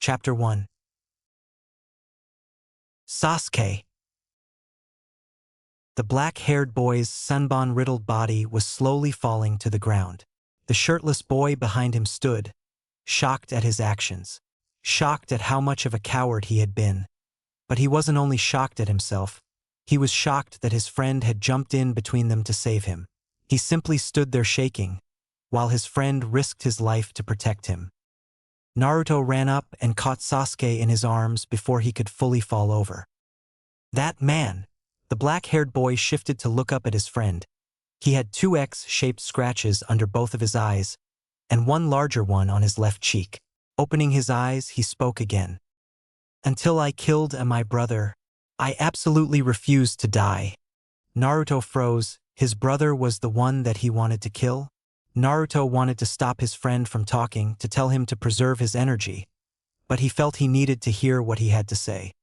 Chapter 1. Sasuke. The black-haired boy's sunburn-riddled body was slowly falling to the ground. The shirtless boy behind him stood, shocked at his actions, shocked at how much of a coward he had been. But he wasn't only shocked at himself, he was shocked that his friend had jumped in between them to save him. He simply stood there shaking, while his friend risked his life to protect him. Naruto ran up and caught Sasuke in his arms before he could fully fall over. That man! The black-haired boy shifted to look up at his friend. He had 2 X-shaped scratches under both of his eyes, and one larger one on his left cheek. Opening his eyes, he spoke again. "Until I killed my brother, I absolutely refused to die." Naruto froze. His brother was the one that he wanted to kill? Naruto wanted to stop his friend from talking, to tell him to preserve his energy, but he felt he needed to hear what he had to say.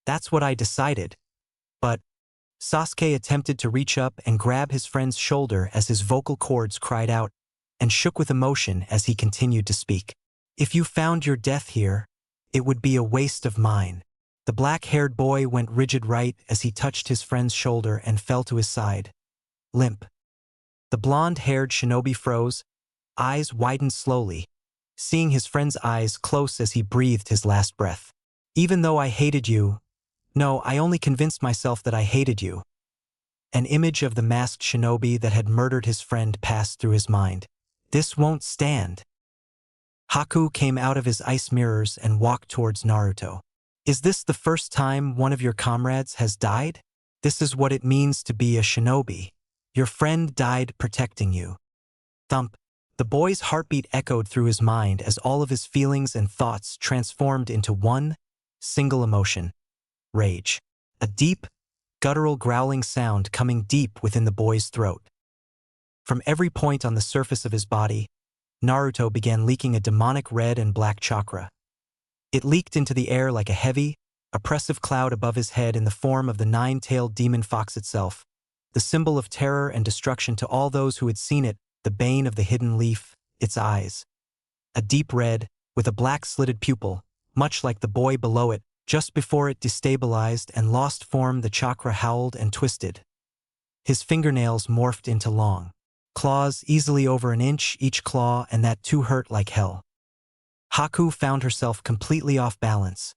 "That's what I decided." But Sasuke attempted to reach up and grab his friend's shoulder as his vocal cords cried out and shook with emotion as he continued to speak. "If you found your death here, it would be a waste of mine." The black-haired boy went rigid right as he touched his friend's shoulder and fell to his side, limp. The blonde-haired shinobi froze, eyes widened slowly, seeing his friend's eyes close as he breathed his last breath. "Even though I hated you, no, I only convinced myself that I hated you." An image of the masked shinobi that had murdered his friend passed through his mind. "This won't stand." Haku came out of his ice mirrors and walked towards Naruto. "Is this the first time one of your comrades has died? This is what it means to be a shinobi. Your friend died protecting you." Thump. The boy's heartbeat echoed through his mind as all of his feelings and thoughts transformed into one single emotion: rage. A deep, guttural growling sound coming deep within the boy's throat. From every point on the surface of his body, Naruto began leaking a demonic red and black chakra. It leaked into the air like a heavy, oppressive cloud above his head in the form of the 9-tailed demon fox itself, the symbol of terror and destruction to all those who had seen it, the bane of the hidden leaf, its eyes. A deep red, with a black slitted pupil, much like the boy below it. Just before it destabilized and lost form, the chakra howled and twisted. His fingernails morphed into long claws, easily over an inch each claw, and that too hurt like hell. Haku found herself completely off balance,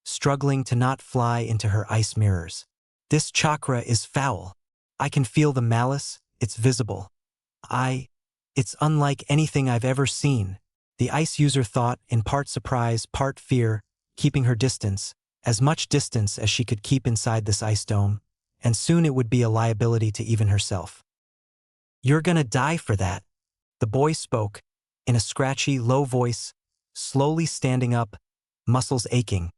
struggling to not fly into her ice mirrors. "This chakra is foul. I can feel the malice, it's visible. It's unlike anything I've ever seen." The ice user thought, in part surprise, part fear, keeping her distance, as much distance as she could keep inside this ice dome, and soon it would be a liability to even herself. "You're gonna die for that." The boy spoke, in a scratchy, low voice, slowly standing up, muscles aching.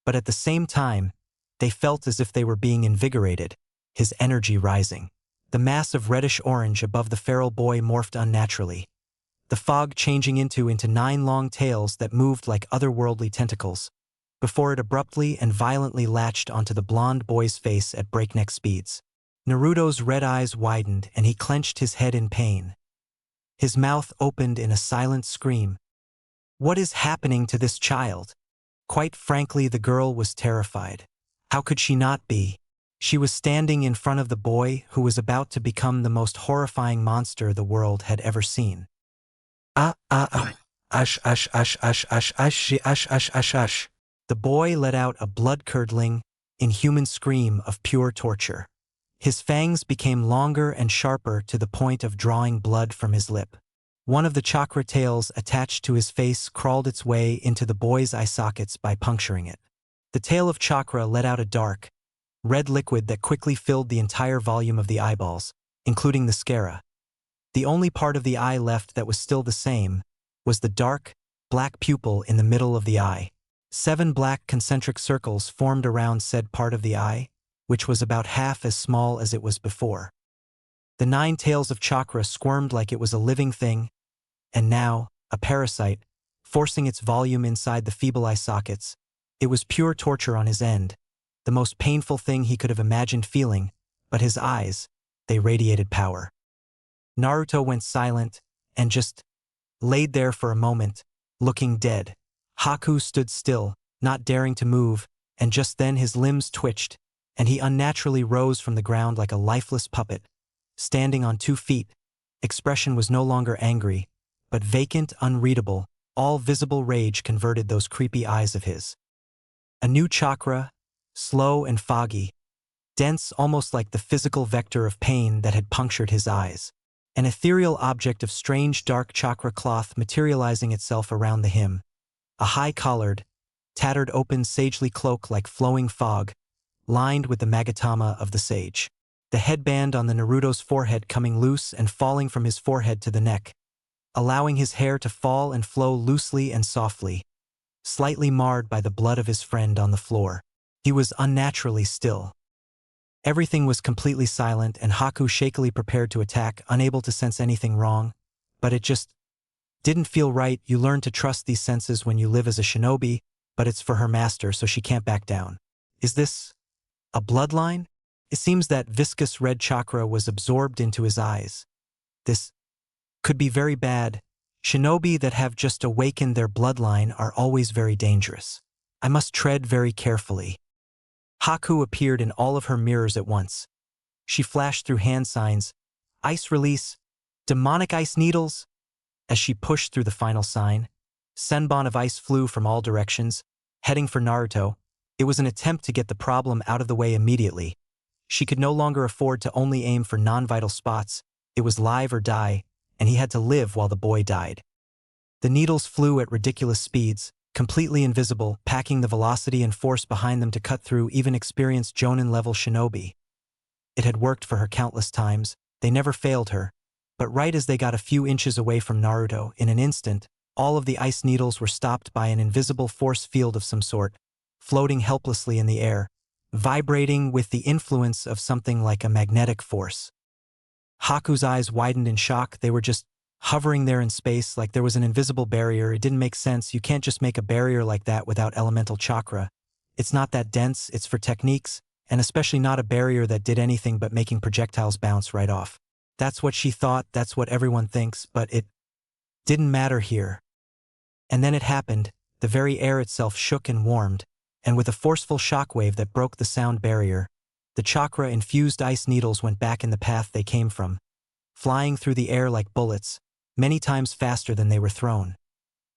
But at the same time, they felt as if they were being invigorated, his energy rising. The mass of reddish-orange above the feral boy morphed unnaturally, the fog changing into 9 long tails that moved like otherworldly tentacles, before it abruptly and violently latched onto the blonde boy's face at breakneck speeds. Naruto's red eyes widened and he clenched his head in pain. His mouth opened in a silent scream. What is happening to this child? Quite frankly, the girl was terrified. How could she not be? She was standing in front of the boy who was about to become the most horrifying monster the world had ever seen. Ash. The boy let out a blood-curdling, inhuman scream of pure torture. His fangs became longer and sharper to the point of drawing blood from his lip. One of the chakra tails attached to his face crawled its way into the boy's eye sockets by puncturing it. The tail of chakra let out a dark, red liquid that quickly filled the entire volume of the eyeballs, including the sclera. The only part of the eye left that was still the same was the dark, black pupil in the middle of the eye. 7 black concentric circles formed around said part of the eye, which was about half as small as it was before. The 9 tails of chakra squirmed like it was a living thing, and now, a parasite, forcing its volume inside the feeble eye sockets. It was pure torture on his end, the most painful thing he could have imagined feeling, but his eyes, they radiated power. Naruto went silent and just laid there for a moment, looking dead. Haku stood still, not daring to move, and just then his limbs twitched, and he unnaturally rose from the ground like a lifeless puppet. Standing on 2 feet, expression was no longer angry, but vacant, unreadable. All visible rage converted those creepy eyes of his. A new chakra, slow and foggy, dense almost like the physical vector of pain that had punctured his eyes. An ethereal object of strange dark chakra cloth materializing itself around the him. A high-collared, tattered open sagely cloak like flowing fog, lined with the magatama of the sage. The headband on the Naruto's forehead coming loose and falling from his forehead to the neck, allowing his hair to fall and flow loosely and softly, slightly marred by the blood of his friend on the floor. He was unnaturally still. Everything was completely silent and Haku shakily prepared to attack, unable to sense anything wrong. But it just didn't feel right. You learn to trust these senses when you live as a shinobi, but it's for her master, so she can't back down. Is this a bloodline? It seems that viscous red chakra was absorbed into his eyes. This could be very bad. Shinobi that have just awakened their bloodline are always very dangerous. I must tread very carefully. Haku appeared in all of her mirrors at once. She flashed through hand signs, ice release, demonic ice needles. As she pushed through the final sign, senbon of ice flew from all directions, heading for Naruto. It was an attempt to get the problem out of the way immediately. She could no longer afford to only aim for non-vital spots. It was live or die, and he had to live while the boy died. The needles flew at ridiculous speeds, completely invisible, packing the velocity and force behind them to cut through even experienced Jonin-level shinobi. It had worked for her countless times. They never failed her. But right as they got a few inches away from Naruto, in an instant, all of the ice needles were stopped by an invisible force field of some sort, floating helplessly in the air, vibrating with the influence of something like a magnetic force. Haku's eyes widened in shock. They were just hovering there in space like there was an invisible barrier. It didn't make sense. You can't just make a barrier like that without elemental chakra. It's not that dense, it's for techniques, and especially not a barrier that did anything but making projectiles bounce right off. That's what she thought, that's what everyone thinks, but it didn't matter here. And then it happened. The very air itself shook and warmed, and with a forceful shockwave that broke the sound barrier, the chakra-infused ice needles went back in the path they came from, flying through the air like bullets, many times faster than they were thrown.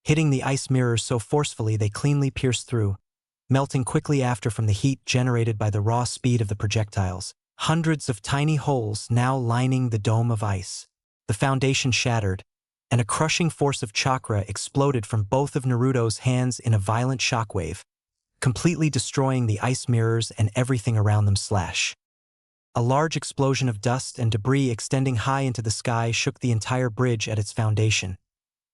Hitting the ice mirrors so forcefully they cleanly pierced through, melting quickly after from the heat generated by the raw speed of the projectiles. Hundreds of tiny holes now lining the dome of ice. The foundation shattered, and a crushing force of chakra exploded from both of Naruto's hands in a violent shockwave, completely destroying the ice mirrors and everything around them. A large explosion of dust and debris extending high into the sky shook the entire bridge at its foundation,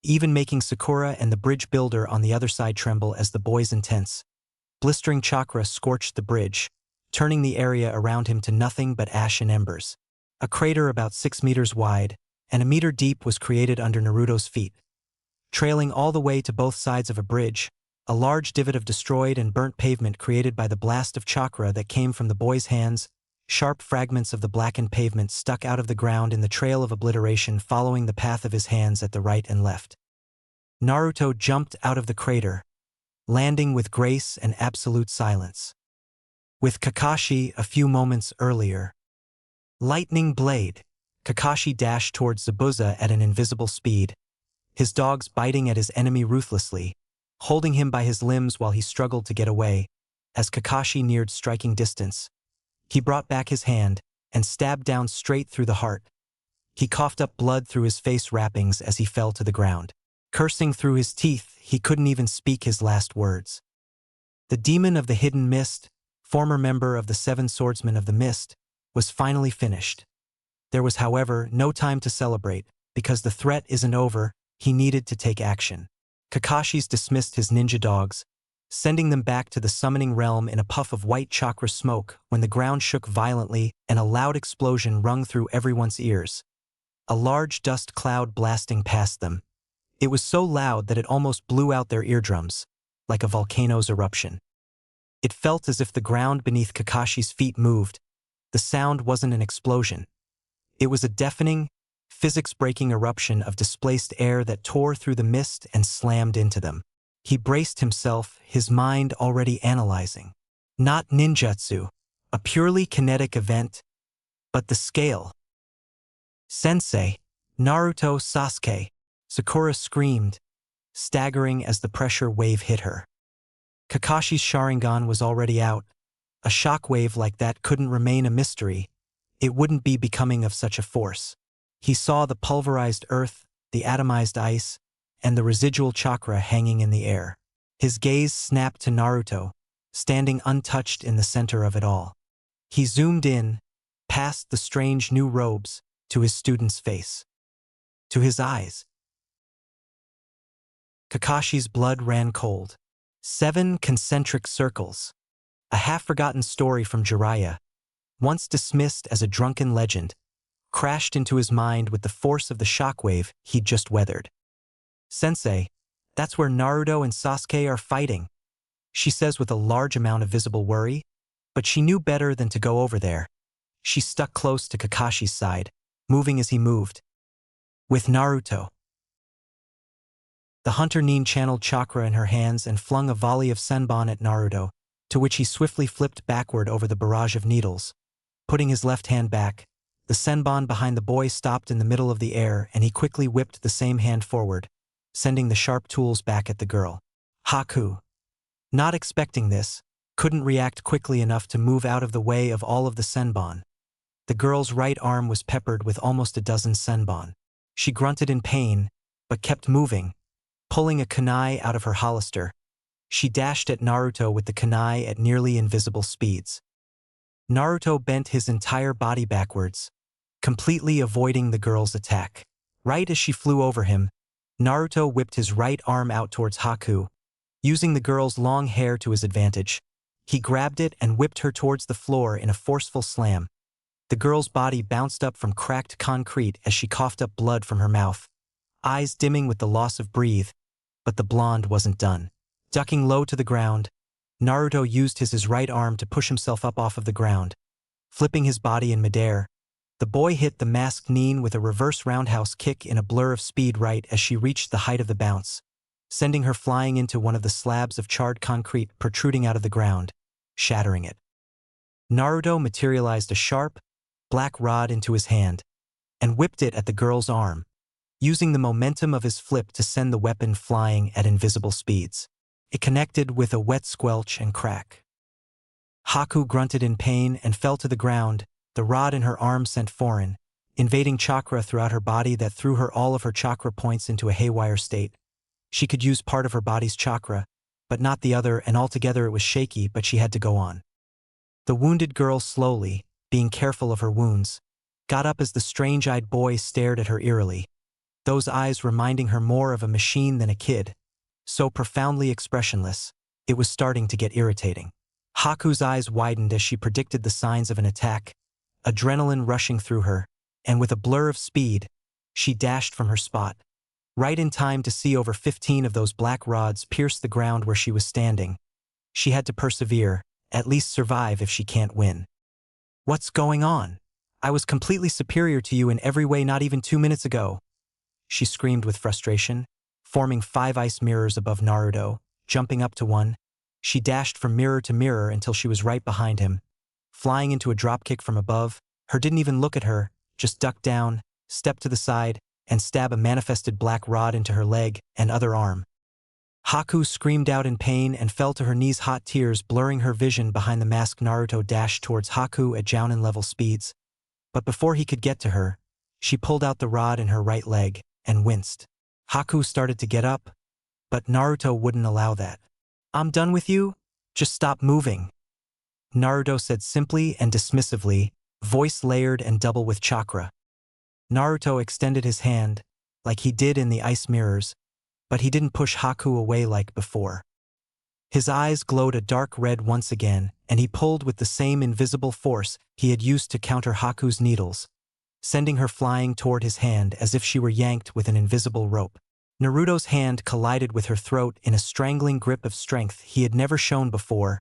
even making Sakura and the bridge builder on the other side tremble as the boy's intense, blistering chakra scorched the bridge, turning the area around him to nothing but ash and embers. A crater about 6 meters wide and a meter deep was created under Naruto's feet. Trailing all the way to both sides of a bridge, a large divot of destroyed and burnt pavement created by the blast of chakra that came from the boy's hands. Sharp fragments of the blackened pavement stuck out of the ground in the trail of obliteration following the path of his hands at the right and left. Naruto jumped out of the crater, landing with grace and absolute silence. With Kakashi a few moments earlier. Lightning blade. Kakashi dashed towards Zabuza at an invisible speed, his dogs biting at his enemy ruthlessly, holding him by his limbs while he struggled to get away. As Kakashi neared striking distance, he brought back his hand and stabbed down straight through the heart. He coughed up blood through his face wrappings as he fell to the ground. Cursing through his teeth, he couldn't even speak his last words. The demon of the hidden mist, former member of the 7 swordsmen of the mist, was finally finished. There was, however, no time to celebrate, because the threat isn't over. He needed to take action. Kakashi's dismissed his ninja dogs, sending them back to the summoning realm in a puff of white chakra smoke when the ground shook violently and a loud explosion rung through everyone's ears. A large dust cloud blasting past them. It was so loud that it almost blew out their eardrums, like a volcano's eruption. It felt as if the ground beneath Kakashi's feet moved. The sound wasn't an explosion. It was a deafening, physics-breaking eruption of displaced air that tore through the mist and slammed into them. He braced himself, his mind already analyzing. Not ninjutsu, a purely kinetic event, but the scale. Sensei, Naruto, Sasuke, Sakura screamed, staggering as the pressure wave hit her. Kakashi's Sharingan was already out. A shockwave like that couldn't remain a mystery. It wouldn't be becoming of such a force. He saw the pulverized earth, the atomized ice, and the residual chakra hanging in the air. His gaze snapped to Naruto, standing untouched in the center of it all. He zoomed in, past the strange new robes, to his student's face. To his eyes. Kakashi's blood ran cold. 7 concentric circles. A half-forgotten story from Jiraiya, once dismissed as a drunken legend, crashed into his mind with the force of the shockwave he'd just weathered. Sensei, that's where Naruto and Sasuke are fighting, she says with a large amount of visible worry, but she knew better than to go over there. She stuck close to Kakashi's side, moving as he moved. With Naruto. The hunter Nin channeled chakra in her hands and flung a volley of senbon at Naruto, to which he swiftly flipped backward over the barrage of needles. Putting his left hand back, the senbon behind the boy stopped in the middle of the air and he quickly whipped the same hand forward, sending the sharp tools back at the girl. Haku, not expecting this, couldn't react quickly enough to move out of the way of all of the senbon. The girl's right arm was peppered with almost a dozen senbon. She grunted in pain, but kept moving, pulling a kunai out of her holster. She dashed at Naruto with the kunai at nearly invisible speeds. Naruto bent his entire body backwards, completely avoiding the girl's attack. Right as she flew over him, Naruto whipped his right arm out towards Haku, using the girl's long hair to his advantage. He grabbed it and whipped her towards the floor in a forceful slam. The girl's body bounced up from cracked concrete as she coughed up blood from her mouth, eyes dimming with the loss of breath, but the blonde wasn't done. Ducking low to the ground, Naruto used his right arm to push himself up off of the ground. Flipping his body in midair, the boy hit the masked Nin with a reverse roundhouse kick in a blur of speed right as she reached the height of the bounce, sending her flying into one of the slabs of charred concrete protruding out of the ground, shattering it. Naruto materialized a sharp, black rod into his hand and whipped it at the girl's arm, using the momentum of his flip to send the weapon flying at invisible speeds. It connected with a wet squelch and crack. Haku grunted in pain and fell to the ground, the rod in her arm sent foreign, invading chakra throughout her body that threw her all of her chakra points into a haywire state. She could use part of her body's chakra, but not the other, and altogether it was shaky, but she had to go on. The wounded girl slowly, being careful of her wounds, got up as the strange-eyed boy stared at her eerily, those eyes reminding her more of a machine than a kid. So profoundly expressionless, it was starting to get irritating. Haku's eyes widened as she predicted the signs of an attack, adrenaline rushing through her, and with a blur of speed, she dashed from her spot, right in time to see over 15 of those black rods pierce the ground where she was standing. She had to persevere, at least survive if she can't win. What's going on? I was completely superior to you in every way not even 2 minutes ago, she screamed with frustration, forming 5 ice mirrors above Naruto. Jumping up to one, she dashed from mirror to mirror until she was right behind him. Flying into a dropkick from above, her didn't even look at her, just duck down, step to the side, and stab a manifested black rod into her leg and other arm. Haku screamed out in pain and fell to her knees, hot tears blurring her vision behind the mask. Naruto dashed towards Haku at Jounin-level speeds, but before he could get to her, she pulled out the rod in her right leg and winced. Haku started to get up, but Naruto wouldn't allow that. I'm done with you, just stop moving, Naruto said simply and dismissively, voice layered and double with chakra. Naruto extended his hand, like he did in the ice mirrors, but he didn't push Haku away like before. His eyes glowed a dark red once again, and he pulled with the same invisible force he had used to counter Haku's needles, sending her flying toward his hand as if she were yanked with an invisible rope. Naruto's hand collided with her throat in a strangling grip of strength he had never shown before.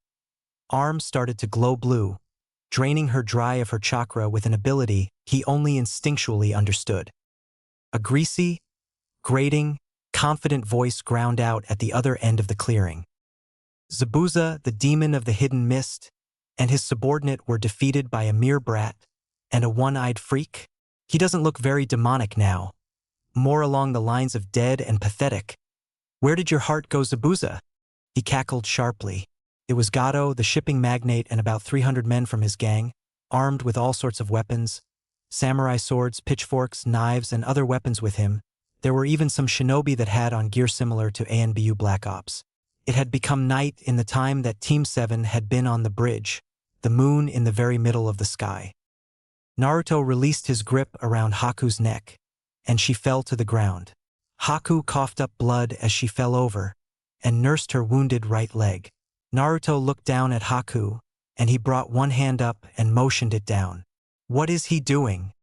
Arms started to glow blue, draining her dry of her chakra with an ability he only instinctually understood. A greasy, grating, confident voice ground out at the other end of the clearing. Zabuza, the demon of the hidden mist, and his subordinate were defeated by a mere brat and a one-eyed freak? He doesn't look very demonic now, more along the lines of dead and pathetic. Where did your heart go, Zabuza? He cackled sharply. It was Gato, the shipping magnate, and about 300 men from his gang, armed with all sorts of weapons, samurai swords, pitchforks, knives, and other weapons with him. There were even some shinobi that had on gear similar to ANBU Black Ops. It had become night in the time that Team 7 had been on the bridge, the moon in the very middle of the sky. Naruto released his grip around Haku's neck, and she fell to the ground. Haku coughed up blood as she fell over, and nursed her wounded right leg. Naruto looked down at Haku, and he brought one hand up and motioned it down. What is he doing?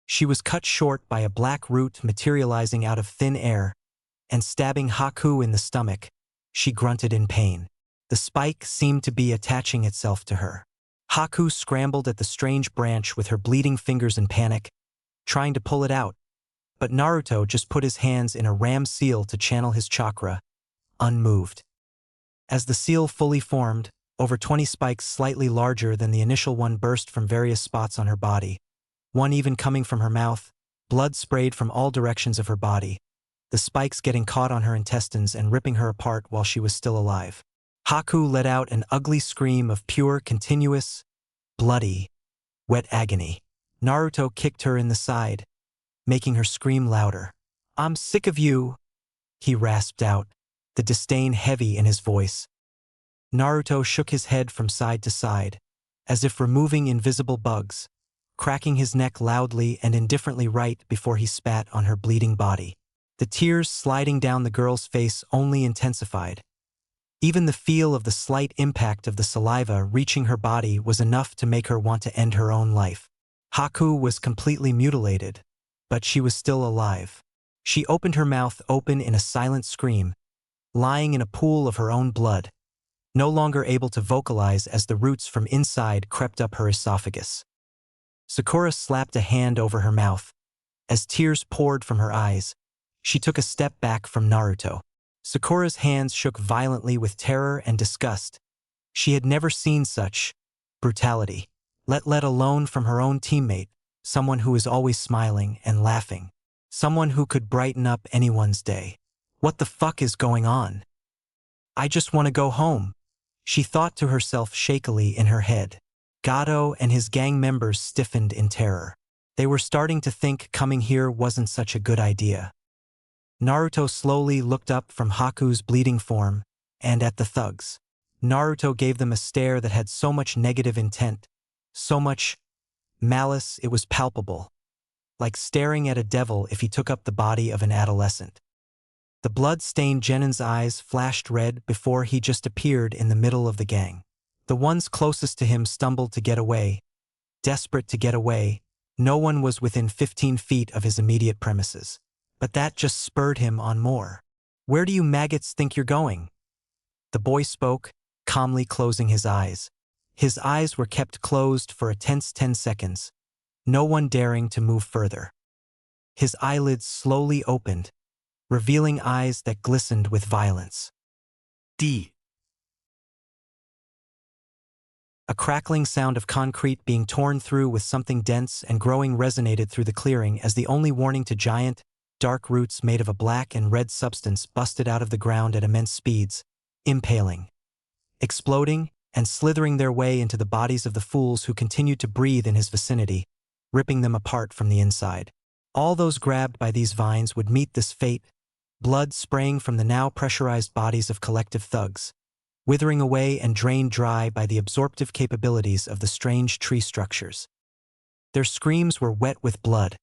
She was cut short by a black root materializing out of thin air, and stabbing Haku in the stomach. She grunted in pain. The spike seemed to be attaching itself to her. Haku scrambled at the strange branch with her bleeding fingers in panic, trying to pull it out. But Naruto just put his hands in a ram seal to channel his chakra, unmoved. As the seal fully formed, over 20 spikes slightly larger than the initial one burst from various spots on her body, one even coming from her mouth. Blood sprayed from all directions of her body, the spikes getting caught on her intestines and ripping her apart while she was still alive. Haku let out an ugly scream of pure, continuous, bloody, wet agony. Naruto kicked her in the side, making her scream louder. "I'm sick of you," he rasped out, the disdain heavy in his voice. Naruto shook his head from side to side, as if removing invisible bugs, cracking his neck loudly and indifferently right before he spat on her bleeding body. The tears sliding down the girl's face only intensified. Even the feel of the slight impact of the saliva reaching her body was enough to make her want to end her own life. Haku was completely mutilated, but she was still alive. She opened her mouth open in a silent scream, lying in a pool of her own blood, no longer able to vocalize as the roots from inside crept up her esophagus. Sakura slapped a hand over her mouth. As tears poured from her eyes, she took a step back from Naruto. Sakura's hands shook violently with terror and disgust. She had never seen such brutality, let alone from her own teammate, someone who was always smiling and laughing, someone who could brighten up anyone's day. What the fuck is going on? I just want to go home, she thought to herself shakily in her head. Gato and his gang members stiffened in terror. They were starting to think coming here wasn't such a good idea. Naruto slowly looked up from Haku's bleeding form and at the thugs. Naruto gave them a stare that had so much negative intent, so much malice it was palpable, like staring at a devil if he took up the body of an adolescent. The blood-stained Genin's eyes flashed red before he just appeared in the middle of the gang. The ones closest to him stumbled to get away, desperate to get away. No one was within 15 feet of his immediate premises. But that just spurred him on more. "Where do you maggots think you're going?" The boy spoke, calmly closing his eyes. His eyes were kept closed for a tense 10 seconds, no one daring to move further. His eyelids slowly opened, revealing eyes that glistened with violence. D. A crackling sound of concrete being torn through with something dense and growing resonated through the clearing as the only warning to giant, dark roots made of a black and red substance busted out of the ground at immense speeds, impaling, exploding, and slithering their way into the bodies of the fools who continued to breathe in his vicinity, ripping them apart from the inside. All those grabbed by these vines would meet this fate, blood spraying from the now pressurized bodies of collective thugs, withering away and drained dry by the absorptive capabilities of the strange tree structures. Their screams were wet with blood,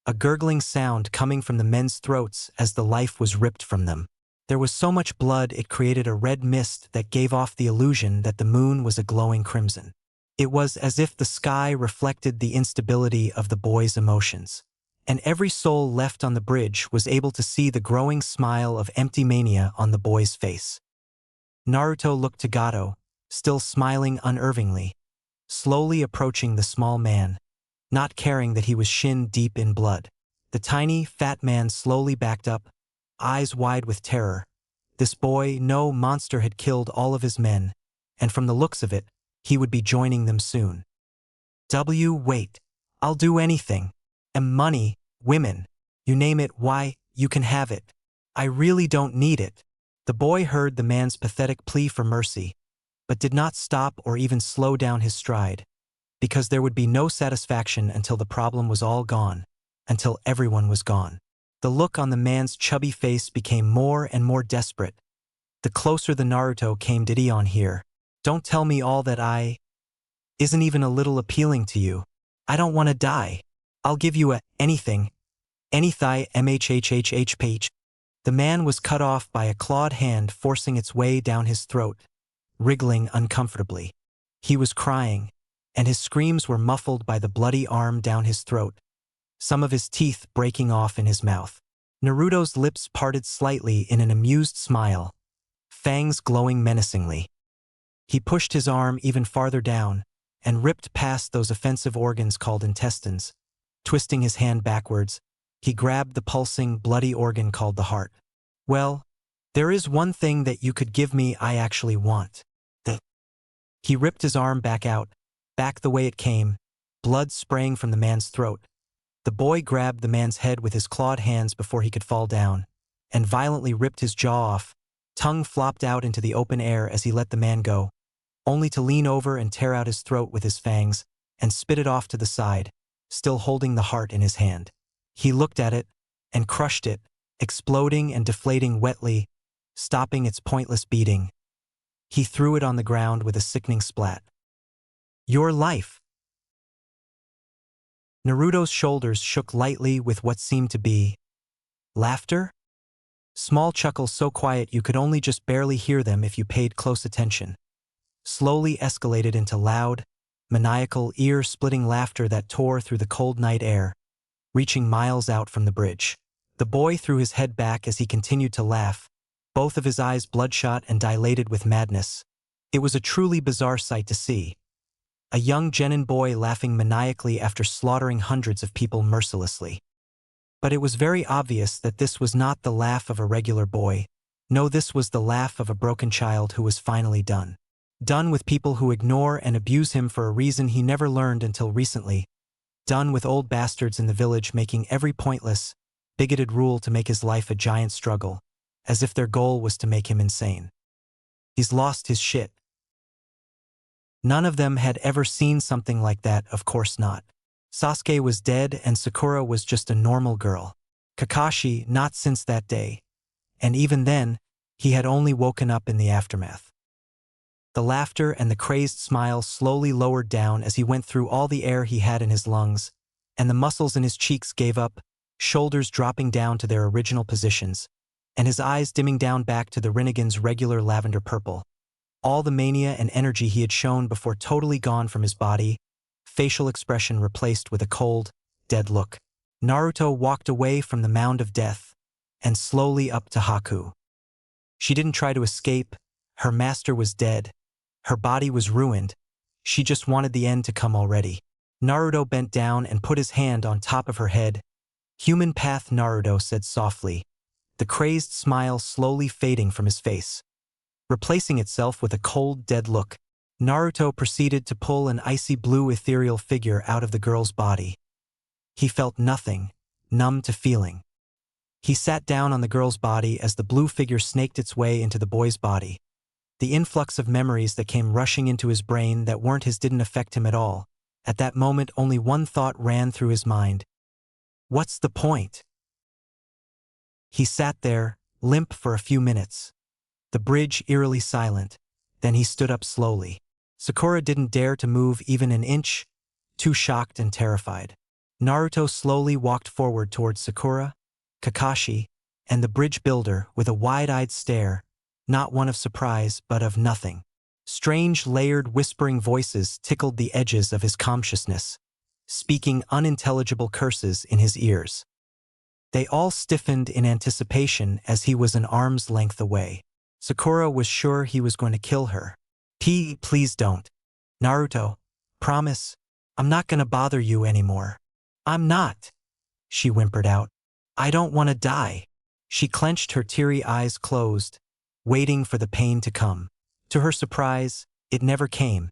a gurgling sound coming from the men's throats as the life was ripped from them. There was so much blood it created a red mist that gave off the illusion that the moon was a glowing crimson. It was as if the sky reflected the instability of the boys' emotions, and every soul left on the bridge was able to see the growing smile of empty mania on the boy's face. Naruto looked to Gato, still smiling unervingly, slowly approaching the small man, not caring that he was shin-deep in blood. The tiny, fat man slowly backed up, eyes wide with terror. This boy, no monster, had killed all of his men, and from the looks of it, he would be joining them soon. Wait. I'll do anything. And money, women, you name it, why, you can have it. I really don't need it. The boy heard the man's pathetic plea for mercy, but did not stop or even slow down his stride, because there would be no satisfaction until the problem was all gone, until everyone was gone. The look on the man's chubby face became more and more desperate. The closer the Naruto came, did he on here? Don't tell me all that isn't even a little appealing to you. I don't want to die. I'll give you anything. Any thigh mhhhh. The man was cut off by a clawed hand forcing its way down his throat, wriggling uncomfortably. He was crying, and his screams were muffled by the bloody arm down his throat, some of his teeth breaking off in his mouth. Naruto's lips parted slightly in an amused smile, fangs glowing menacingly. He pushed his arm even farther down and ripped past those offensive organs called intestines. Twisting his hand backwards, he grabbed the pulsing, bloody organ called the heart. Well, there is one thing that you could give me I actually want. He ripped his arm back out, back the way it came, blood spraying from the man's throat. The boy grabbed the man's head with his clawed hands before he could fall down, and violently ripped his jaw off. Tongue flopped out into the open air as he let the man go, only to lean over and tear out his throat with his fangs and spit it off to the side, still holding the heart in his hand. He looked at it and crushed it, exploding and deflating wetly, stopping its pointless beating. He threw it on the ground with a sickening splat. Your life. Naruto's shoulders shook lightly with what seemed to be laughter? Small chuckles so quiet you could only just barely hear them if you paid close attention. Slowly escalated into loud, maniacal, ear-splitting laughter that tore through the cold night air, reaching miles out from the bridge. The boy threw his head back as he continued to laugh, both of his eyes bloodshot and dilated with madness. It was a truly bizarre sight to see. A young genin boy laughing maniacally after slaughtering hundreds of people mercilessly. But it was very obvious that this was not the laugh of a regular boy. No, this was the laugh of a broken child who was finally done. Done with people who ignore and abuse him for a reason he never learned until recently. Done with old bastards in the village making every pointless, bigoted rule to make his life a giant struggle, as if their goal was to make him insane. He's lost his shit. None of them had ever seen something like that, of course not. Sasuke was dead and Sakura was just a normal girl. Kakashi, not since that day. And even then, he had only woken up in the aftermath. The laughter and the crazed smile slowly lowered down as he went through all the air he had in his lungs, and the muscles in his cheeks gave up, shoulders dropping down to their original positions, and his eyes dimming down back to the Rinnegan's regular lavender purple. All the mania and energy he had shown before totally gone from his body, facial expression replaced with a cold, dead look. Naruto walked away from the mound of death, and slowly up to Haku. She didn't try to escape. Her master was dead. Her body was ruined. She just wanted the end to come already. Naruto bent down and put his hand on top of her head. Human path, Naruto said softly, the crazed smile slowly fading from his face, replacing itself with a cold, dead look. Naruto proceeded to pull an icy blue ethereal figure out of the girl's body. He felt nothing, numb to feeling. He sat down on the girl's body as the blue figure snaked its way into the boy's body. The influx of memories that came rushing into his brain that weren't his didn't affect him at all. At that moment, only one thought ran through his mind. What's the point? He sat there, limp for a few minutes. The bridge eerily silent. Then he stood up slowly. Sakura didn't dare to move even an inch, too shocked and terrified. Naruto slowly walked forward towards Sakura, Kakashi, and the bridge builder with a wide-eyed stare, not one of surprise but of nothing. Strange, layered, whispering voices tickled the edges of his consciousness, speaking unintelligible curses in his ears. They all stiffened in anticipation as he was an arm's length away. Sakura was sure he was going to kill her. Please don't. Naruto, promise, I'm not going to bother you anymore. I'm not, she whimpered out. I don't want to die. She clenched her teary eyes closed, waiting for the pain to come. To her surprise, it never came.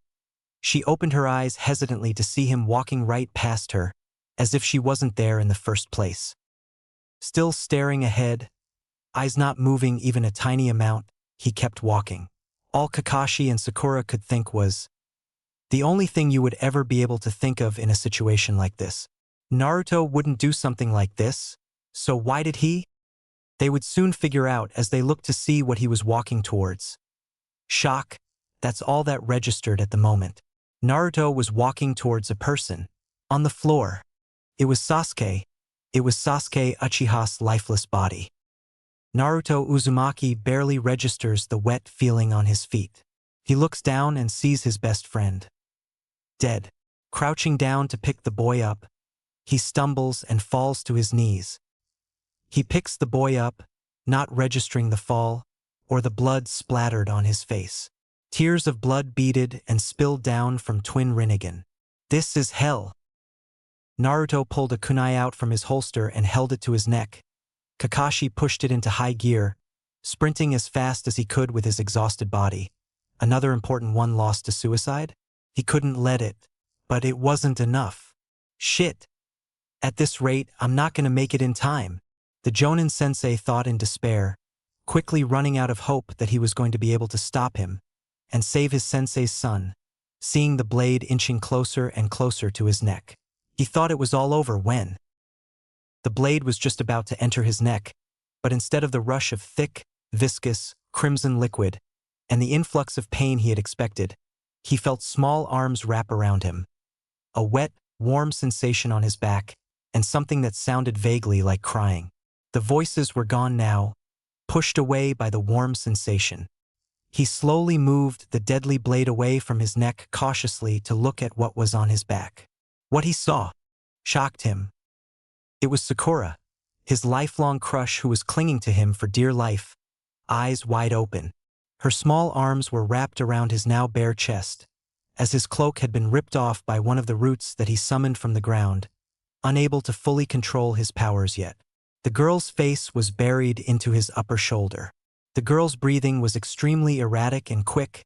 She opened her eyes hesitantly to see him walking right past her, as if she wasn't there in the first place. Still staring ahead, eyes not moving even a tiny amount, he kept walking. All Kakashi and Sakura could think was, the only thing you would ever be able to think of in a situation like this. Naruto wouldn't do something like this, so why did he? They would soon figure out as they looked to see what he was walking towards. Shock, that's all that registered at the moment. Naruto was walking towards a person. On the floor. It was Sasuke. It was Sasuke Uchiha's lifeless body. Naruto Uzumaki barely registers the wet feeling on his feet. He looks down and sees his best friend. Dead. Crouching down to pick the boy up, he stumbles and falls to his knees. He picks the boy up, not registering the fall, or the blood splattered on his face. Tears of blood beaded and spilled down from twin Rinnegan. This is hell. Naruto pulled a kunai out from his holster and held it to his neck. Kakashi pushed it into high gear, sprinting as fast as he could with his exhausted body. Another important one lost to suicide? He couldn't let it. But it wasn't enough. Shit. At this rate, I'm not gonna make it in time. The Jonin sensei thought in despair, quickly running out of hope that he was going to be able to stop him and save his sensei's son, seeing the blade inching closer and closer to his neck. He thought it was all over when the blade was just about to enter his neck, but instead of the rush of thick, viscous, crimson liquid and the influx of pain he had expected, he felt small arms wrap around him, a wet, warm sensation on his back, and something that sounded vaguely like crying. The voices were gone now, pushed away by the warm sensation. He slowly moved the deadly blade away from his neck cautiously to look at what was on his back. What he saw shocked him. It was Sakura, his lifelong crush who was clinging to him for dear life, eyes wide open. Her small arms were wrapped around his now bare chest, as his cloak had been ripped off by one of the roots that he summoned from the ground, unable to fully control his powers yet. The girl's face was buried into his upper shoulder. The girl's breathing was extremely erratic and quick,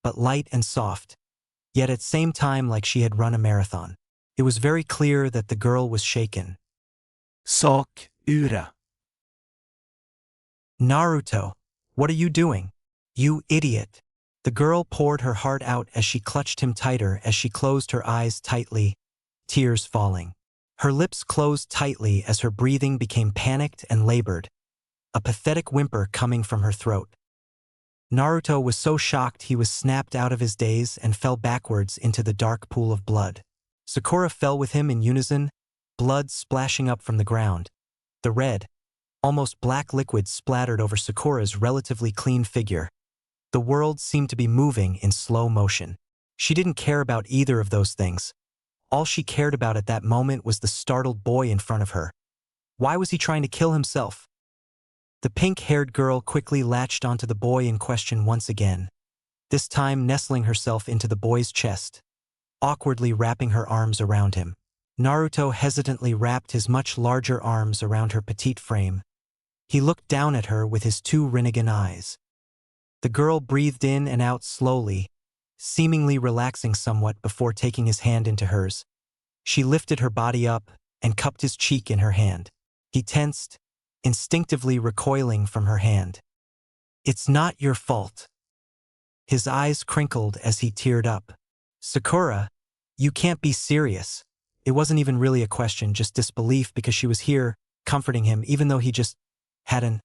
but light and soft, yet at the same time like she had run a marathon. It was very clear that the girl was shaken. Sak Ura. Naruto, what are you doing? You idiot. The girl poured her heart out as she clutched him tighter as she closed her eyes tightly, tears falling. Her lips closed tightly as her breathing became panicked and labored, a pathetic whimper coming from her throat. Naruto was so shocked he was snapped out of his daze and fell backwards into the dark pool of blood. Sakura fell with him in unison, blood splashing up from the ground. The red, almost black liquid splattered over Sakura's relatively clean figure. The world seemed to be moving in slow motion. She didn't care about either of those things. All she cared about at that moment was the startled boy in front of her. Why was he trying to kill himself? The pink-haired girl quickly latched onto the boy in question once again, this time nestling herself into the boy's chest, awkwardly wrapping her arms around him. Naruto hesitantly wrapped his much larger arms around her petite frame. He looked down at her with his two Rinnegan eyes. The girl breathed in and out slowly, seemingly relaxing somewhat before taking his hand into hers. She lifted her body up and cupped his cheek in her hand. He tensed, instinctively recoiling from her hand. It's not your fault. His eyes crinkled as he teared up. Sakura, you can't be serious. It wasn't even really a question, just disbelief because she was here, comforting him, even though he just had an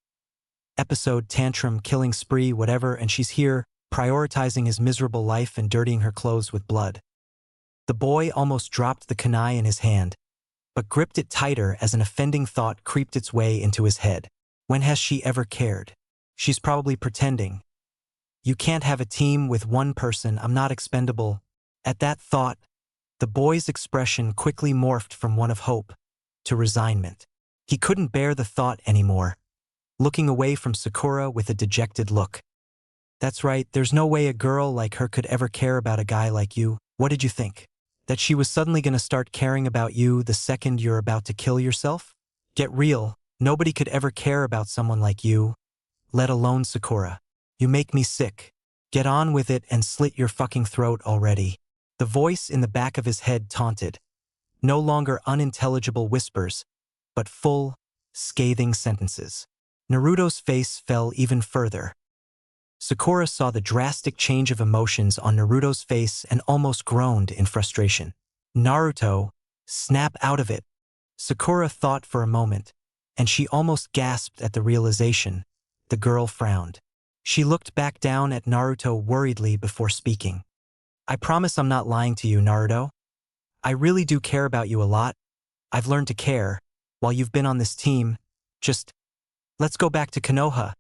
episode, tantrum, killing spree, whatever, and she's here, prioritizing his miserable life and dirtying her clothes with blood. The boy almost dropped the kunai in his hand, but gripped it tighter as an offending thought creeped its way into his head. When has she ever cared? She's probably pretending. You can't have a team with one person, I'm not expendable. At that thought, the boy's expression quickly morphed from one of hope to resignment. He couldn't bear the thought anymore, looking away from Sakura with a dejected look. That's right, there's no way a girl like her could ever care about a guy like you. What did you think? That she was suddenly gonna start caring about you the second you're about to kill yourself? Get real. Nobody could ever care about someone like you, let alone Sakura. You make me sick. Get on with it and slit your fucking throat already. The voice in the back of his head taunted. No longer unintelligible whispers, but full, scathing sentences. Naruto's face fell even further. Sakura saw the drastic change of emotions on Naruto's face and almost groaned in frustration. Naruto, snap out of it. Sakura thought for a moment, and she almost gasped at the realization. The girl frowned. She looked back down at Naruto worriedly before speaking. I promise I'm not lying to you, Naruto. I really do care about you a lot. I've learned to care, while you've been on this team. Just, let's go back to Konoha.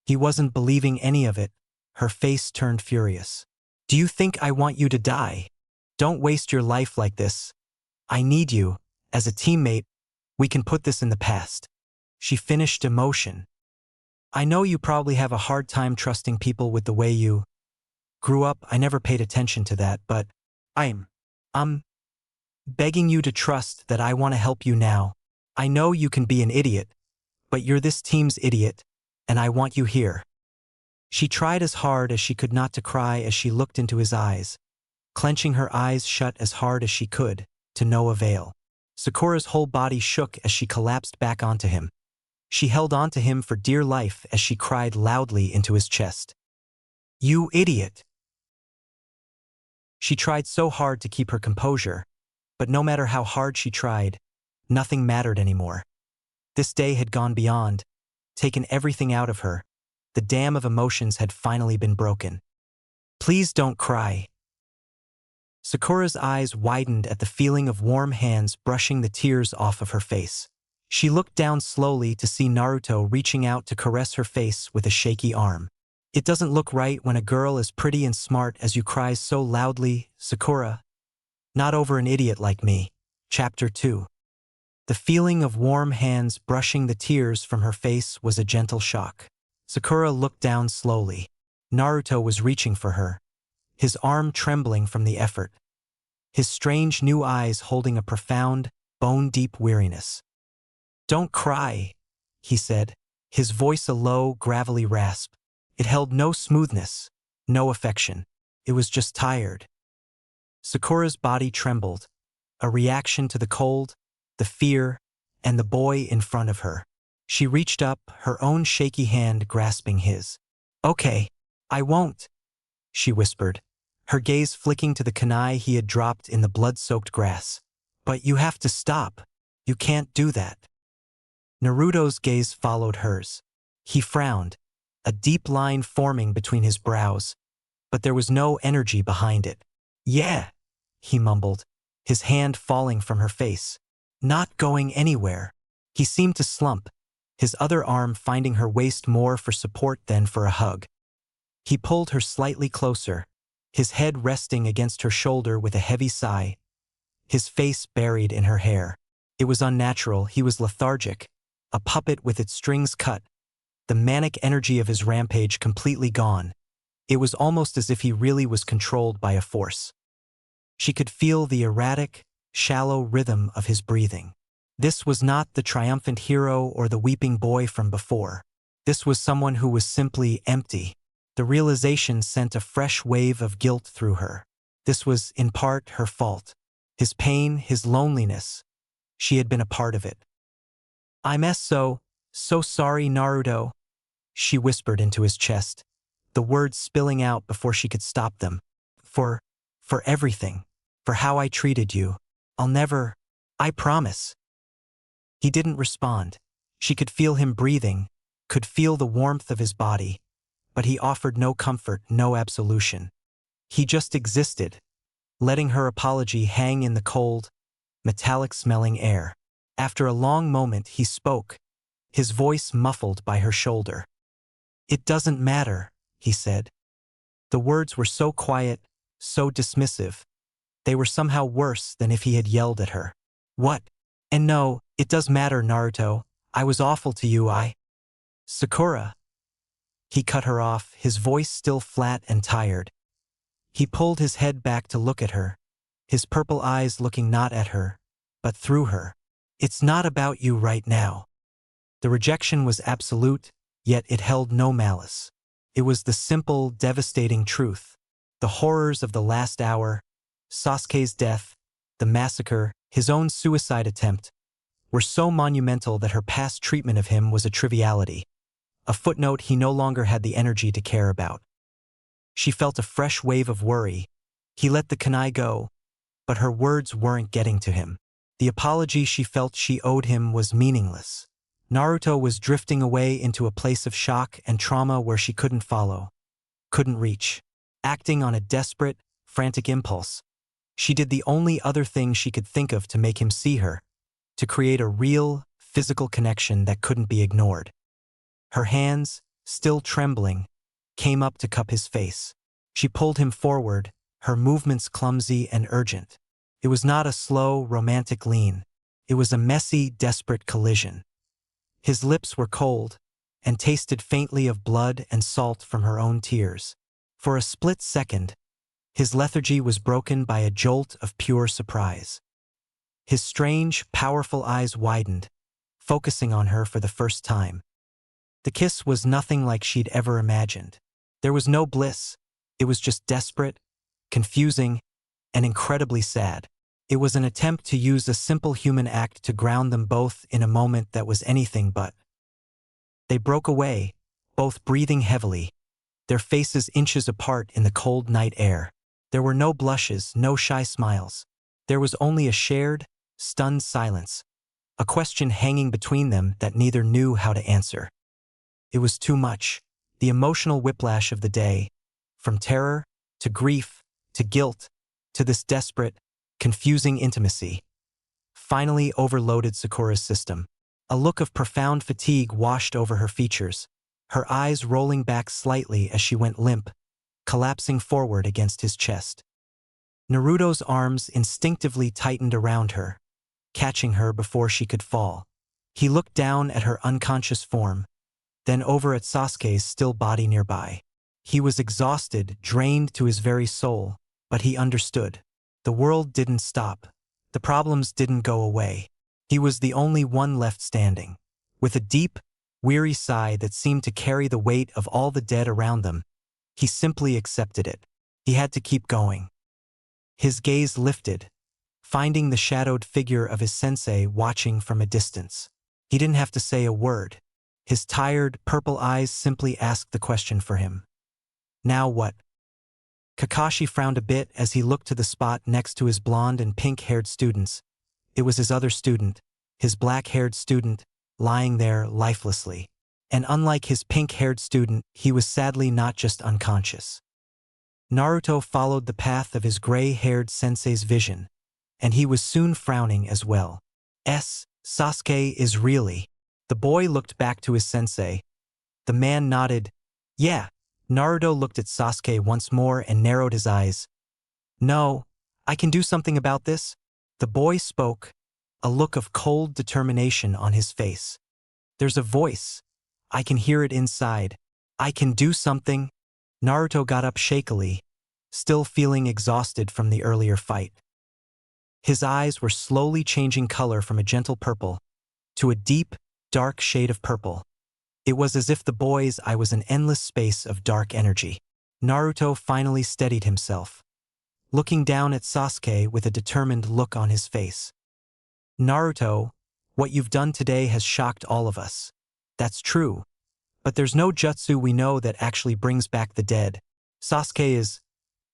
He wasn't believing any of it. Her face turned furious. Do you think I want you to die? Don't waste your life like this. I need you. As a teammate, we can put this in the past. She finished emotion. I know you probably have a hard time trusting people with the way you grew up. I never paid attention to that, but I'm begging you to trust that I want to help you now. I know you can be an idiot, but you're this team's idiot, and I want you here. She tried as hard as she could not to cry as she looked into his eyes, clenching her eyes shut as hard as she could, to no avail. Sakura's whole body shook as she collapsed back onto him. She held onto him for dear life as she cried loudly into his chest. You idiot! She tried so hard to keep her composure, but no matter how hard she tried, nothing mattered anymore. This day had gone beyond, taken everything out of her. The dam of emotions had finally been broken. Please don't cry. Sakura's eyes widened at the feeling of warm hands brushing the tears off of her face. She looked down slowly to see Naruto reaching out to caress her face with a shaky arm. It doesn't look right when a girl as pretty and smart as you cries so loudly, Sakura. Not over an idiot like me. Chapter 2. The feeling of warm hands brushing the tears from her face was a gentle shock. Sakura looked down slowly. Naruto was reaching for her, his arm trembling from the effort. His strange new eyes holding a profound, bone-deep weariness. Don't cry, he said, his voice a low, gravelly rasp. It held no smoothness, no affection. It was just tired. Sakura's body trembled, a reaction to the cold, the fear, and the boy in front of her. She reached up, her own shaky hand grasping his. Okay, I won't, she whispered, her gaze flicking to the kunai he had dropped in the blood-soaked grass. But you have to stop. You can't do that. Naruto's gaze followed hers. He frowned, a deep line forming between his brows, but there was no energy behind it. Yeah, he mumbled, his hand falling from her face. Not going anywhere. He seemed to slump, his other arm finding her waist more for support than for a hug. He pulled her slightly closer, his head resting against her shoulder with a heavy sigh, his face buried in her hair. It was unnatural, he was lethargic, a puppet with its strings cut, the manic energy of his rampage completely gone. It was almost as if he really was controlled by a force. She could feel the erratic, shallow rhythm of his breathing. This was not the triumphant hero or the weeping boy from before. This was someone who was simply empty. The realization sent a fresh wave of guilt through her. This was, in part, her fault. His pain, his loneliness. She had been a part of it. I'm so sorry, Naruto, she whispered into his chest, the words spilling out before she could stop them. For everything. For how I treated you. I'll never, I promise. He didn't respond. She could feel him breathing, could feel the warmth of his body, but he offered no comfort, no absolution. He just existed, letting her apology hang in the cold, metallic-smelling air. After a long moment he spoke, his voice muffled by her shoulder. It doesn't matter, he said. The words were so quiet, so dismissive. They were somehow worse than if he had yelled at her. What? And no, it does matter, Naruto. I was awful to you, Sakura. He cut her off, his voice still flat and tired. He pulled his head back to look at her, his purple eyes looking not at her, but through her. It's not about you right now. The rejection was absolute, yet it held no malice. It was the simple, devastating truth. The horrors of the last hour, Sasuke's death, the massacre, his own suicide attempt, were so monumental that her past treatment of him was a triviality, a footnote he no longer had the energy to care about. She felt a fresh wave of worry. He let the kunai go, but her words weren't getting to him. The apology she felt she owed him was meaningless. Naruto was drifting away into a place of shock and trauma where she couldn't follow, couldn't reach. Acting on a desperate, frantic impulse, she did the only other thing she could think of to make him see her, to create a real, physical connection that couldn't be ignored. Her hands, still trembling, came up to cup his face. She pulled him forward, her movements clumsy and urgent. It was not a slow, romantic lean. It was a messy, desperate collision. His lips were cold, and tasted faintly of blood and salt from her own tears. For a split second, his lethargy was broken by a jolt of pure surprise. His strange, powerful eyes widened, focusing on her for the first time. The kiss was nothing like she'd ever imagined. There was no bliss. It was just desperate, confusing, and incredibly sad. It was an attempt to use a simple human act to ground them both in a moment that was anything but. They broke away, both breathing heavily, their faces inches apart in the cold night air. There were no blushes, no shy smiles. There was only a shared, stunned silence, a question hanging between them that neither knew how to answer. It was too much, the emotional whiplash of the day, from terror, to grief, to guilt, to this desperate, confusing intimacy, finally overloaded Sakura's system. A look of profound fatigue washed over her features, her eyes rolling back slightly as she went limp, collapsing forward against his chest. Naruto's arms instinctively tightened around her, catching her before she could fall. He looked down at her unconscious form, then over at Sasuke's still body nearby. He was exhausted, drained to his very soul, but he understood. The world didn't stop. The problems didn't go away. He was the only one left standing. With a deep, weary sigh that seemed to carry the weight of all the dead around them, he simply accepted it. He had to keep going. His gaze lifted, finding the shadowed figure of his sensei watching from a distance. He didn't have to say a word. His tired, purple eyes simply asked the question for him. Now what? Kakashi frowned a bit as he looked to the spot next to his blonde and pink-haired students. It was his other student, his black-haired student, lying there lifelessly. And unlike his pink-haired student, he was sadly not just unconscious. Naruto followed the path of his gray-haired sensei's vision, and he was soon frowning as well. Sasuke is really. The boy looked back to his sensei. The man nodded. Yeah. Naruto looked at Sasuke once more and narrowed his eyes. No, I can do something about this. The boy spoke, a look of cold determination on his face. There's a voice. I can hear it inside. I can do something. Naruto got up shakily, still feeling exhausted from the earlier fight. His eyes were slowly changing color from a gentle purple to a deep, dark shade of purple. It was as if the boy's eye was an endless space of dark energy. Naruto finally steadied himself, looking down at Sasuke with a determined look on his face. Naruto, what you've done today has shocked all of us. That's true. But there's no jutsu we know that actually brings back the dead. Sasuke is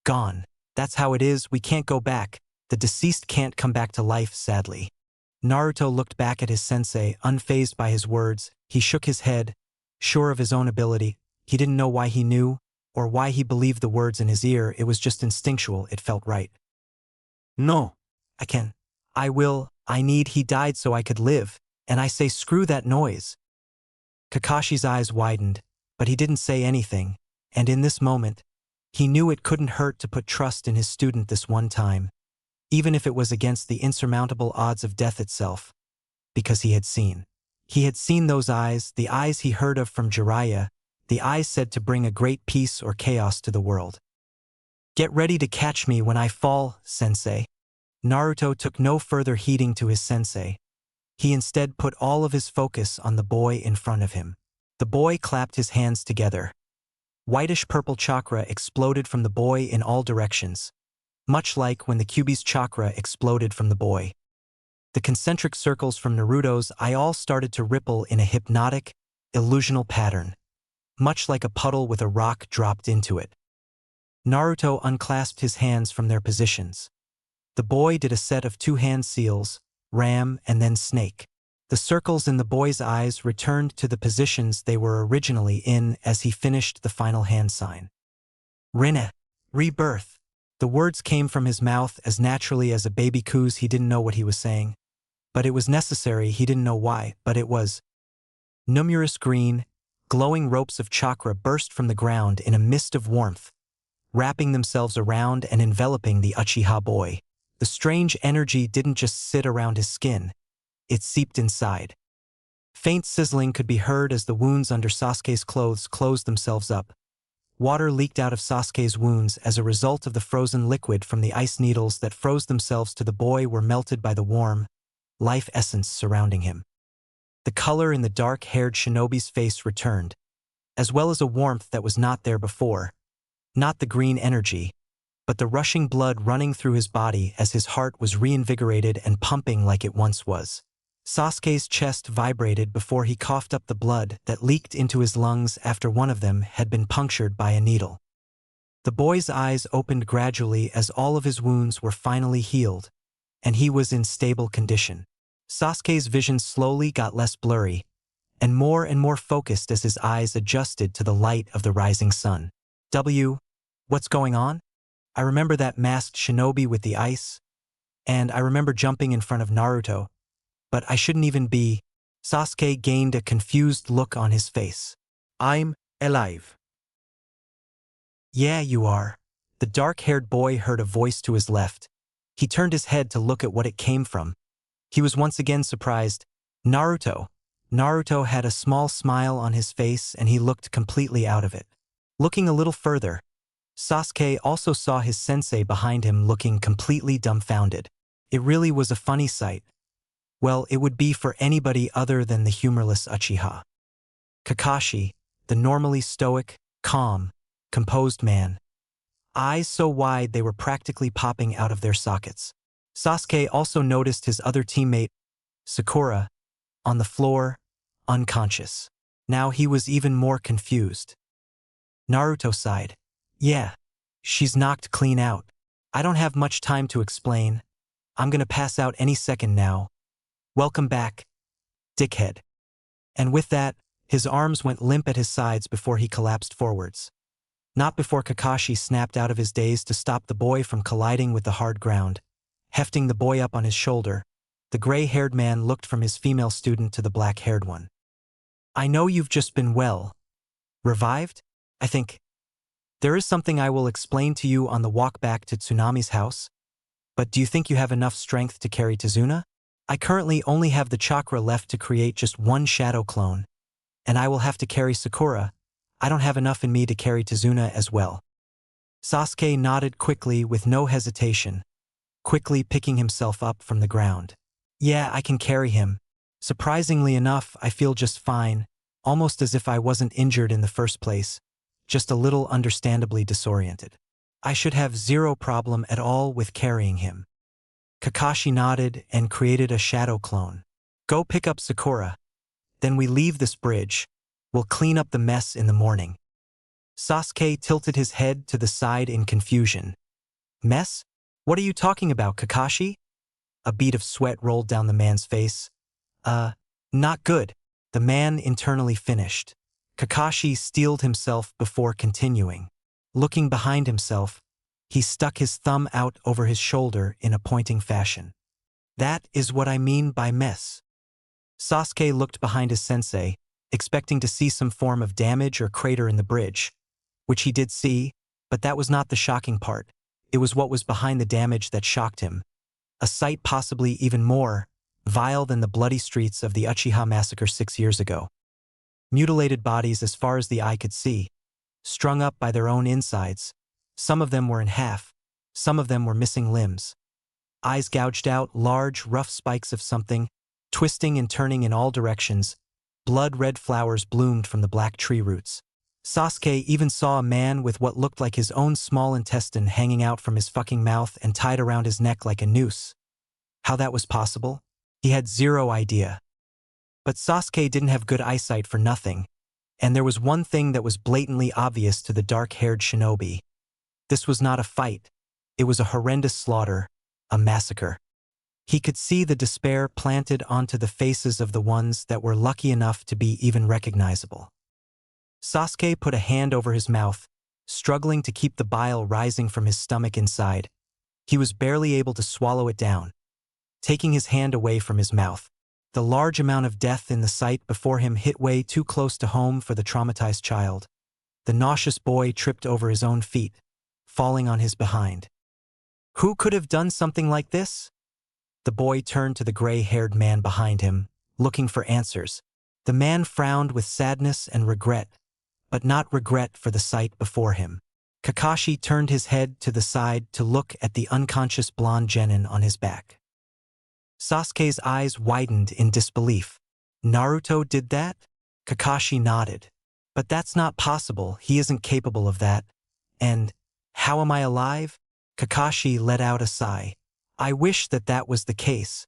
gone. That's how it is, we can't go back. The deceased can't come back to life, sadly. Naruto looked back at his sensei, unfazed by his words. He shook his head, sure of his own ability. He didn't know why he knew, or why he believed the words in his ear. It was just instinctual, it felt right. No. I need, he died so I could live, and I say screw that noise. Kakashi's eyes widened, but he didn't say anything, and in this moment, he knew it couldn't hurt to put trust in his student this one time, even if it was against the insurmountable odds of death itself, because he had seen. He had seen those eyes, the eyes he heard of from Jiraiya, the eyes said to bring a great peace or chaos to the world. Get ready to catch me when I fall, sensei. Naruto took no further heeding to his sensei. He instead put all of his focus on the boy in front of him. The boy clapped his hands together. Whitish-purple chakra exploded from the boy in all directions, much like when the Kyuubi's chakra exploded from the boy. The concentric circles from Naruto's eye all started to ripple in a hypnotic, illusional pattern, much like a puddle with a rock dropped into it. Naruto unclasped his hands from their positions. The boy did a set of two-hand seals, ram and then snake. The circles in the boy's eyes returned to the positions they were originally in as he finished the final hand sign. Rinne, rebirth. The words came from his mouth as naturally as a baby coos. He didn't know what he was saying. But it was necessary, he didn't know why, but it was. Numerous green, glowing ropes of chakra burst from the ground in a mist of warmth, wrapping themselves around and enveloping the Uchiha boy. The strange energy didn't just sit around his skin, it seeped inside. Faint sizzling could be heard as the wounds under Sasuke's clothes closed themselves up. Water leaked out of Sasuke's wounds as a result of the frozen liquid from the ice needles that froze themselves to the boy were melted by the warm, life essence surrounding him. The color in the dark-haired shinobi's face returned, as well as a warmth that was not there before. Not the green energy, but the rushing blood running through his body as his heart was reinvigorated and pumping like it once was. Sasuke's chest vibrated before he coughed up the blood that leaked into his lungs after one of them had been punctured by a needle. The boy's eyes opened gradually as all of his wounds were finally healed, and he was in stable condition. Sasuke's vision slowly got less blurry, and more focused as his eyes adjusted to the light of the rising sun. What's going on? I remember that masked shinobi with the ice, and I remember jumping in front of Naruto, but I shouldn't even be. Sasuke gained a confused look on his face. I'm alive. Yeah, you are. The dark-haired boy heard a voice to his left. He turned his head to look at what it came from. He was once again surprised. Naruto. Naruto had a small smile on his face and he looked completely out of it. Looking a little further, Sasuke also saw his sensei behind him looking completely dumbfounded. It really was a funny sight. Well, it would be for anybody other than the humorless Uchiha. Kakashi, the normally stoic, calm, composed man. Eyes so wide they were practically popping out of their sockets. Sasuke also noticed his other teammate, Sakura, on the floor, unconscious. Now he was even more confused. Naruto sighed. Yeah, she's knocked clean out. I don't have much time to explain. I'm gonna pass out any second now. Welcome back, dickhead. And with that, his arms went limp at his sides before he collapsed forwards. Not before Kakashi snapped out of his daze to stop the boy from colliding with the hard ground. Hefting the boy up on his shoulder, the gray-haired man looked from his female student to the black-haired one. I know you've just been revived? I think. There is something I will explain to you on the walk back to Tsunami's house. But do you think you have enough strength to carry Tazuna? I currently only have the chakra left to create just one shadow clone, and I will have to carry Sakura. I don't have enough in me to carry Tazuna as well. Sasuke nodded quickly with no hesitation, quickly picking himself up from the ground. Yeah, I can carry him. Surprisingly enough, I feel just fine, almost as if I wasn't injured in the first place, just a little understandably disoriented. I should have zero problem at all with carrying him. Kakashi nodded and created a shadow clone. Go pick up Sakura. Then we leave this bridge. We'll clean up the mess in the morning. Sasuke tilted his head to the side in confusion. Mess? What are you talking about, Kakashi? A bead of sweat rolled down the man's face. Not good. The man internally finished. Kakashi steeled himself before continuing. Looking behind himself, he stuck his thumb out over his shoulder in a pointing fashion. That is what I mean by mess. Sasuke looked behind his sensei, expecting to see some form of damage or crater in the bridge, which he did see, but that was not the shocking part. It was what was behind the damage that shocked him. A sight possibly even more vile than the bloody streets of the Uchiha massacre 6 years ago. Mutilated bodies as far as the eye could see, strung up by their own insides. Some of them were in half, some of them were missing limbs. Eyes gouged out, large, rough spikes of something, Twisting and turning in all directions, blood-red flowers bloomed from the black tree roots. Sasuke even saw a man with what looked like his own small intestine hanging out from his fucking mouth and tied around his neck like a noose. How that was possible? He had zero idea. But Sasuke didn't have good eyesight for nothing, and there was one thing that was blatantly obvious to the dark-haired shinobi. This was not a fight. It was a horrendous slaughter, a massacre. He could see the despair planted onto the faces of the ones that were lucky enough to be even recognizable. Sasuke put a hand over his mouth, struggling to keep the bile rising from his stomach inside. He was barely able to swallow it down. Taking his hand away from his mouth, the large amount of death in the sight before him hit way too close to home for the traumatized child. The nauseous boy tripped over his own feet, falling on his behind. Who could have done something like this? The boy turned to the gray-haired man behind him, looking for answers. The man frowned with sadness and regret, but not regret for the sight before him. Kakashi turned his head to the side to look at the unconscious blonde genin on his back. Sasuke's eyes widened in disbelief. Naruto did that? Kakashi nodded. But that's not possible, he isn't capable of that. And, how am I alive? Kakashi let out a sigh. I wish that that was the case.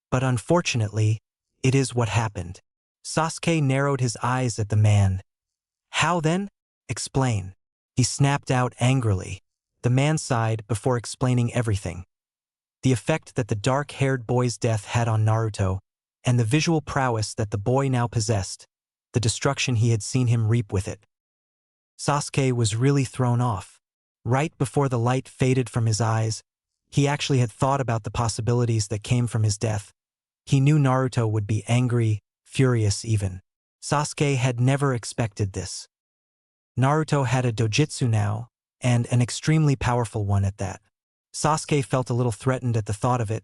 But unfortunately, it is what happened. Sasuke narrowed his eyes at the man. How then? Explain. He snapped out angrily. The man sighed before explaining everything. The effect that the dark-haired boy's death had on Naruto, and the visual prowess that the boy now possessed, the destruction he had seen him reap with it. Sasuke was really thrown off. Right before the light faded from his eyes, he actually had thought about the possibilities that came from his death. He knew Naruto would be angry, furious even. Sasuke had never expected this. Naruto had a dojutsu now, and an extremely powerful one at that. Sasuke felt a little threatened at the thought of it,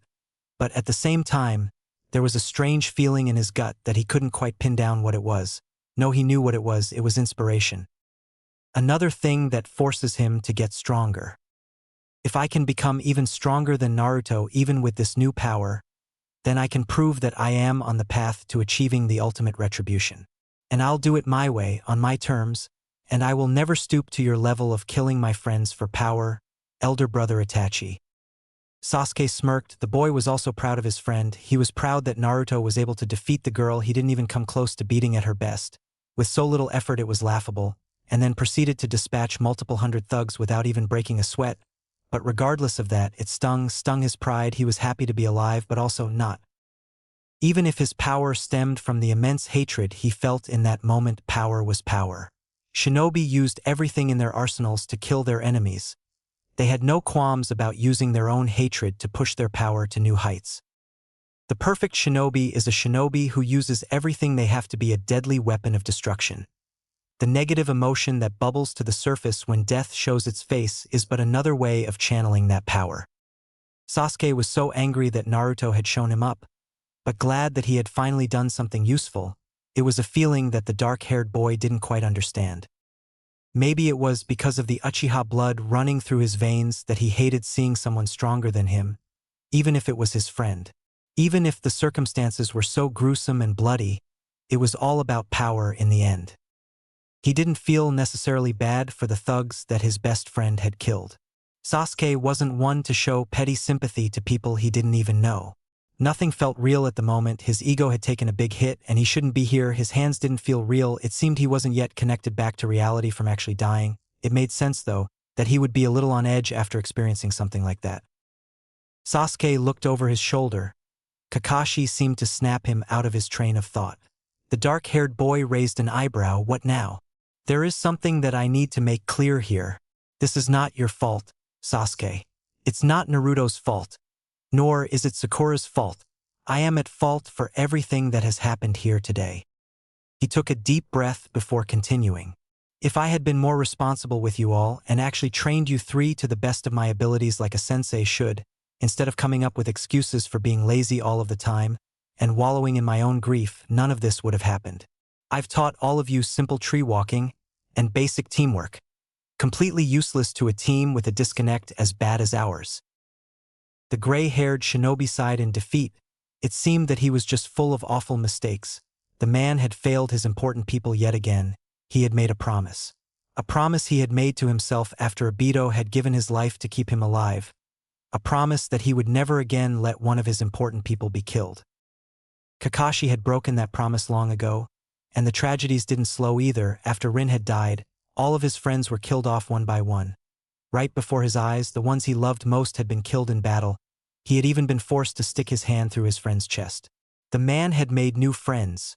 but at the same time, there was a strange feeling in his gut that he couldn't quite pin down what it was. No, he knew what it was inspiration. Another thing that forces him to get stronger. If I can become even stronger than Naruto even with this new power, then I can prove that I am on the path to achieving the ultimate retribution. And I'll do it my way, on my terms, and I will never stoop to your level of killing my friends for power, elder brother Itachi. Sasuke smirked. The boy was also proud of his friend. He was proud that Naruto was able to defeat the girl he didn't even come close to beating at her best. With so little effort it was laughable, and then proceeded to dispatch multiple hundred thugs without even breaking a sweat. But regardless of that, it stung his pride. He was happy to be alive, but also not. Even if his power stemmed from the immense hatred he felt in that moment, power was power. Shinobi used everything in their arsenals to kill their enemies. They had no qualms about using their own hatred to push their power to new heights. The perfect shinobi is a shinobi who uses everything they have to be a deadly weapon of destruction. The negative emotion that bubbles to the surface when death shows its face is but another way of channeling that power. Sasuke was so angry that Naruto had shown him up, but glad that he had finally done something useful. It was a feeling that the dark-haired boy didn't quite understand. Maybe it was because of the Uchiha blood running through his veins that he hated seeing someone stronger than him, even if it was his friend. Even if the circumstances were so gruesome and bloody, it was all about power in the end. He didn't feel necessarily bad for the thugs that his best friend had killed. Sasuke wasn't one to show petty sympathy to people he didn't even know. Nothing felt real at the moment. His ego had taken a big hit and he shouldn't be here. His hands didn't feel real. It seemed he wasn't yet connected back to reality from actually dying. It made sense, though, that he would be a little on edge after experiencing something like that. Sasuke looked over his shoulder. Kakashi seemed to snap him out of his train of thought. The dark-haired boy raised an eyebrow. What now? There is something that I need to make clear here. This is not your fault, Sasuke. It's not Naruto's fault. Nor is it Sakura's fault. I am at fault for everything that has happened here today. He took a deep breath before continuing. If I had been more responsible with you all and actually trained you three to the best of my abilities like a sensei should, instead of coming up with excuses for being lazy all of the time and wallowing in my own grief, none of this would have happened. I've taught all of you simple tree walking and basic teamwork, completely useless to a team with a disconnect as bad as ours. The gray-haired shinobi sighed in defeat, It seemed that he was just full of awful mistakes. The man had failed his important people yet again. He had made a promise. A promise he had made to himself after Obito had given his life to keep him alive. A promise that he would never again let one of his important people be killed. Kakashi had broken that promise long ago, and the tragedies didn't slow either. After Rin had died, all of his friends were killed off one by one. Right before his eyes, the ones he loved most had been killed in battle. He had even been forced to stick his hand through his friend's chest. The man had made new friends,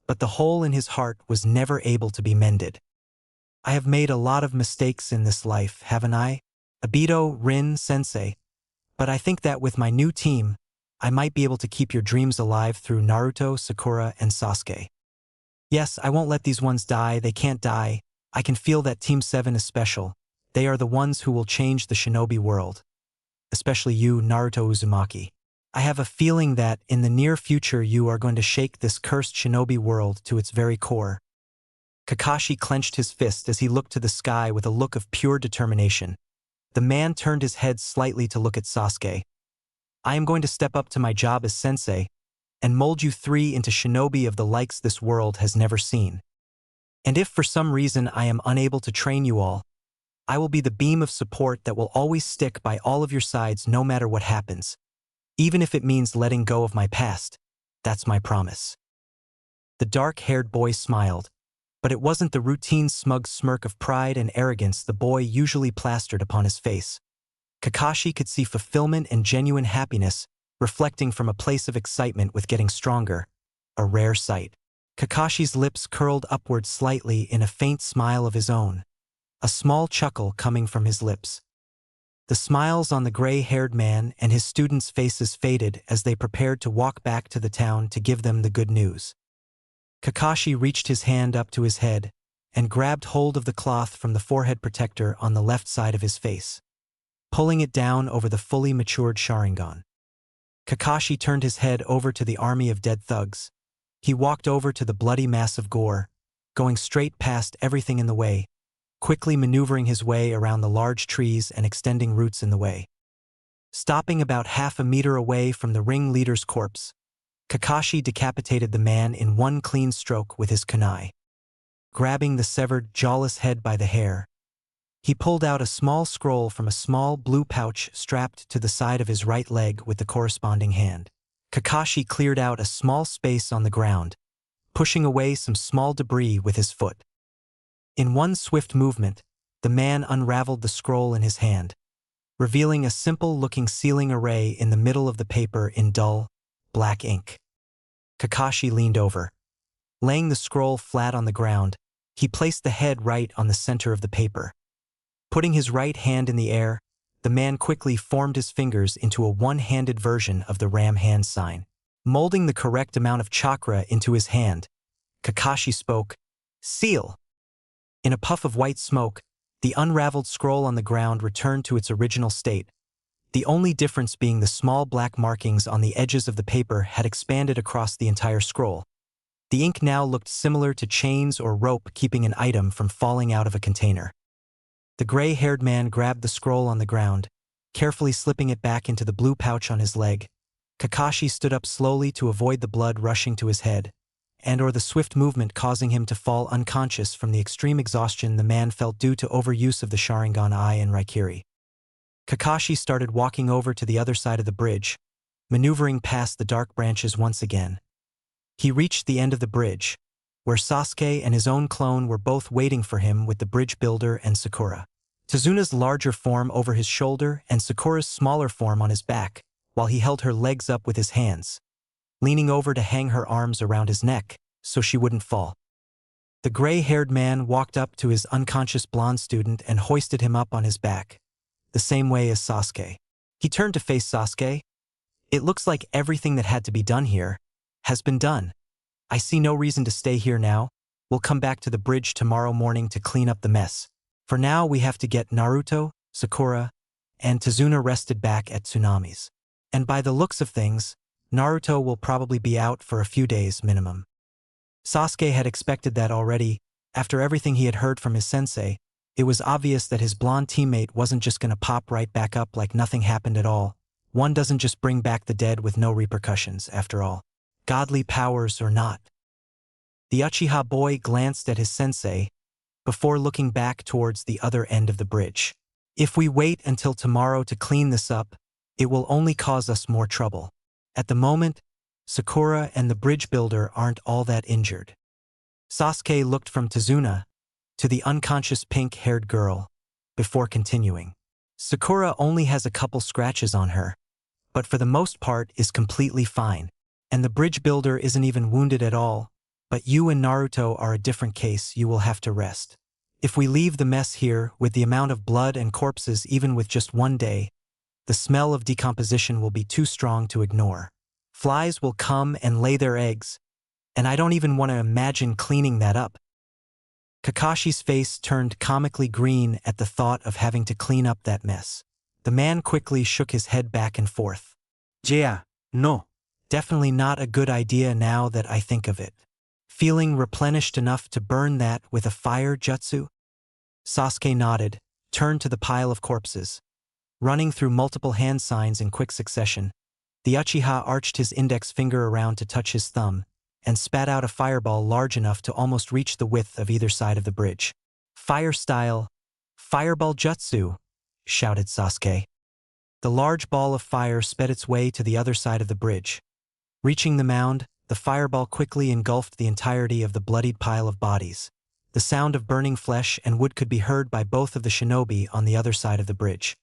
but the hole in his heart was never able to be mended. I have made a lot of mistakes in this life, haven't I? Obito, Rin, Sensei. But I think that with my new team, I might be able to keep your dreams alive through Naruto, Sakura, and Sasuke. Yes, I won't let these ones die, they can't die. I can feel that Team 7 is special. They are the ones who will change the shinobi world. Especially you, Naruto Uzumaki. I have a feeling that, in the near future, you are going to shake this cursed shinobi world to its very core. Kakashi clenched his fist as he looked to the sky with a look of pure determination. The man turned his head slightly to look at Sasuke. I am going to step up to my job as sensei and mold you three into shinobi of the likes this world has never seen. And if for some reason I am unable to train you all, I will be the beam of support that will always stick by all of your sides no matter what happens. Even if it means letting go of my past, that's my promise. The dark-haired boy smiled, but it wasn't the routine smug smirk of pride and arrogance the boy usually plastered upon his face. Kakashi could see fulfillment and genuine happiness reflecting from a place of excitement with getting stronger, a rare sight. Kakashi's lips curled upward slightly in a faint smile of his own, a small chuckle coming from his lips. The smiles on the gray-haired man and his students' faces faded as they prepared to walk back to the town to give them the good news. Kakashi reached his hand up to his head and grabbed hold of the cloth from the forehead protector on the left side of his face, pulling it down over the fully matured Sharingan. Kakashi turned his head over to the army of dead thugs. He walked over to the bloody mass of gore, going straight past everything in the way, quickly maneuvering his way around the large trees and extending roots in the way. Stopping about half a meter away from the ringleader's corpse, Kakashi decapitated the man in one clean stroke with his kunai. Grabbing the severed, jawless head by the hair, he pulled out a small scroll from a small blue pouch strapped to the side of his right leg with the corresponding hand. Kakashi cleared out a small space on the ground, pushing away some small debris with his foot. In one swift movement, the man unraveled the scroll in his hand, revealing a simple-looking sealing array in the middle of the paper in dull, black ink. Kakashi leaned over. Laying the scroll flat on the ground, he placed the head right on the center of the paper. Putting his right hand in the air, the man quickly formed his fingers into a one-handed version of the ram hand sign. Molding the correct amount of chakra into his hand, Kakashi spoke, "Seal!" In a puff of white smoke, the unraveled scroll on the ground returned to its original state, the only difference being the small black markings on the edges of the paper had expanded across the entire scroll. The ink now looked similar to chains or rope keeping an item from falling out of a container. The gray-haired man grabbed the scroll on the ground, carefully slipping it back into the blue pouch on his leg. Kakashi stood up slowly to avoid the blood rushing to his head, and/or the swift movement causing him to fall unconscious from the extreme exhaustion the man felt due to overuse of the Sharingan Eye and Raikiri. Kakashi started walking over to the other side of the bridge, maneuvering past the dark branches once again. He reached the end of the bridge, where Sasuke and his own clone were both waiting for him with the bridge builder and Sakura. Tazuna's larger form over his shoulder and Sakura's smaller form on his back, while he held her legs up with his hands, leaning over to hang her arms around his neck so she wouldn't fall. The gray-haired man walked up to his unconscious blonde student and hoisted him up on his back, the same way as Sasuke. He turned to face Sasuke. "It looks like everything that had to be done here has been done. I see no reason to stay here now. We'll come back to the bridge tomorrow morning to clean up the mess. For now, we have to get Naruto, Sakura, and Tazuna rested back at Tsunami's. And by the looks of things, Naruto will probably be out for a few days minimum." Sasuke had expected that already. After everything he had heard from his sensei, it was obvious that his blonde teammate wasn't just going to pop right back up like nothing happened at all. One doesn't just bring back the dead with no repercussions, after all. Godly powers or not. The Uchiha boy glanced at his sensei before looking back towards the other end of the bridge. If we wait until tomorrow to clean this up, it will only cause us more trouble. At the moment, Sakura and the bridge builder aren't all that injured. Sasuke looked from Tazuna to the unconscious pink-haired girl before continuing. Sakura only has a couple scratches on her, but for the most part is completely fine. And the bridge builder isn't even wounded at all, but you and Naruto are a different case. You will have to rest. If we leave the mess here with the amount of blood and corpses even with just one day, the smell of decomposition will be too strong to ignore. Flies will come and lay their eggs, and I don't even want to imagine cleaning that up. Kakashi's face turned comically green at the thought of having to clean up that mess. The man quickly shook his head back and forth. Yeah, no. Definitely not a good idea now that I think of it. Feeling replenished enough to burn that with a fire jutsu? Sasuke nodded, turned to the pile of corpses. Running through multiple hand signs in quick succession, the Uchiha arched his index finger around to touch his thumb, and spat out a fireball large enough to almost reach the width of either side of the bridge. Fire style, fireball jutsu, shouted Sasuke. The large ball of fire sped its way to the other side of the bridge. Reaching the mound, the fireball quickly engulfed the entirety of the bloodied pile of bodies. The sound of burning flesh and wood could be heard by both of the shinobi on the other side of the bridge.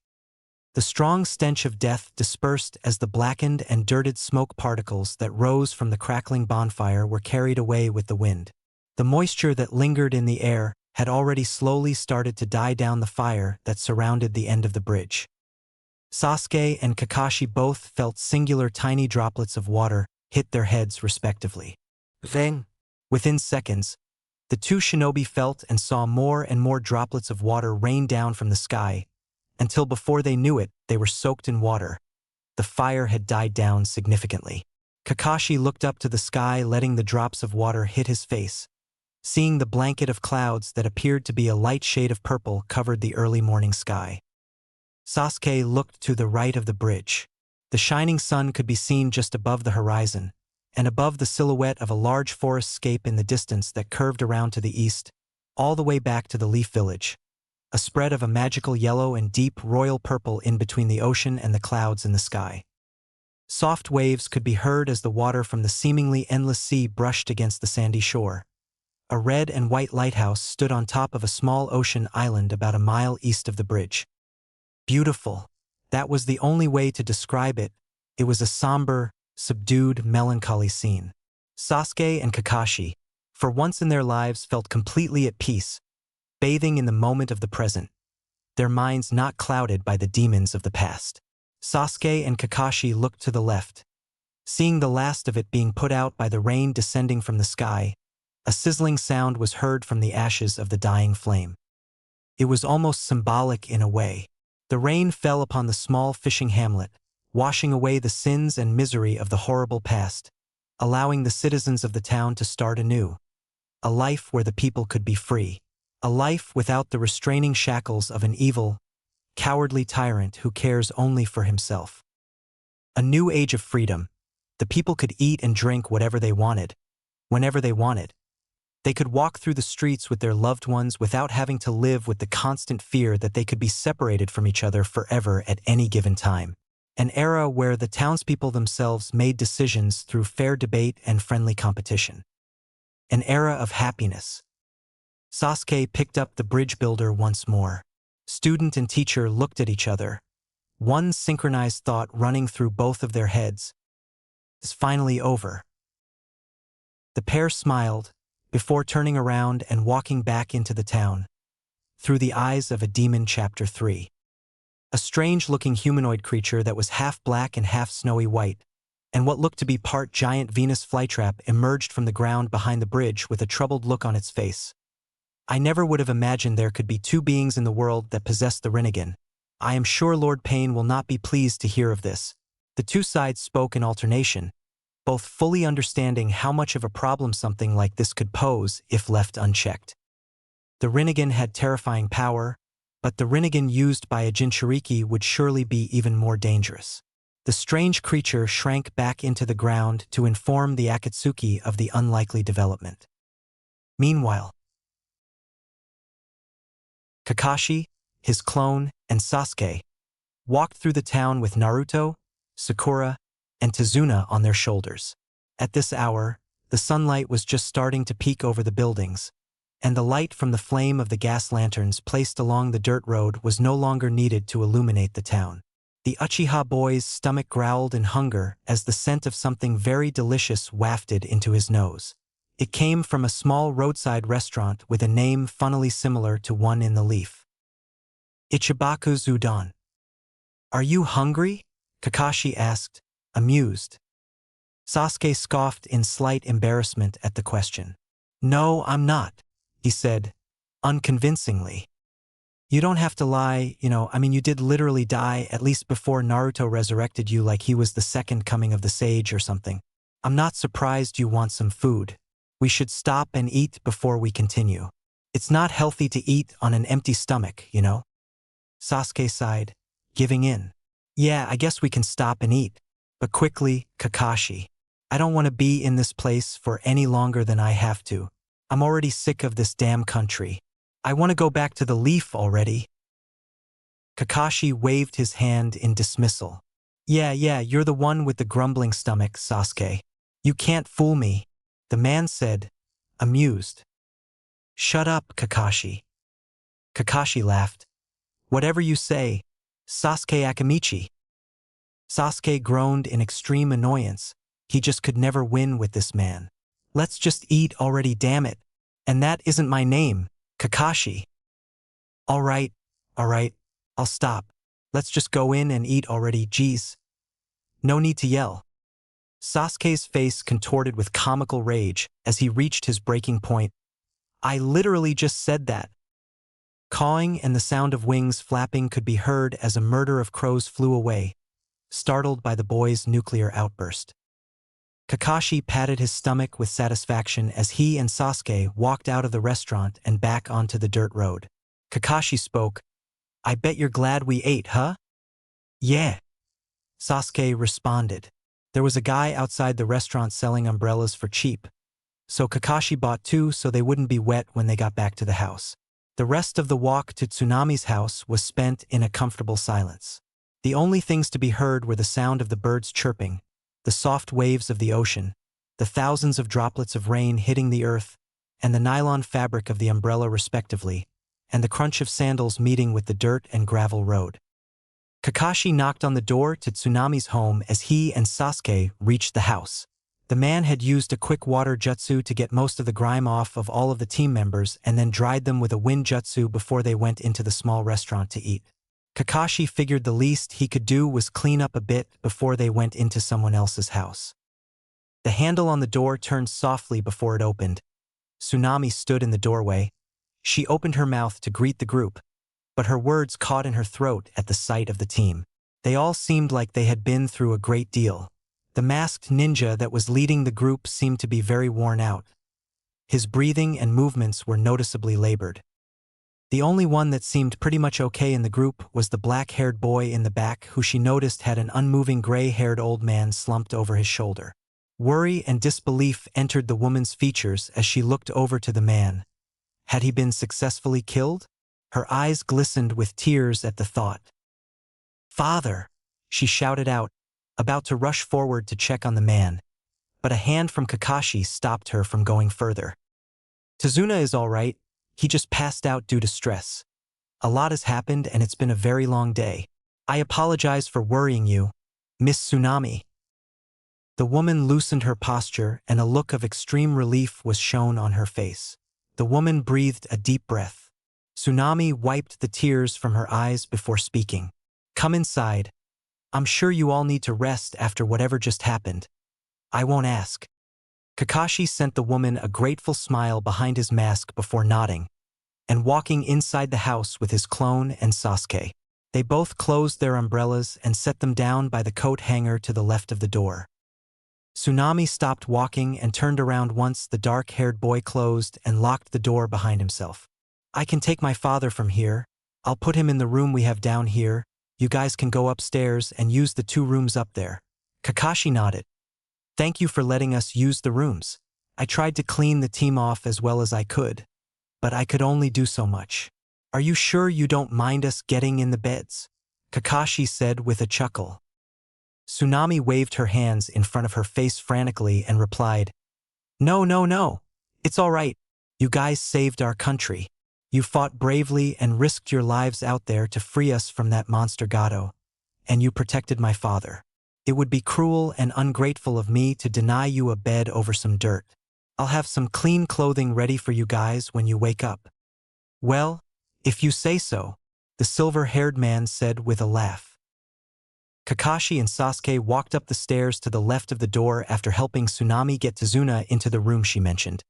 The strong stench of death dispersed as the blackened and dirted smoke particles that rose from the crackling bonfire were carried away with the wind. The moisture that lingered in the air had already slowly started to die down the fire that surrounded the end of the bridge. Sasuke and Kakashi both felt singular tiny droplets of water hit their heads respectively. Then, within seconds, the two shinobi felt and saw more and more droplets of water rain down from the sky, until before they knew it, they were soaked in water. The fire had died down significantly. Kakashi looked up to the sky, letting the drops of water hit his face. Seeing the blanket of clouds that appeared to be a light shade of purple covered the early morning sky. Sasuke looked to the right of the bridge. The shining sun could be seen just above the horizon, and above the silhouette of a large forest scape in the distance that curved around to the east, all the way back to the Leaf Village. A spread of a magical yellow and deep royal purple in between the ocean and the clouds in the sky. Soft waves could be heard as the water from the seemingly endless sea brushed against the sandy shore. A red and white lighthouse stood on top of a small ocean island about a mile east of the bridge. Beautiful. That was the only way to describe it. It was a somber, subdued, melancholy scene. Sasuke and Kakashi, for once in their lives, felt completely at peace, bathing in the moment of the present, their minds not clouded by the demons of the past. Sasuke and Kakashi looked to the left, seeing the last of it being put out by the rain descending from the sky. A sizzling sound was heard from the ashes of the dying flame. It was almost symbolic in a way. The rain fell upon the small fishing hamlet, washing away the sins and misery of the horrible past, allowing the citizens of the town to start anew. A life where the people could be free. A life without the restraining shackles of an evil, cowardly tyrant who cares only for himself. A new age of freedom. The people could eat and drink whatever they wanted, whenever they wanted. They could walk through the streets with their loved ones without having to live with the constant fear that they could be separated from each other forever at any given time. An era where the townspeople themselves made decisions through fair debate and friendly competition. An era of happiness. Sasuke picked up the bridge builder once more. Student and teacher looked at each other, one synchronized thought running through both of their heads. It's finally over. The pair smiled, before turning around and walking back into the town, through the eyes of a demon. Chapter 3. A strange-looking humanoid creature that was half black and half snowy white, and what looked to be part giant Venus flytrap emerged from the ground behind the bridge with a troubled look on its face. I never would have imagined there could be two beings in the world that possessed the Rinnegan. I am sure Lord Pain will not be pleased to hear of this. The two sides spoke in alternation, both fully understanding how much of a problem something like this could pose if left unchecked. The Rinnegan had terrifying power, but the Rinnegan used by a Jinchuriki would surely be even more dangerous. The strange creature shrank back into the ground to inform the Akatsuki of the unlikely development. Meanwhile, Kakashi, his clone, and Sasuke walked through the town with Naruto, Sakura, and Tazuna on their shoulders. At this hour, the sunlight was just starting to peek over the buildings, and the light from the flame of the gas lanterns placed along the dirt road was no longer needed to illuminate the town. The Uchiha boy's stomach growled in hunger as the scent of something very delicious wafted into his nose. It came from a small roadside restaurant with a name funnily similar to one in the leaf. Ichibaku's Udon. "Are you hungry?" Kakashi asked, amused. Sasuke scoffed in slight embarrassment at the question. "No, I'm not," he said, unconvincingly. "You don't have to lie, you did literally die at least before Naruto resurrected you like he was the second coming of the sage or something. I'm not surprised you want some food. We should stop and eat before we continue. It's not healthy to eat on an empty stomach, you know?" Sasuke sighed, giving in. "Yeah, I guess we can stop and eat. But quickly, Kakashi. I don't want to be in this place for any longer than I have to. I'm already sick of this damn country. I want to go back to the leaf already." Kakashi waved his hand in dismissal. Yeah, you're the one with the grumbling stomach, Sasuke. You can't fool me," the man said, amused. "Shut up, Kakashi." Kakashi laughed. "Whatever you say, Sasuke Akamichi." Sasuke groaned in extreme annoyance. He just could never win with this man. "Let's just eat already, damn it. And that isn't my name, Kakashi." All right, I'll stop. Let's just go in and eat already, geez. No need to yell." Sasuke's face contorted with comical rage as he reached his breaking point. "I literally just said that." Cawing and the sound of wings flapping could be heard as a murder of crows flew away, startled by the boy's nuclear outburst. Kakashi patted his stomach with satisfaction as he and Sasuke walked out of the restaurant and back onto the dirt road. Kakashi spoke, "I bet you're glad we ate, huh?" "Yeah," Sasuke responded. There was a guy outside the restaurant selling umbrellas for cheap, so Kakashi bought two so they wouldn't be wet when they got back to the house. The rest of the walk to Tsunami's house was spent in a comfortable silence. The only things to be heard were the sound of the birds chirping, the soft waves of the ocean, the thousands of droplets of rain hitting the earth, and the nylon fabric of the umbrella respectively, and the crunch of sandals meeting with the dirt and gravel road. Kakashi knocked on the door to Tsunami's home as he and Sasuke reached the house. The man had used a quick water jutsu to get most of the grime off of all of the team members and then dried them with a wind jutsu before they went into the small restaurant to eat. Kakashi figured the least he could do was clean up a bit before they went into someone else's house. The handle on the door turned softly before it opened. Tsunami stood in the doorway. She opened her mouth to greet the group, but her words caught in her throat at the sight of the team. They all seemed like they had been through a great deal. The masked ninja that was leading the group seemed to be very worn out. His breathing and movements were noticeably labored. The only one that seemed pretty much okay in the group was the black-haired boy in the back who she noticed had an unmoving gray-haired old man slumped over his shoulder. Worry and disbelief entered the woman's features as she looked over to the man. Had he been successfully killed? Her eyes glistened with tears at the thought. "Father!" she shouted out, about to rush forward to check on the man, but a hand from Kakashi stopped her from going further. "Tazuna is all right. He just passed out due to stress. A lot has happened and it's been a very long day. I apologize for worrying you, Miss Tsunami." The woman loosened her posture and a look of extreme relief was shown on her face. The woman breathed a deep breath. Tsunami wiped the tears from her eyes before speaking. "Come inside. I'm sure you all need to rest after whatever just happened. I won't ask." Kakashi sent the woman a grateful smile behind his mask before nodding, and walking inside the house with his clone and Sasuke. They both closed their umbrellas and set them down by the coat hanger to the left of the door. Tsunami stopped walking and turned around once the dark-haired boy closed and locked the door behind himself. "I can take my father from here. I'll put him in the room we have down here," You guys can go upstairs and use the 2 rooms up there. Kakashi nodded. Thank you for letting us use the rooms. I tried to clean the team off as well as I could, but I could only do so much. Are you sure you don't mind us getting in the beds? Kakashi said with a chuckle. Tsunami waved her hands in front of her face frantically and replied, No, no, no. It's all right. You guys saved our country. You fought bravely and risked your lives out there to free us from that monster Gato. And you protected my father. It would be cruel and ungrateful of me to deny you a bed over some dirt. I'll have some clean clothing ready for you guys when you wake up. Well, if you say so, the silver-haired man said with a laugh. Kakashi and Sasuke walked up the stairs to the left of the door after helping Tsunami get Tazuna into the room she mentioned.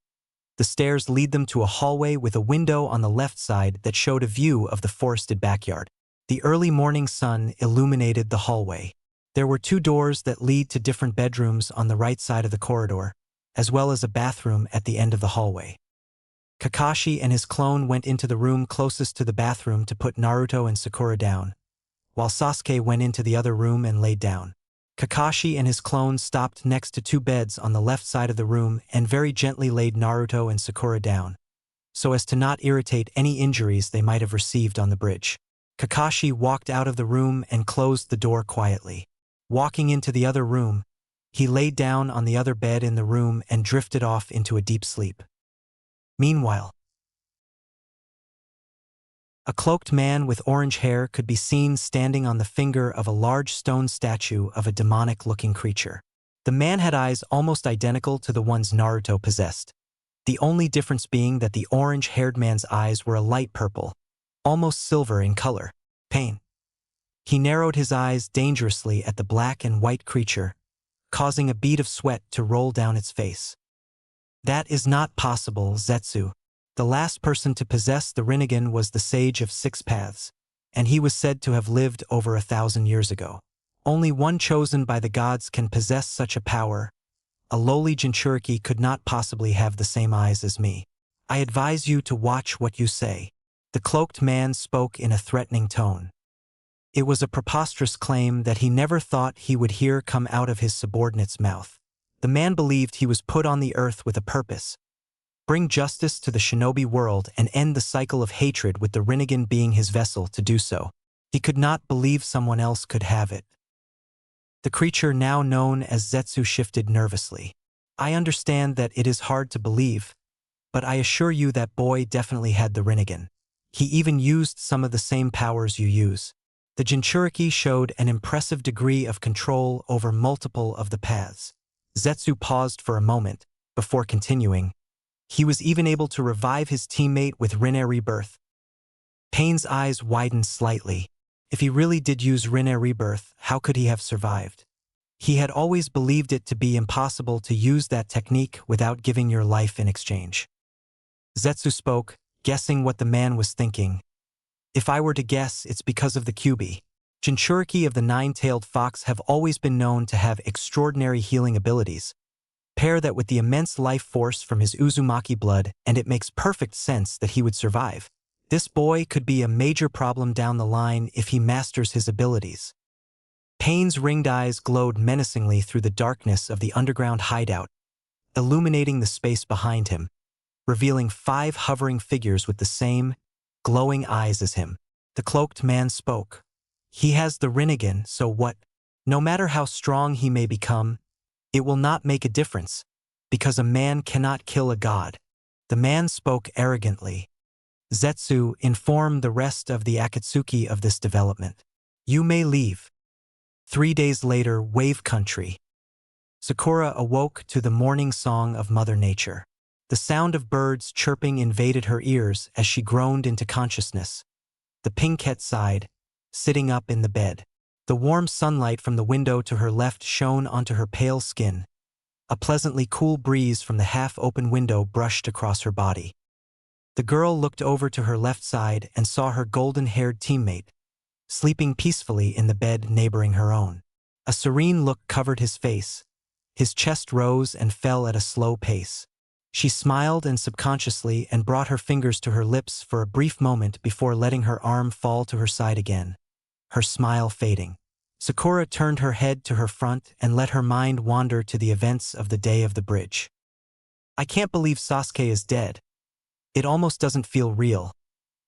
The stairs lead them to a hallway with a window on the left side that showed a view of the forested backyard. The early morning sun illuminated the hallway. There were 2 doors that lead to different bedrooms on the right side of the corridor, as well as a bathroom at the end of the hallway. Kakashi and his clone went into the room closest to the bathroom to put Naruto and Sakura down, while Sasuke went into the other room and laid down. Kakashi and his clone stopped next to 2 beds on the left side of the room and very gently laid Naruto and Sakura down, so as to not irritate any injuries they might have received on the bridge. Kakashi walked out of the room and closed the door quietly. Walking into the other room, he laid down on the other bed in the room and drifted off into a deep sleep. Meanwhile, a cloaked man with orange hair could be seen standing on the finger of a large stone statue of a demonic-looking creature. The man had eyes almost identical to the ones Naruto possessed, the only difference being that the orange-haired man's eyes were a light purple, almost silver in color. Pain. He narrowed his eyes dangerously at the black and white creature, causing a bead of sweat to roll down its face. That is not possible, Zetsu. The last person to possess the Rinnegan was the Sage of 6 Paths, and he was said to have lived over 1,000 years ago. Only one chosen by the gods can possess such a power. A lowly Jinchuriki could not possibly have the same eyes as me. I advise you to watch what you say. The cloaked man spoke in a threatening tone. It was a preposterous claim that he never thought he would hear come out of his subordinate's mouth. The man believed he was put on the earth with a purpose. Bring justice to the shinobi world and end the cycle of hatred with the Rinnegan being his vessel to do so. He could not believe someone else could have it. The creature now known as Zetsu shifted nervously. I understand that it is hard to believe, but I assure you that boy definitely had the Rinnegan. He even used some of the same powers you use. The Jinchuriki showed an impressive degree of control over multiple of the paths. Zetsu paused for a moment, before continuing. He was even able to revive his teammate with Rinne Rebirth. Pain's eyes widened slightly. If he really did use Rinne Rebirth, how could he have survived? He had always believed it to be impossible to use that technique without giving your life in exchange. Zetsu spoke, guessing what the man was thinking. If I were to guess, it's because of the Kyuubi. Jinchuriki of the Nine-Tailed Fox have always been known to have extraordinary healing abilities. Pair that with the immense life force from his Uzumaki blood, and it makes perfect sense that he would survive. This boy could be a major problem down the line if he masters his abilities. Pain's ringed eyes glowed menacingly through the darkness of the underground hideout, illuminating the space behind him, revealing 5 hovering figures with the same, glowing eyes as him. The cloaked man spoke. He has the Rinnegan, so what? No matter how strong he may become, it will not make a difference, because a man cannot kill a god. The man spoke arrogantly. Zetsu informed the rest of the Akatsuki of this development. You may leave. 3 days later, Wave Country. Sakura awoke to the morning song of Mother Nature. The sound of birds chirping invaded her ears as she groaned into consciousness. The Pinkette sighed, sitting up in the bed. The warm sunlight from the window to her left shone onto her pale skin. A pleasantly cool breeze from the half-open window brushed across her body. The girl looked over to her left side and saw her golden-haired teammate, sleeping peacefully in the bed neighboring her own. A serene look covered his face. His chest rose and fell at a slow pace. She smiled and subconsciously and brought her fingers to her lips for a brief moment before letting her arm fall to her side again. her smile fading. Sakura turned her head to her front and let her mind wander to the events of the day of the bridge. I can't believe Sasuke is dead. It almost doesn't feel real.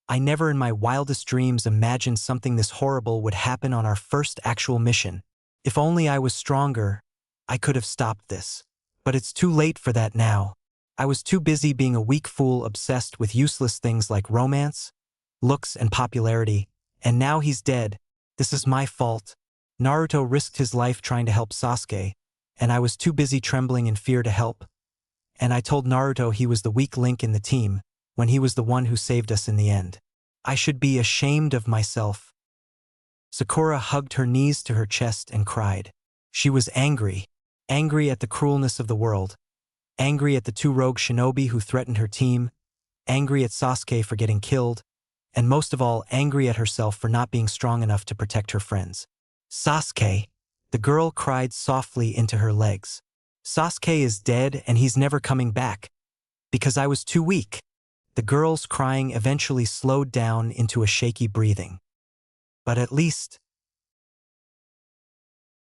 I never in my wildest dreams imagined something this horrible would happen on our first actual mission. If only I was stronger, I could have stopped this. But it's too late for that now. I was too busy being a weak fool obsessed with useless things like romance, looks, and popularity, and now he's dead. This is my fault. Naruto risked his life trying to help Sasuke, and I was too busy trembling in fear to help. And I told Naruto he was the weak link in the team, when he was the one who saved us in the end. I should be ashamed of myself. Sakura hugged her knees to her chest and cried. She was angry. Angry at the cruelness of the world. Angry at the two rogue shinobi who threatened her team. Angry at Sasuke for getting killed. And most of all, angry at herself for not being strong enough to protect her friends. Sasuke! The girl cried softly into her legs. Sasuke is dead and he's never coming back. Because I was too weak. The girl's crying eventually slowed down into a shaky breathing. But at least...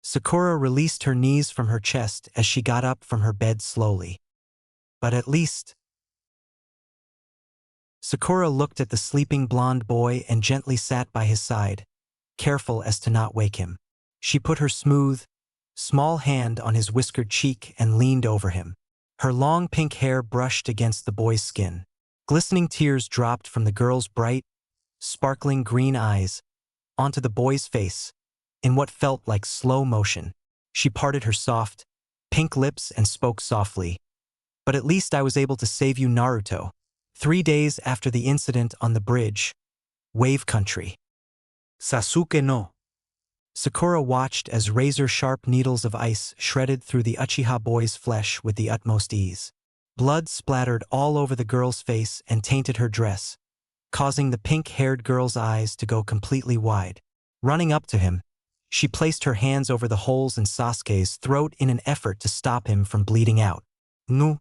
Sakura released her knees from her chest as she got up from her bed slowly. But at least... Sakura looked at the sleeping blonde boy and gently sat by his side, careful as to not wake him. She put her smooth, small hand on his whiskered cheek and leaned over him. Her long pink hair brushed against the boy's skin. Glistening tears dropped from the girl's bright, sparkling green eyes onto the boy's face. In what felt like slow motion, she parted her soft, pink lips and spoke softly. But at least I was able to save you, Naruto. 3 days after the incident on the bridge, Wave Country. Sasuke no. Sakura watched as razor-sharp needles of ice shredded through the Uchiha boy's flesh with the utmost ease. Blood splattered all over the girl's face and tainted her dress, causing the pink-haired girl's eyes to go completely wide. Running up to him, she placed her hands over the holes in Sasuke's throat in an effort to stop him from bleeding out. No,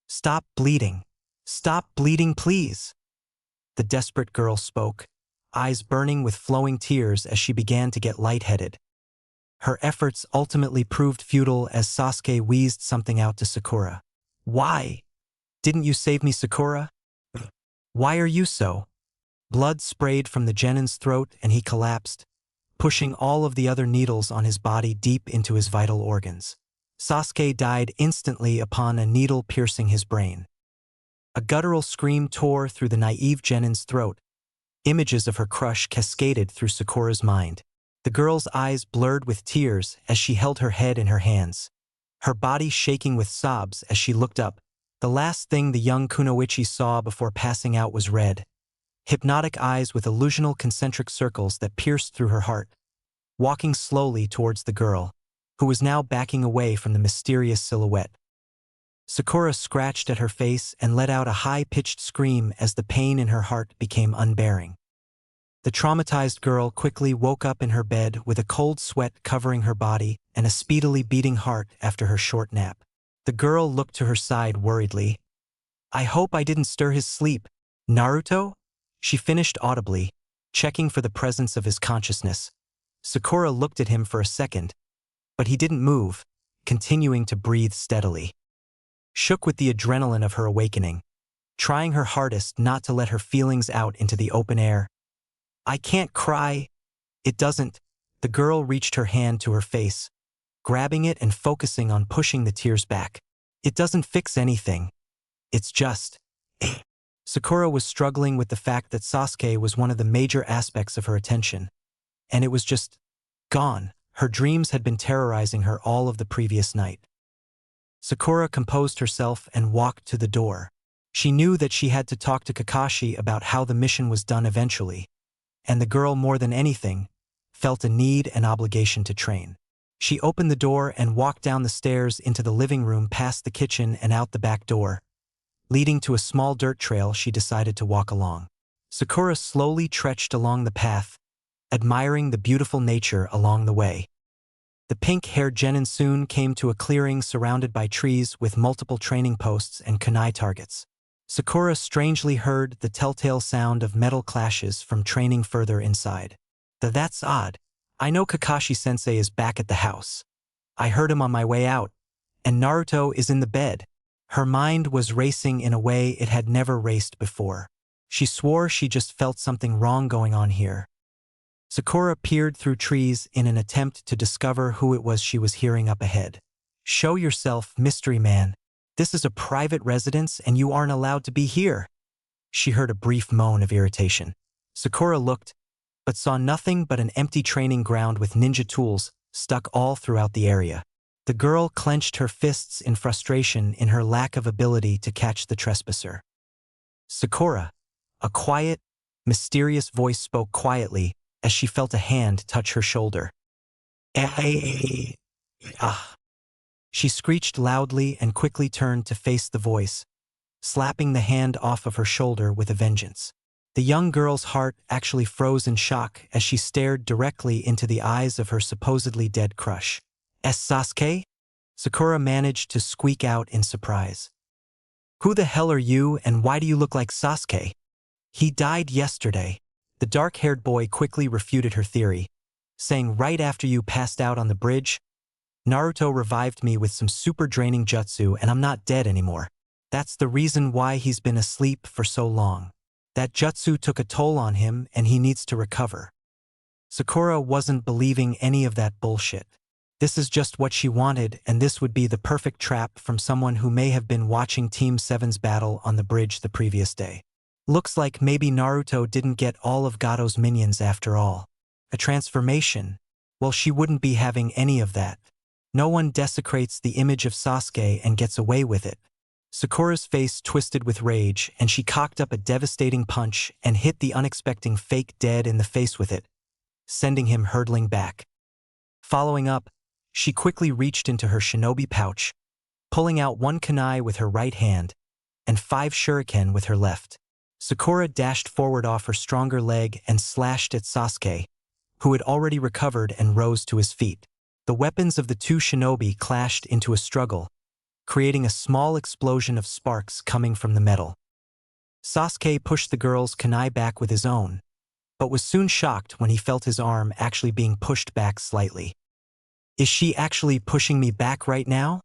stop bleeding. Stop bleeding, please. The desperate girl spoke, eyes burning with flowing tears as she began to get lightheaded. Her efforts ultimately proved futile as Sasuke wheezed something out to Sakura. Why? Didn't you save me, Sakura? Why are you so? Blood sprayed from the genin's throat and he collapsed, pushing all of the other needles on his body deep into his vital organs. Sasuke died instantly upon a needle piercing his brain. A guttural scream tore through the naive genin's throat. Images of her crush cascaded through Sakura's mind. The girl's eyes blurred with tears as she held her head in her hands, her body shaking with sobs as she looked up. The last thing the young kunoichi saw before passing out was red, hypnotic eyes with illusional concentric circles that pierced through her heart. Walking slowly towards the girl, who was now backing away from the mysterious silhouette. Sakura scratched at her face and let out a high-pitched scream as the pain in her heart became unbearing. The traumatized girl quickly woke up in her bed with a cold sweat covering her body and a speedily beating heart after her short nap. The girl looked to her side worriedly. I hope I didn't stir his sleep. Naruto? She finished audibly, checking for the presence of his consciousness. Sakura looked at him for a second, but he didn't move, continuing to breathe steadily. Shook with the adrenaline of her awakening, trying her hardest not to let her feelings out into the open air. I can't cry. It doesn't. The girl reached her hand to her face, grabbing it and focusing on pushing the tears back. It doesn't fix anything. It's just... Sakura was struggling with the fact that Sasuke was one of the major aspects of her attention, and it was just gone. Her dreams had been terrorizing her all of the previous night. Sakura composed herself and walked to the door. She knew that she had to talk to Kakashi about how the mission was done eventually, and the girl, more than anything, felt a need and obligation to train. She opened the door and walked down the stairs into the living room past the kitchen and out the back door, leading to a small dirt trail she decided to walk along. Sakura slowly trenched along the path, admiring the beautiful nature along the way. The pink-haired genin soon came to a clearing surrounded by trees with multiple training posts and kunai targets. Sakura strangely heard the telltale sound of metal clashes from training further inside. That's odd. I know Kakashi-sensei is back at the house. I heard him on my way out, and Naruto is in the bed. Her mind was racing in a way it had never raced before. She swore she just felt something wrong going on here. Sakura peered through trees in an attempt to discover who it was she was hearing up ahead. Show yourself, mystery man. This is a private residence and you aren't allowed to be here. She heard a brief moan of irritation. Sakura looked, but saw nothing but an empty training ground with ninja tools stuck all throughout the area. The girl clenched her fists in frustration in her lack of ability to catch the trespasser. Sakura, a quiet, mysterious voice spoke quietly as she felt a hand touch her shoulder. Ah! She screeched loudly and quickly turned to face the voice, slapping the hand off of her shoulder with a vengeance. The young girl's heart actually froze in shock as she stared directly into the eyes of her supposedly dead crush. Sasuke? Sakura managed to squeak out in surprise. Who the hell are you and why do you look like Sasuke? He died yesterday. The dark-haired boy quickly refuted her theory, saying right after you passed out on the bridge, Naruto revived me with some super draining jutsu and I'm not dead anymore. That's the reason why he's been asleep for so long. That jutsu took a toll on him and he needs to recover. Sakura wasn't believing any of that bullshit. This is just what she wanted, and this would be the perfect trap from someone who may have been watching Team 7's battle on the bridge the previous day. Looks like maybe Naruto didn't get all of Gato's minions after all. A transformation? Well, she wouldn't be having any of that. No one desecrates the image of Sasuke and gets away with it. Sakura's face twisted with rage, and she cocked up a devastating punch and hit the unexpected fake dead in the face with it, sending him hurtling back. Following up, she quickly reached into her shinobi pouch, pulling out 1 kunai with her right hand and 5 shuriken with her left. Sakura dashed forward off her stronger leg and slashed at Sasuke, who had already recovered and rose to his feet. The weapons of the two shinobi clashed into a struggle, creating a small explosion of sparks coming from the metal. Sasuke pushed the girl's kunai back with his own, but was soon shocked when he felt his arm actually being pushed back slightly. Is she actually pushing me back right now?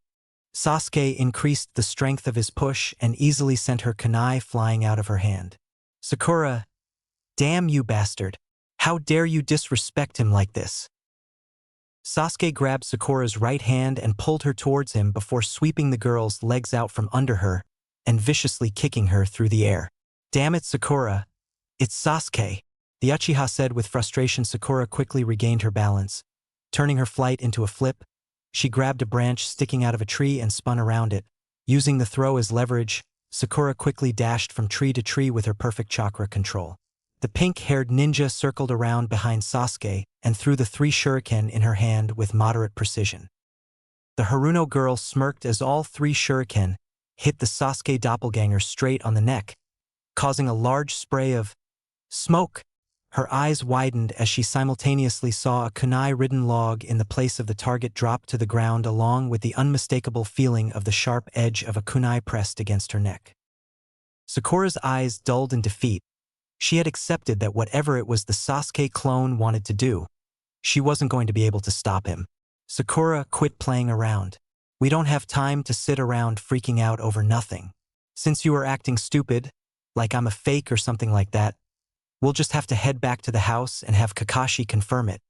Sasuke increased the strength of his push and easily sent her kunai flying out of her hand. Sakura, damn you bastard. How dare you disrespect him like this? Sasuke grabbed Sakura's right hand and pulled her towards him before sweeping the girl's legs out from under her and viciously kicking her through the air. Damn it, Sakura. It's Sasuke, the Uchiha said with frustration. Sakura quickly regained her balance. Turning her flight into a flip, she grabbed a branch sticking out of a tree and spun around it. Using the throw as leverage, Sakura quickly dashed from tree to tree with her perfect chakra control. The pink-haired ninja circled around behind Sasuke and threw the 3 shuriken in her hand with moderate precision. The Haruno girl smirked as all 3 shuriken hit the Sasuke doppelganger straight on the neck, causing a large spray of smoke. Her eyes widened as she simultaneously saw a kunai-ridden log in the place of the target drop to the ground, along with the unmistakable feeling of the sharp edge of a kunai pressed against her neck. Sakura's eyes dulled in defeat. She had accepted that whatever it was the Sasuke clone wanted to do, she wasn't going to be able to stop him. Sakura, quit playing around. We don't have time to sit around freaking out over nothing. Since you are acting stupid, like I'm a fake or something like that, we'll just have to head back to the house and have Kakashi confirm it.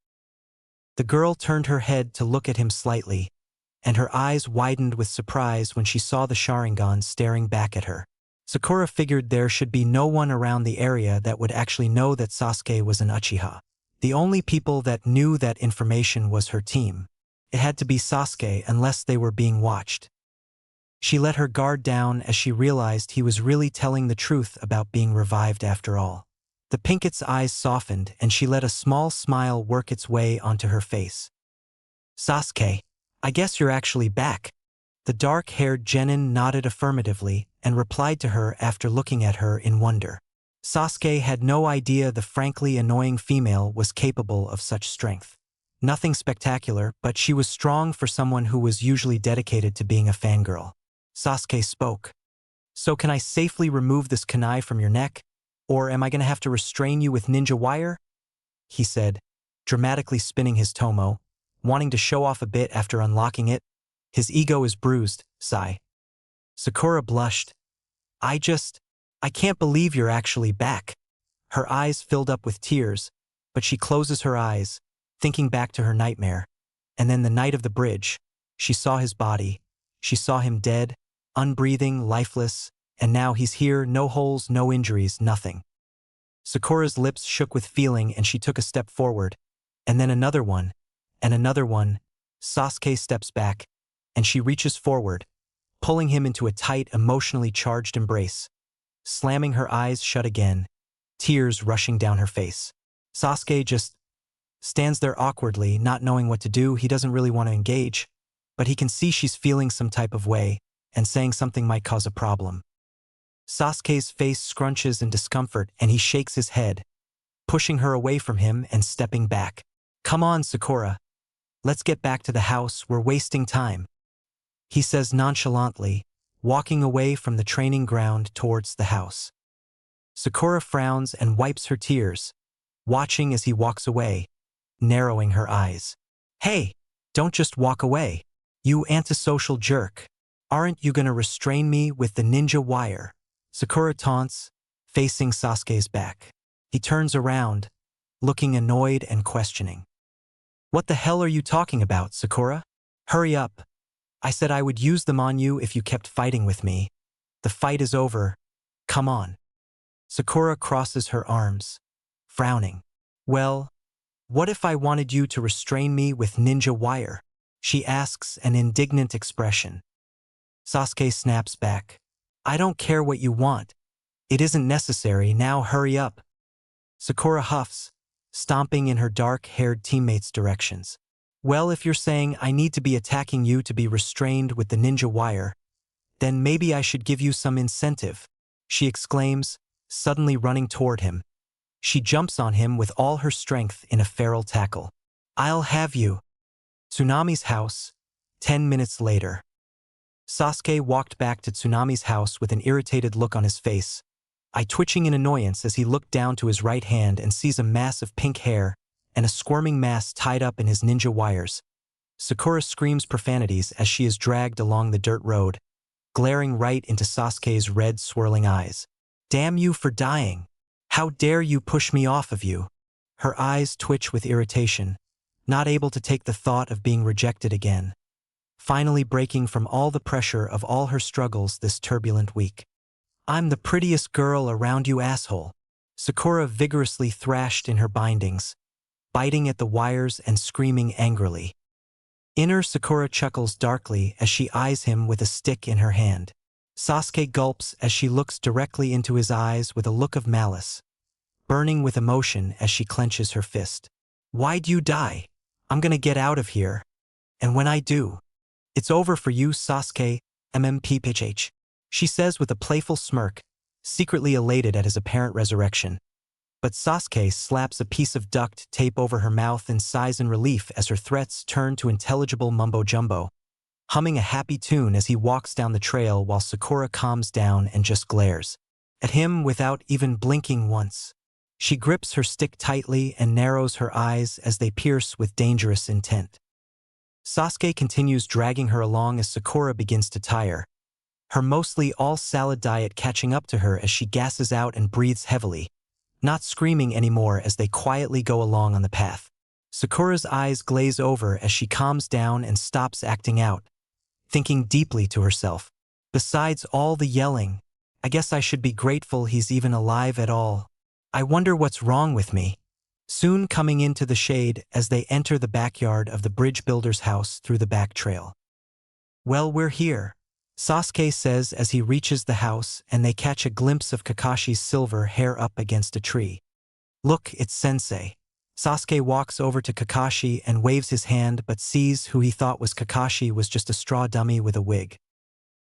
The girl turned her head to look at him slightly, and her eyes widened with surprise when she saw the Sharingan staring back at her. Sakura figured there should be no one around the area that would actually know that Sasuke was an Uchiha. The only people that knew that information was her team. It had to be Sasuke unless they were being watched. She let her guard down as she realized he was really telling the truth about being revived after all. The Pinket's eyes softened and she let a small smile work its way onto her face. Sasuke, I guess you're actually back. The dark-haired genin nodded affirmatively and replied to her after looking at her in wonder. Sasuke had no idea the frankly annoying female was capable of such strength. Nothing spectacular, but she was strong for someone who was usually dedicated to being a fangirl. Sasuke spoke. So can I safely remove this kunai from your neck? Or am I going to have to restrain you with ninja wire? He said, dramatically spinning his tomo, wanting to show off a bit after unlocking it. His ego is bruised, sigh. Sakura blushed. I can't believe you're actually back. Her eyes filled up with tears, but she closes her eyes, thinking back to her nightmare. And then the night of the bridge, she saw his body. She saw him dead, unbreathing, lifeless, and now he's here, no holes, no injuries, nothing. Sakura's lips shook with feeling and she took a step forward. And then another one, and another one. Sasuke steps back, and she reaches forward, pulling him into a tight, emotionally charged embrace. Slamming her eyes shut again, tears rushing down her face. Sasuke just stands there awkwardly, not knowing what to do. He doesn't really want to engage, but he can see she's feeling some type of way, and saying something might cause a problem. Sasuke's face scrunches in discomfort and he shakes his head, pushing her away from him and stepping back. Come on, Sakura. Let's get back to the house, we're wasting time. He says nonchalantly, walking away from the training ground towards the house. Sakura frowns and wipes her tears, watching as he walks away, narrowing her eyes. Hey, don't just walk away. You antisocial jerk. Aren't you gonna restrain me with the ninja wire? Sakura taunts, facing Sasuke's back. He turns around, looking annoyed and questioning. What the hell are you talking about, Sakura? Hurry up. I said I would use them on you if you kept fighting with me. The fight is over. Come on. Sakura crosses her arms, frowning. Well, what if I wanted you to restrain me with ninja wire? She asks, an indignant expression. Sasuke snaps back. I don't care what you want. It isn't necessary, now hurry up. Sakura huffs, stomping in her dark-haired teammates' directions. Well, if you're saying I need to be attacking you to be restrained with the ninja wire, then maybe I should give you some incentive, she exclaims, suddenly running toward him. She jumps on him with all her strength in a feral tackle. I'll have you. Tsunami's house, 10 minutes later. Sasuke walked back to Tsunami's house with an irritated look on his face, eye twitching in annoyance as he looked down to his right hand and sees a mass of pink hair and a squirming mass tied up in his ninja wires. Sakura screams profanities as she is dragged along the dirt road, glaring right into Sasuke's red, swirling eyes. Damn you for dying! How dare you push me off of you? Her eyes twitch with irritation, not able to take the thought of being rejected again. Finally breaking from all the pressure of all her struggles this turbulent week. I'm the prettiest girl around, you asshole. Sakura vigorously thrashed in her bindings, biting at the wires and screaming angrily. Inner Sakura chuckles darkly as she eyes him with a stick in her hand. Sasuke gulps as she looks directly into his eyes with a look of malice, burning with emotion as she clenches her fist. Why'd you die? I'm gonna get out of here. And when I do, it's over for you, Sasuke, MMPPH. She says with a playful smirk, secretly elated at his apparent resurrection. But Sasuke slaps a piece of duct tape over her mouth and sighs in relief as her threats turn to intelligible mumbo-jumbo, humming a happy tune as he walks down the trail while Sakura calms down and just glares at him without even blinking once. She grips her stick tightly and narrows her eyes as they pierce with dangerous intent. Sasuke continues dragging her along as Sakura begins to tire, her mostly all-salad diet catching up to her as she gasses out and breathes heavily, not screaming anymore as they quietly go along on the path. Sakura's eyes glaze over as she calms down and stops acting out, thinking deeply to herself. Besides all the yelling, I guess I should be grateful he's even alive at all. I wonder what's wrong with me. Soon coming into the shade as they enter the backyard of the bridge builder's house through the back trail. Well, we're here, Sasuke says as he reaches the house and they catch a glimpse of Kakashi's silver hair up against a tree. Look, it's Sensei. Sasuke walks over to Kakashi and waves his hand but sees who he thought was Kakashi was just a straw dummy with a wig.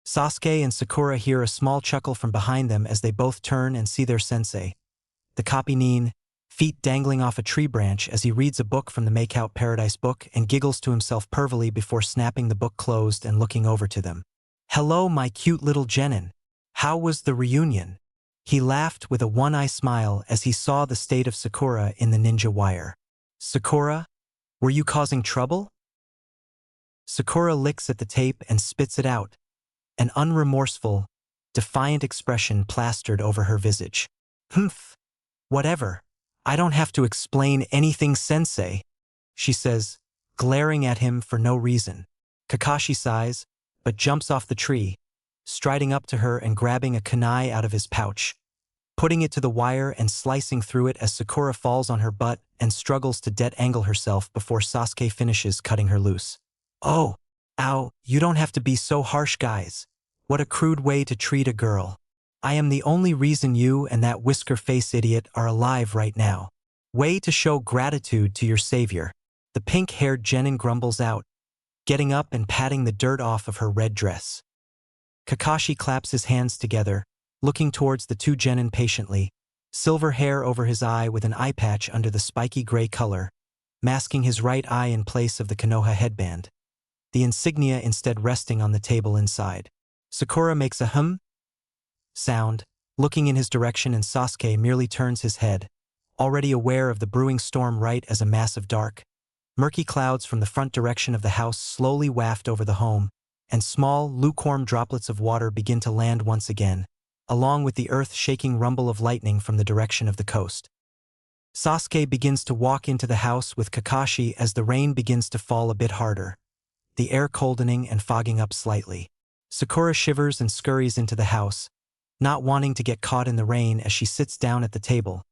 Sasuke and Sakura hear a small chuckle from behind them as they both turn and see their sensei, the copy Nin, feet dangling off a tree branch as he reads a book from the Make Out Paradise book and giggles to himself pervily before snapping the book closed and looking over to them. Hello, my cute little genin. How was the reunion? He laughed with a one-eye smile as he saw the state of Sakura in the ninja wire. Sakura, were you causing trouble? Sakura licks at the tape and spits it out, an unremorseful, defiant expression plastered over her visage. Humph. Whatever. I don't have to explain anything, sensei, she says, glaring at him for no reason. Kakashi sighs, but jumps off the tree, striding up to her and grabbing a kunai out of his pouch, putting it to the wire and slicing through it as Sakura falls on her butt and struggles to detangle herself before Sasuke finishes cutting her loose. Oh, ow, you don't have to be so harsh, guys. What a crude way to treat a girl. I am the only reason you and that whisker-face idiot are alive right now. Way to show gratitude to your savior. The pink-haired genin grumbles out, getting up and patting the dirt off of her red dress. Kakashi claps his hands together, looking towards the two genin patiently, silver hair over his eye with an eye patch under the spiky gray color, masking his right eye in place of the Konoha headband, the insignia instead resting on the table inside. Sakura makes a hum sound, looking in his direction, and Sasuke merely turns his head, already aware of the brewing storm right as a mass of dark, murky clouds from the front direction of the house slowly waft over the home, and small, lukewarm droplets of water begin to land once again, along with the earth-shaking rumble of lightning from the direction of the coast. Sasuke begins to walk into the house with Kakashi as the rain begins to fall a bit harder, the air coldening and fogging up slightly. Sakura shivers and scurries into the house, not wanting to get caught in the rain as she sits down at the table,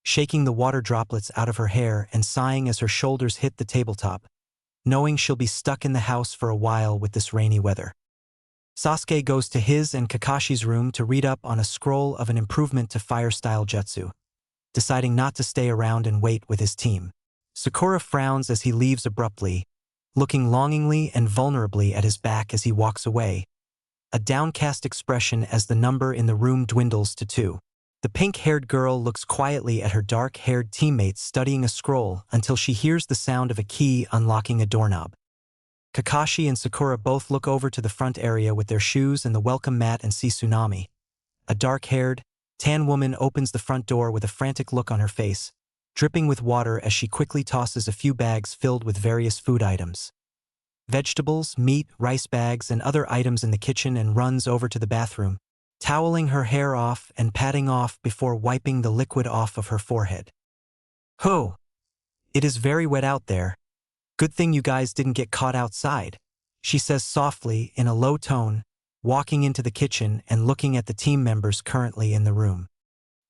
shaking the water droplets out of her hair and sighing as her shoulders hit the tabletop, knowing she'll be stuck in the house for a while with this rainy weather. Sasuke goes to his and Kakashi's room to read up on a scroll of an improvement to fire-style jutsu, deciding not to stay around and wait with his team. Sakura frowns as he leaves abruptly, looking longingly and vulnerably at his back as he walks away, a downcast expression as the number in the room dwindles to 2. The pink-haired girl looks quietly at her dark-haired teammates studying a scroll until she hears the sound of a key unlocking a doorknob. Kakashi and Sakura both look over to the front area with their shoes and the welcome mat and see Tsunami. A dark-haired, tan woman opens the front door with a frantic look on her face, dripping with water as she quickly tosses a few bags filled with various food items, vegetables, meat, rice bags, and other items in the kitchen, and runs over to the bathroom, toweling her hair off and patting off before wiping the liquid off of her forehead. "Ho! It is very wet out there. Good thing you guys didn't get caught outside," she says softly in a low tone, walking into the kitchen and looking at the team members currently in the room.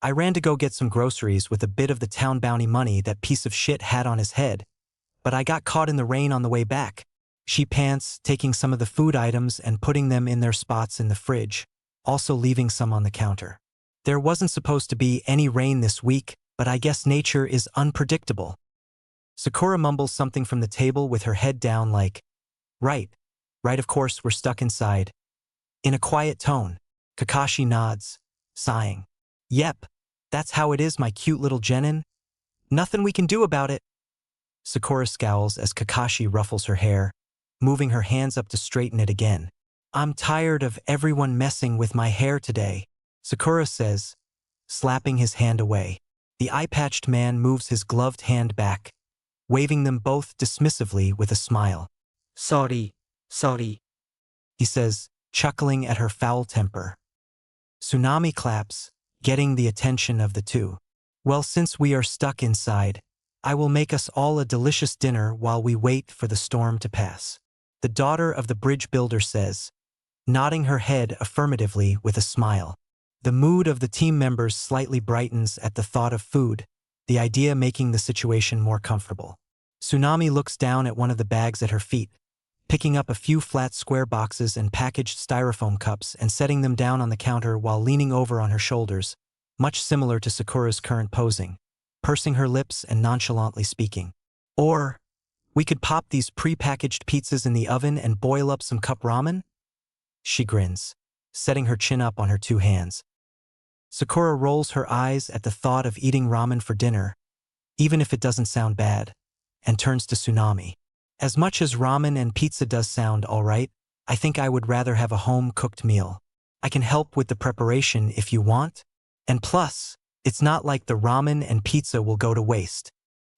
"I ran to go get some groceries with a bit of the town bounty money that piece of shit had on his head, but I got caught in the rain on the way back." She pants, taking some of the food items and putting them in their spots in the fridge, also leaving some on the counter. "There wasn't supposed to be any rain this week, but I guess nature is unpredictable." Sakura mumbles something from the table with her head down like, Right, of course we're stuck inside." In a quiet tone, Kakashi nods, sighing. "Yep, that's how it is, my cute little genin. Nothing we can do about it." Sakura scowls as Kakashi ruffles her hair, moving her hands up to straighten it again. "I'm tired of everyone messing with my hair today," Sakura says, slapping his hand away. The eye-patched man moves his gloved hand back, waving them both dismissively with a smile. Sorry, he says, chuckling at her foul temper. Tsunami claps, getting the attention of the two. "Well, since we are stuck inside, I will make us all a delicious dinner while we wait for the storm to pass," the daughter of the bridge builder says, nodding her head affirmatively with a smile. The mood of the team members slightly brightens at the thought of food, the idea making the situation more comfortable. Tsunami looks down at one of the bags at her feet, picking up a few flat square boxes and packaged styrofoam cups and setting them down on the counter while leaning over on her shoulders, much similar to Sakura's current posing, pursing her lips and nonchalantly speaking. "Or, we could pop these pre-packaged pizzas in the oven and boil up some cup ramen?" She grins, setting her chin up on her two hands. Sakura rolls her eyes at the thought of eating ramen for dinner, even if it doesn't sound bad, and turns to Tsunami. "As much as ramen and pizza does sound alright, I think I would rather have a home-cooked meal. I can help with the preparation if you want, and plus, it's not like the ramen and pizza will go to waste."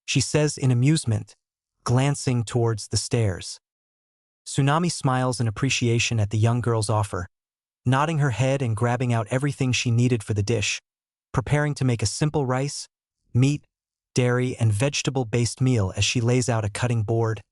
she says in amusement, glancing towards the stairs. Tsunami smiles in appreciation at the young girl's offer, nodding her head and grabbing out everything she needed for the dish, preparing to make a simple rice, meat, dairy, and vegetable-based meal as she lays out a cutting board,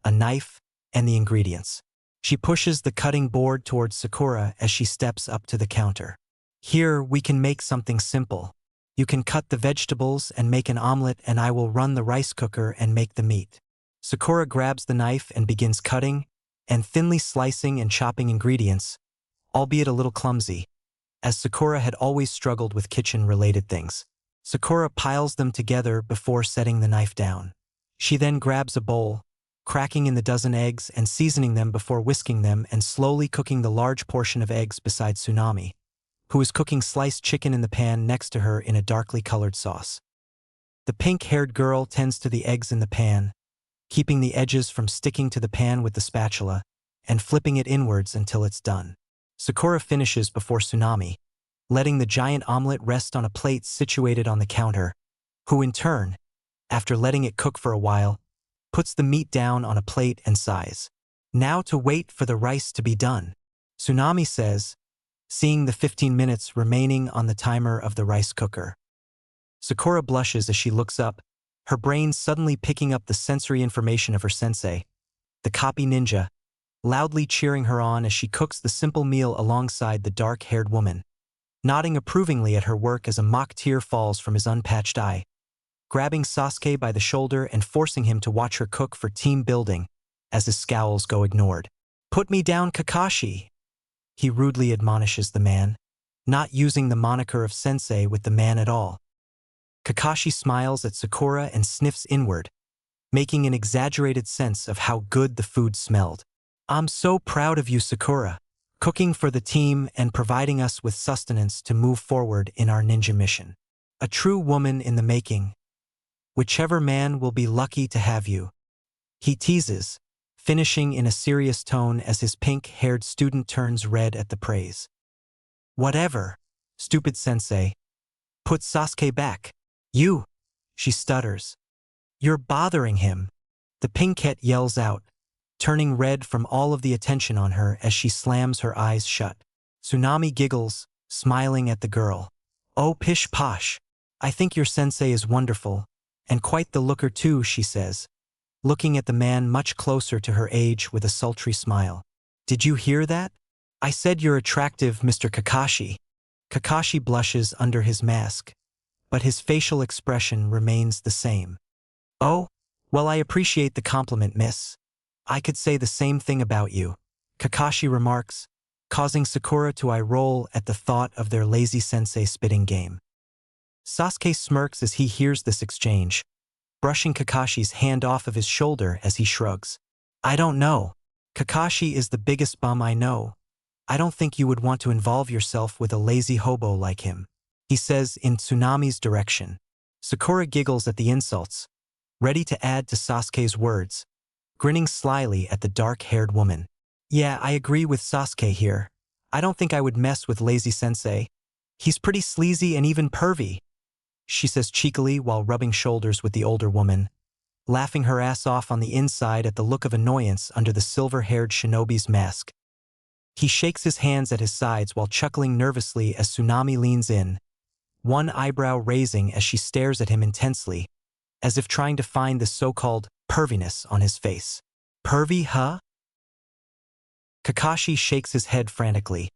a knife, and the ingredients. She pushes the cutting board towards Sakura as she steps up to the counter. Here, we can make something simple. You can cut the vegetables and make an omelet, and I will run the rice cooker and make the meat. Sakura grabs the knife and begins cutting and thinly slicing and chopping ingredients, albeit a little clumsy, as Sakura had always struggled with kitchen-related things. Sakura piles them together before setting the knife down. She then grabs a bowl, cracking in the dozen eggs and seasoning them before whisking them and slowly cooking the large portion of eggs beside Tsunami, who is cooking sliced chicken in the pan next to her in a darkly colored sauce. The pink-haired girl tends to the eggs in the pan, keeping the edges from sticking to the pan with the spatula and flipping it inwards until it's done. Sakura finishes before Tsunami, letting the giant omelet rest on a plate situated on the counter, who in turn, after letting it cook for a while, puts the meat down on a plate and sighs. Now to wait for the rice to be done, Tsunami says, seeing the 15 minutes remaining on the timer of the rice cooker. Sakura blushes as she looks up, her brain suddenly picking up the sensory information of her sensei, the copy ninja, loudly cheering her on as she cooks the simple meal alongside the dark-haired woman, nodding approvingly at her work as a mock tear falls from his unpatched eye, grabbing Sasuke by the shoulder and forcing him to watch her cook for team building as his scowls go ignored. "Put me down, Kakashi," he rudely admonishes the man, not using the moniker of sensei with the man at all. Kakashi smiles at Sakura and sniffs inward, making an exaggerated sense of how good the food smelled. "I'm so proud of you, Sakura, cooking for the team and providing us with sustenance to move forward in our ninja mission. A true woman in the making. Whichever man will be lucky to have you," he teases, finishing in a serious tone as his pink-haired student turns red at the praise. "Whatever, stupid sensei. Put Sasuke back. You," she stutters. "You're bothering him," the pinkette yells out, turning red from all of the attention on her as she slams her eyes shut. Tsunami giggles, smiling at the girl. "Oh, pish-posh. I think your sensei is wonderful, and quite the looker too," she says, looking at the man much closer to her age with a sultry smile. "Did you hear that? I said you're attractive, Mr. Kakashi." Kakashi blushes under his mask, but his facial expression remains the same. "Oh, well, I appreciate the compliment, miss. I could say the same thing about you," Kakashi remarks, causing Sakura to eye-roll at the thought of their lazy sensei spitting game. Sasuke smirks as he hears this exchange, brushing Kakashi's hand off of his shoulder as he shrugs. "I don't know. Kakashi is the biggest bum I know. I don't think you would want to involve yourself with a lazy hobo like him," he says in Tsunami's direction. Sakura giggles at the insults, ready to add to Sasuke's words, grinning slyly at the dark-haired woman. "Yeah, I agree with Sasuke here. I don't think I would mess with lazy sensei. He's pretty sleazy and even pervy," she says cheekily while rubbing shoulders with the older woman, laughing her ass off on the inside at the look of annoyance under the silver-haired shinobi's mask. He shakes his hands at his sides while chuckling nervously as Tsunami leans in, one eyebrow raising as she stares at him intensely, as if trying to find the so-called perviness on his face. "Pervy, huh?" Kakashi shakes his head frantically,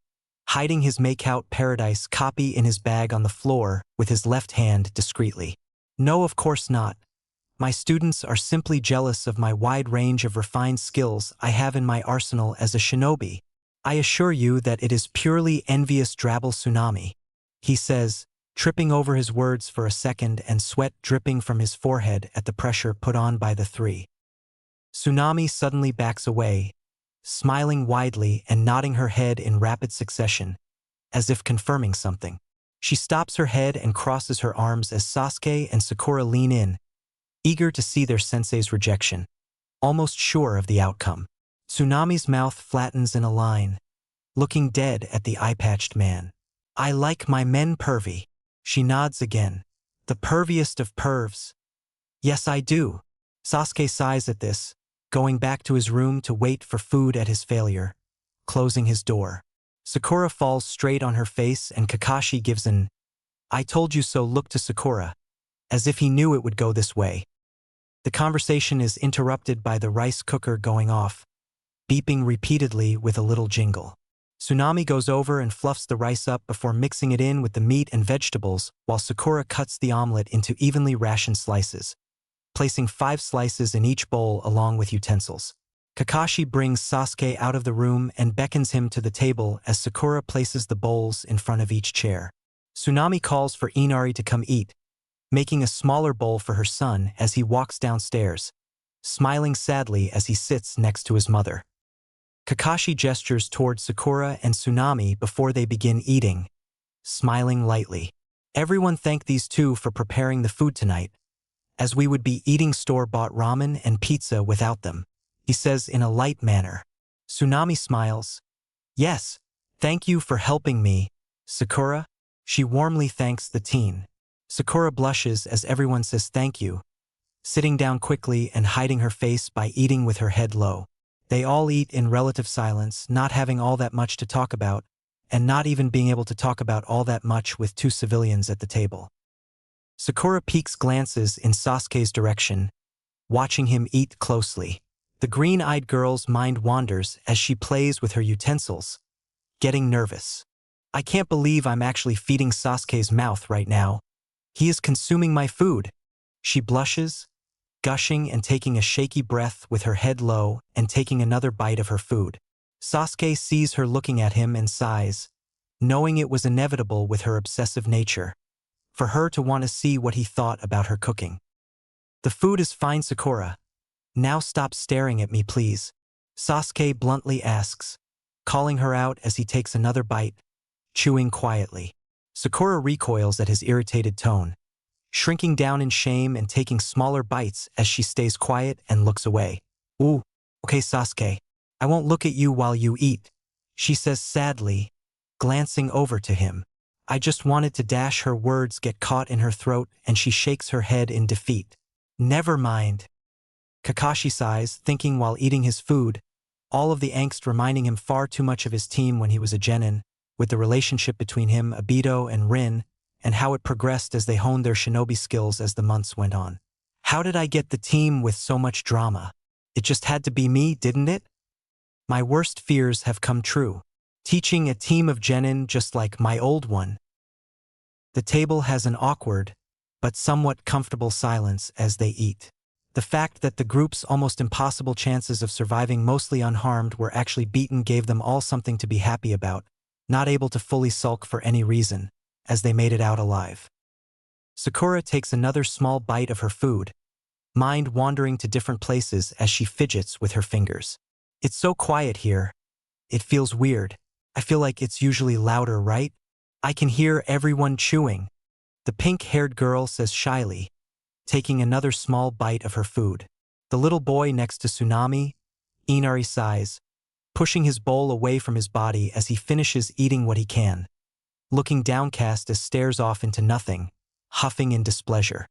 hiding his Make-Out Paradise copy in his bag on the floor with his left hand discreetly. "No, of course not. My students are simply jealous of my wide range of refined skills I have in my arsenal as a shinobi. I assure you that it is purely envious drabble Tsunami," he says, tripping over his words for a second and sweat dripping from his forehead at the pressure put on by the three. Tsunami suddenly backs away, smiling widely and nodding her head in rapid succession, as if confirming something. She stops her head and crosses her arms as Sasuke and Sakura lean in, eager to see their sensei's rejection, almost sure of the outcome. Tsunami's mouth flattens in a line, looking dead at the eye-patched man. "I like my men pervy." She nods again. "The perviest of pervs." Yes, I do. Sasuke sighs at this, going back to his room to wait for food at his failure, closing his door. Sakura falls straight on her face and Kakashi gives an "I told you so" look to Sakura, as if he knew it would go this way. The conversation is interrupted by the rice cooker going off, beeping repeatedly with a little jingle. Tsunami goes over and fluffs the rice up before mixing it in with the meat and vegetables, while Sakura cuts the omelet into evenly rationed slices, placing 5 slices in each bowl along with utensils. Kakashi brings Sasuke out of the room and beckons him to the table as Sakura places the bowls in front of each chair. Tsunami calls for Inari to come eat, making a smaller bowl for her son as he walks downstairs, smiling sadly as he sits next to his mother. Kakashi gestures towards Sakura and Tsunami before they begin eating, smiling lightly. Everyone thanked these two for preparing the food tonight, as we would be eating store-bought ramen and pizza without them, he says in a light manner. Tsunami smiles. Yes, thank you for helping me, Sakura. She warmly thanks the teen. Sakura blushes as everyone says thank you, sitting down quickly and hiding her face by eating with her head low. They all eat in relative silence, not having all that much to talk about, and not even being able to talk about all that much with 2 civilians at the table. Sakura peeks glances in Sasuke's direction, watching him eat closely. The green-eyed girl's mind wanders as she plays with her utensils, getting nervous. I can't believe I'm actually feeding Sasuke's mouth right now. He is consuming my food. She blushes, gushing and taking a shaky breath with her head low and taking another bite of her food. Sasuke sees her looking at him and sighs, knowing it was inevitable with her obsessive nature, for her to want to see what he thought about her cooking. The food is fine, Sakura. Now stop staring at me, please, Sasuke bluntly asks, calling her out as he takes another bite, chewing quietly. Sakura recoils at his irritated tone, shrinking down in shame and taking smaller bites as she stays quiet and looks away. Ooh, okay Sasuke, I won't look at you while you eat, she says sadly, glancing over to him. I just wanted to dash. Her words get caught in her throat and she shakes her head in defeat. Never mind. Kakashi sighs, thinking while eating his food, all of the angst reminding him far too much of his team when he was a genin, with the relationship between him, Obito, and Rin, and how it progressed as they honed their shinobi skills as the months went on. How did I get the team with so much drama? It just had to be me, didn't it? My worst fears have come true. Teaching a team of genin just like my old one. The table has an awkward, but somewhat comfortable silence as they eat. The fact that the group's almost impossible chances of surviving mostly unharmed were actually beaten gave them all something to be happy about, not able to fully sulk for any reason, as they made it out alive. Sakura takes another small bite of her food, mind wandering to different places as she fidgets with her fingers. It's so quiet here. It feels weird. I feel like it's usually louder, right? I can hear everyone chewing, the pink-haired girl says shyly, taking another small bite of her food. The little boy next to Tsunami, Inari sighs, pushing his bowl away from his body as he finishes eating what he can, looking downcast as stares off into nothing, huffing in displeasure.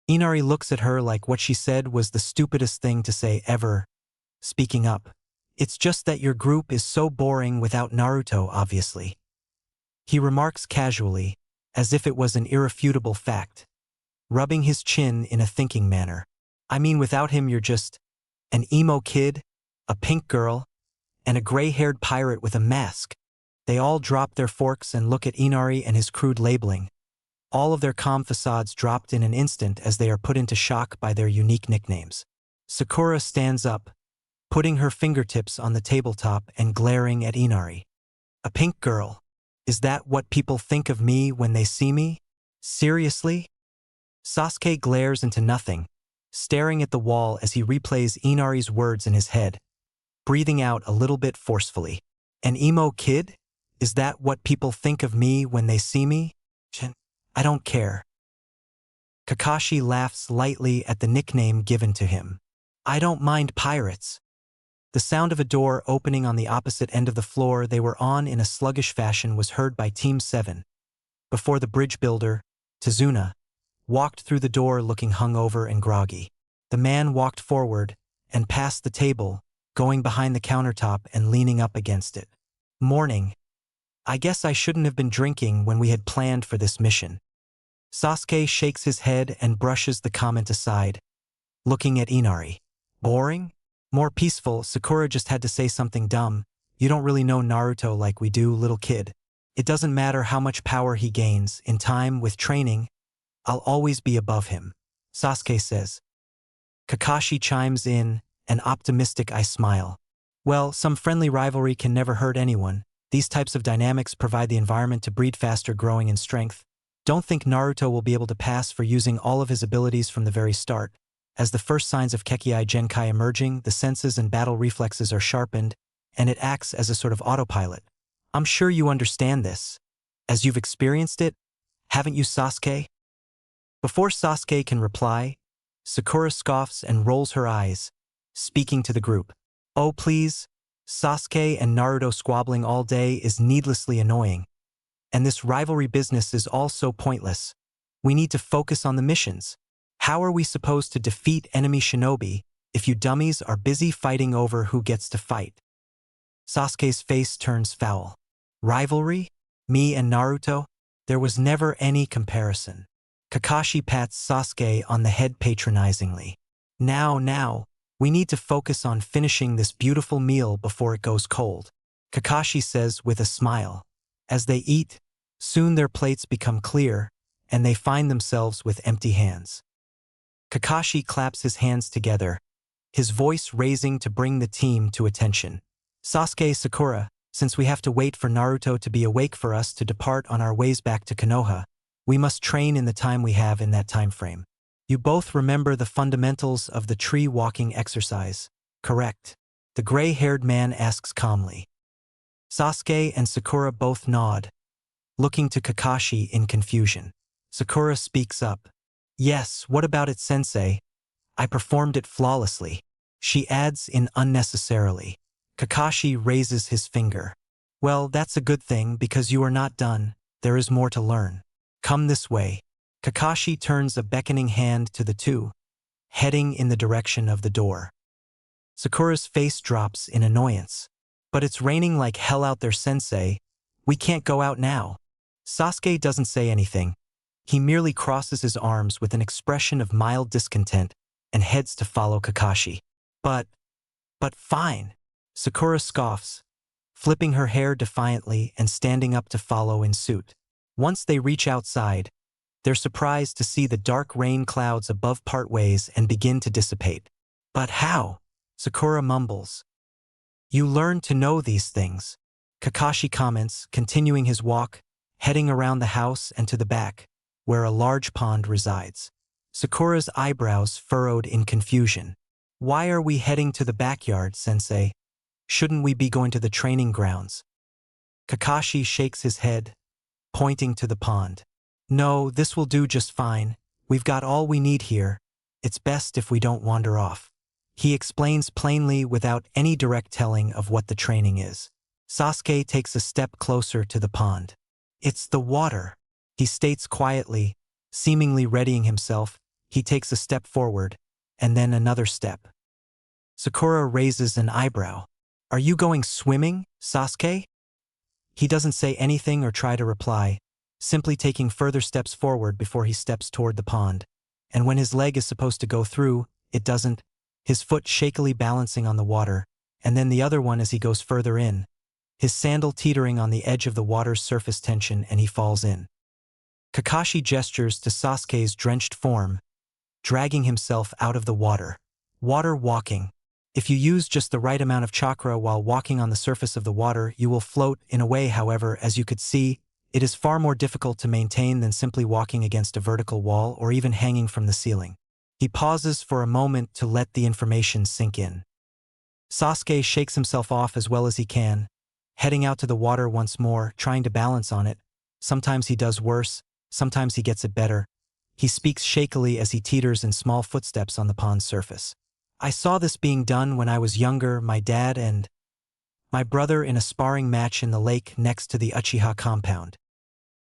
Inari looks at her like what she said was the stupidest thing to say ever, speaking up. It's just that your group is so boring without Naruto, obviously. He remarks casually, as if it was an irrefutable fact, rubbing his chin in a thinking manner. I mean, without him you're just an emo kid, a pink girl, and a gray-haired pirate with a mask. They all drop their forks and look at Inari and his crude labeling. All of their calm facades dropped in an instant as they are put into shock by their unique nicknames. Sakura stands up, putting her fingertips on the tabletop and glaring at Inari. A pink girl. Is that what people think of me when they see me? Seriously? Sasuke glares into nothing, staring at the wall as he replays Inari's words in his head, breathing out a little bit forcefully. An emo kid? Is that what people think of me when they see me? I don't care. Kakashi laughs lightly at the nickname given to him. I don't mind pirates. The sound of a door opening on the opposite end of the floor they were on in a sluggish fashion was heard by Team 7, before the bridge builder, Tazuna, walked through the door looking hungover and groggy. The man walked forward and past the table, going behind the countertop and leaning up against it. Morning. I guess I shouldn't have been drinking when we had planned for this mission. Sasuke shakes his head and brushes the comment aside, looking at Inari. Boring? More peaceful. Sakura just had to say something dumb. You don't really know Naruto like we do, little kid. It doesn't matter how much power he gains. In time, with training, I'll always be above him, Sasuke says. Kakashi chimes in, an optimistic I smile. Well, some friendly rivalry can never hurt anyone. These types of dynamics provide the environment to breed faster growing in strength. Don't think Naruto will be able to pass for using all of his abilities from the very start. As the first signs of Kekkei Genkai emerging, the senses and battle reflexes are sharpened, and it acts as a sort of autopilot. I'm sure you understand this. As you've experienced it, haven't you, Sasuke? Before Sasuke can reply, Sakura scoffs and rolls her eyes, speaking to the group. Oh please, Sasuke and Naruto squabbling all day is needlessly annoying. And this rivalry business is all so pointless. We need to focus on the missions. How are we supposed to defeat enemy shinobi if you dummies are busy fighting over who gets to fight? Sasuke's face turns foul. Rivalry? Me and Naruto? There was never any comparison. Kakashi pats Sasuke on the head patronizingly. Now, we need to focus on finishing this beautiful meal before it goes cold, Kakashi says with a smile. As they eat, soon their plates become clear, and they find themselves with empty hands. Kakashi claps his hands together, his voice raising to bring the team to attention. Sasuke, Sakura, since we have to wait for Naruto to be awake for us to depart on our ways back to Konoha, we must train in the time we have in that time frame. You both remember the fundamentals of the tree walking exercise, correct? The gray-haired man asks calmly. Sasuke and Sakura both nod, looking to Kakashi in confusion. Sakura speaks up. Yes, what about it, sensei? I performed it flawlessly. She adds in unnecessarily. Kakashi raises his finger. Well, that's a good thing because you are not done. There is more to learn. Come this way. Kakashi turns a beckoning hand to the two, heading in the direction of the door. Sakura's face drops in annoyance. But it's raining like hell out there, sensei. We can't go out now. Sasuke doesn't say anything. He merely crosses his arms with an expression of mild discontent and heads to follow Kakashi. But fine. Sakura scoffs, flipping her hair defiantly and standing up to follow in suit. Once they reach outside, they're surprised to see the dark rain clouds above part ways and begin to dissipate. But how? Sakura mumbles. You learn to know these things, Kakashi comments, continuing his walk, heading around the house and to the back, where a large pond resides. Sakura's eyebrows furrowed in confusion. Why are we heading to the backyard, sensei? Shouldn't we be going to the training grounds? Kakashi shakes his head, pointing to the pond. No, this will do just fine. We've got all we need here. It's best if we don't wander off. He explains plainly without any direct telling of what the training is. Sasuke takes a step closer to the pond. It's the water, he states quietly, seemingly readying himself. He takes a step forward, and then another step. Sakura raises an eyebrow. Are you going swimming, Sasuke? He doesn't say anything or try to reply, simply taking further steps forward before he steps toward the pond. And when his leg is supposed to go through, it doesn't, his foot shakily balancing on the water, and then the other one as he goes further in, his sandal teetering on the edge of the water's surface tension, and he falls in. Kakashi gestures to Sasuke's drenched form, dragging himself out of the water. Water walking. If you use just the right amount of chakra while walking on the surface of the water, you will float. In a way, however, as you could see, it is far more difficult to maintain than simply walking against a vertical wall or even hanging from the ceiling. He pauses for a moment to let the information sink in. Sasuke shakes himself off as well as he can, heading out to the water once more, trying to balance on it. Sometimes he does worse, sometimes he gets it better. He speaks shakily as he teeters in small footsteps on the pond's surface. I saw this being done when I was younger, my dad and my brother in a sparring match in the lake next to the Uchiha compound.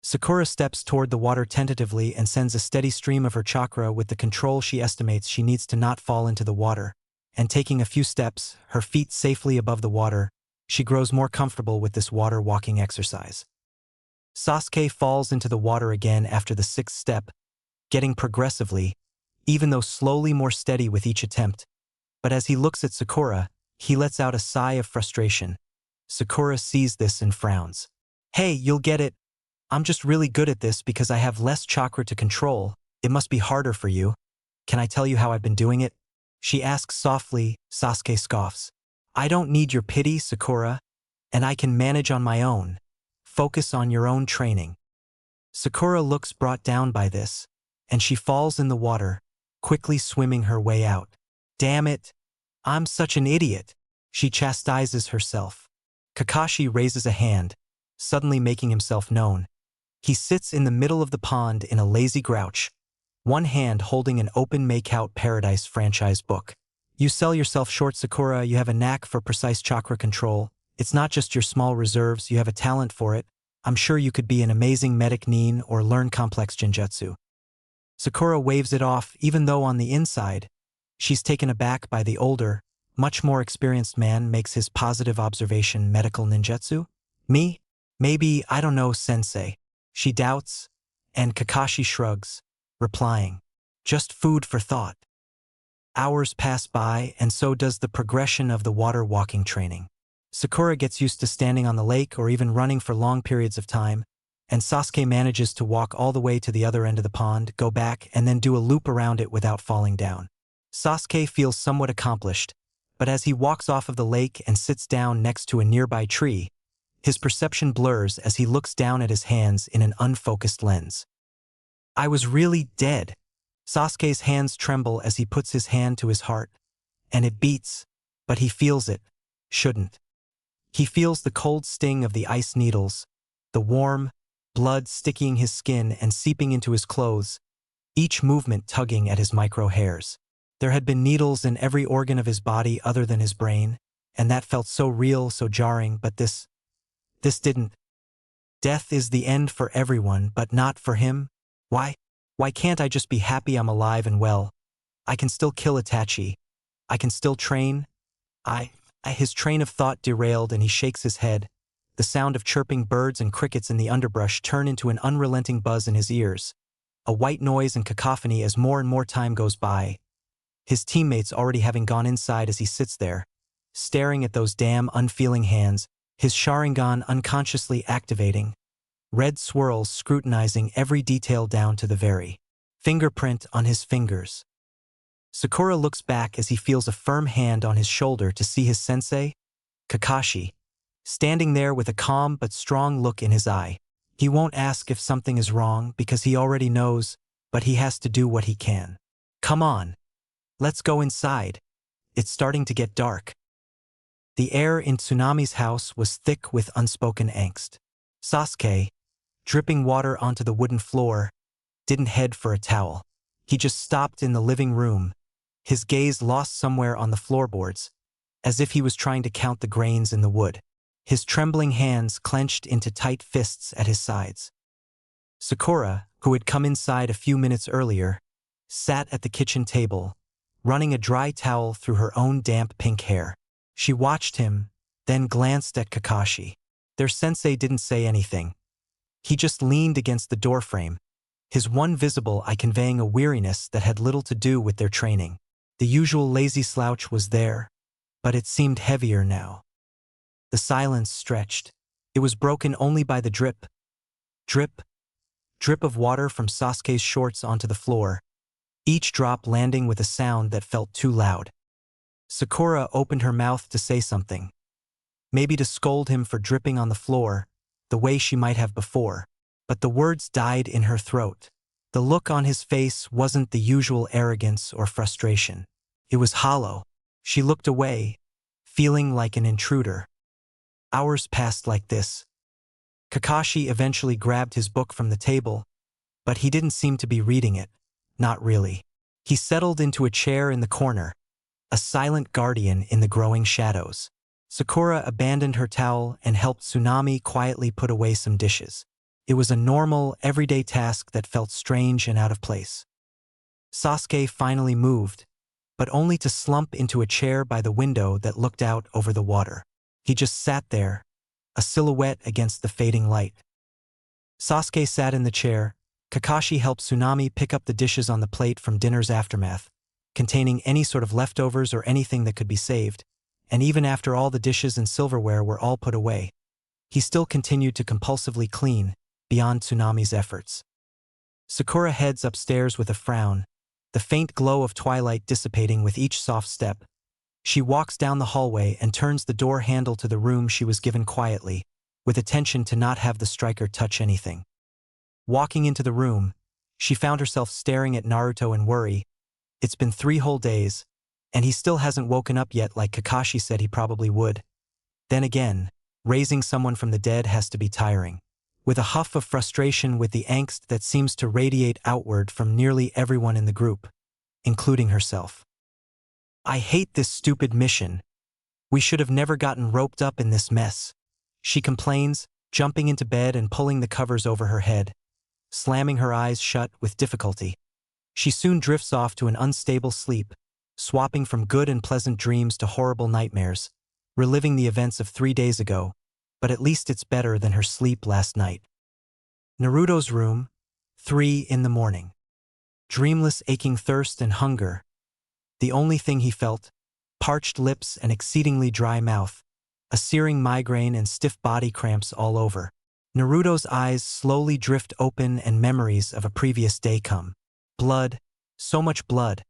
Sakura steps toward the water tentatively and sends a steady stream of her chakra with the control she estimates she needs to not fall into the water. And taking a few steps, her feet safely above the water, she grows more comfortable with this water walking exercise. Sasuke falls into the water again after the sixth step, getting progressively, even though slowly more steady with each attempt. But as he looks at Sakura, he lets out a sigh of frustration. Sakura sees this and frowns. Hey, you'll get it. I'm just really good at this because I have less chakra to control. It must be harder for you. Can I tell you how I've been doing it? She asks softly. Sasuke scoffs. I don't need your pity, Sakura, and I can manage on my own. Focus on your own training. Sakura looks brought down by this, and she falls in the water, quickly swimming her way out. Damn it! I'm such an idiot! She chastises herself. Kakashi raises a hand, suddenly making himself known. He sits in the middle of the pond in a lazy grouch, one hand holding an open Make-Out Paradise franchise book. You sell yourself short, Sakura. You have a knack for precise chakra control. It's not just your small reserves, you have a talent for it. I'm sure you could be an amazing medic nin or learn complex jinjutsu. Sakura waves it off, even though on the inside, she's taken aback by the older, much more experienced man makes his positive observation medical ninjutsu. Me? Maybe, I don't know, sensei. She doubts, and Kakashi shrugs, replying, just food for thought. Hours pass by, and so does the progression of the water walking training. Sakura gets used to standing on the lake or even running for long periods of time, and Sasuke manages to walk all the way to the other end of the pond, go back, and then do a loop around it without falling down. Sasuke feels somewhat accomplished, but as he walks off of the lake and sits down next to a nearby tree, his perception blurs as he looks down at his hands in an unfocused lens. I was really dead. Sasuke's hands tremble as he puts his hand to his heart, and it beats, but he feels it, shouldn't. He feels the cold sting of the ice needles, the warm blood sticking his skin and seeping into his clothes, each movement tugging at his micro hairs. There had been needles in every organ of his body other than his brain, and that felt so real, so jarring, but this didn't. Death is the end for everyone, but not for him. Why? Why can't I just be happy I'm alive and well? I can still kill Itachi. I can still train. His train of thought derailed and he shakes his head. The sound of chirping birds and crickets in the underbrush turn into an unrelenting buzz in his ears. A white noise and cacophony as more and more time goes by. His teammates already having gone inside as he sits there, staring at those damn unfeeling hands, his Sharingan unconsciously activating, red swirls scrutinizing every detail down to the very fingerprint on his fingers. Sakura looks back as he feels a firm hand on his shoulder to see his sensei, Kakashi, standing there with a calm but strong look in his eye. He won't ask if something is wrong because he already knows, but he has to do what he can. Come on. Let's go inside. It's starting to get dark. The air in Tsunami's house was thick with unspoken angst. Sasuke, dripping water onto the wooden floor, didn't head for a towel. He just stopped in the living room, his gaze lost somewhere on the floorboards, as if he was trying to count the grains in the wood, his trembling hands clenched into tight fists at his sides. Sakura, who had come inside a few minutes earlier, sat at the kitchen table, running a dry towel through her own damp pink hair. She watched him, then glanced at Kakashi. Their sensei didn't say anything. He just leaned against the doorframe, his one visible eye conveying a weariness that had little to do with their training. The usual lazy slouch was there, but it seemed heavier now. The silence stretched. It was broken only by the drip, drip of water from Sasuke's shorts onto the floor, each drop landing with a sound that felt too loud. Sakura opened her mouth to say something, maybe to scold him for dripping on the floor, the way she might have before, but the words died in her throat. The look on his face wasn't the usual arrogance or frustration. It was hollow. She looked away, feeling like an intruder. Hours passed like this. Kakashi eventually grabbed his book from the table, but he didn't seem to be reading it. Not really. He settled into a chair in the corner, a silent guardian in the growing shadows. Sakura abandoned her towel and helped Tsunami quietly put away some dishes. It was a normal, everyday task that felt strange and out of place. Sasuke finally moved, but only to slump into a chair by the window that looked out over the water. He just sat there, a silhouette against the fading light. Sasuke sat in the chair. Kakashi helped Tsunami pick up the dishes on the plate from dinner's aftermath, containing any sort of leftovers or anything that could be saved, and even after all the dishes and silverware were all put away, he still continued to compulsively clean, beyond Tsunami's efforts. Sakura heads upstairs with a frown, the faint glow of twilight dissipating with each soft step. She walks down the hallway and turns the door handle to the room she was given quietly, with attention to not have the striker touch anything. Walking into the room, she found herself staring at Naruto in worry. It's been 3 whole days, and he still hasn't woken up yet like Kakashi said he probably would. Then again, raising someone from the dead has to be tiring. With a huff of frustration with the angst that seems to radiate outward from nearly everyone in the group, including herself. I hate this stupid mission. We should have never gotten roped up in this mess. She complains, jumping into bed and pulling the covers over her head, slamming her eyes shut with difficulty. She soon drifts off to an unstable sleep, swapping from good and pleasant dreams to horrible nightmares, reliving the events of 3 days ago, but at least it's better than her sleep last night. Naruto's room, 3 in the morning. Dreamless aching thirst and hunger. The only thing he felt, parched lips and exceedingly dry mouth, a searing migraine and stiff body cramps all over. Naruto's eyes slowly drift open and memories of a previous day come. Blood, so much blood,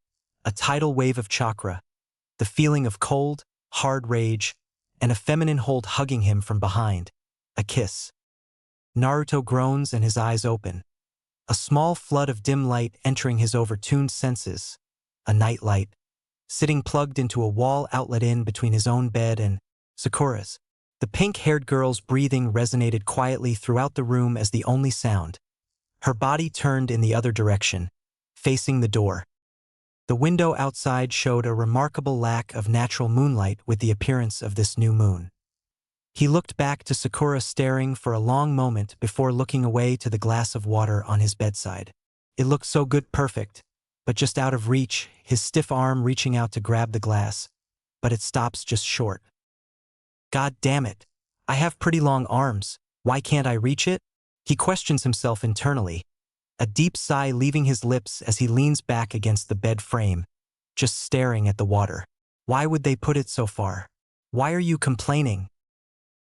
a tidal wave of chakra, the feeling of cold, hard rage, and a feminine hold hugging him from behind. A kiss. Naruto groans and his eyes open. A small flood of dim light entering his overtuned senses. A night light, sitting plugged into a wall outlet in between his own bed and Sakura's. The pink-haired girl's breathing resonated quietly throughout the room as the only sound. Her body turned in the other direction, facing the door. The window outside showed a remarkable lack of natural moonlight with the appearance of this new moon. He looked back to Sakura staring for a long moment before looking away to the glass of water on his bedside. It looked so good, perfect, but just out of reach, his stiff arm reaching out to grab the glass, but it stops just short. God damn it, I have pretty long arms, why can't I reach it? He questions himself internally, a deep sigh leaving his lips as he leans back against the bed frame, just staring at the water. Why would they put it so far? Why are you complaining?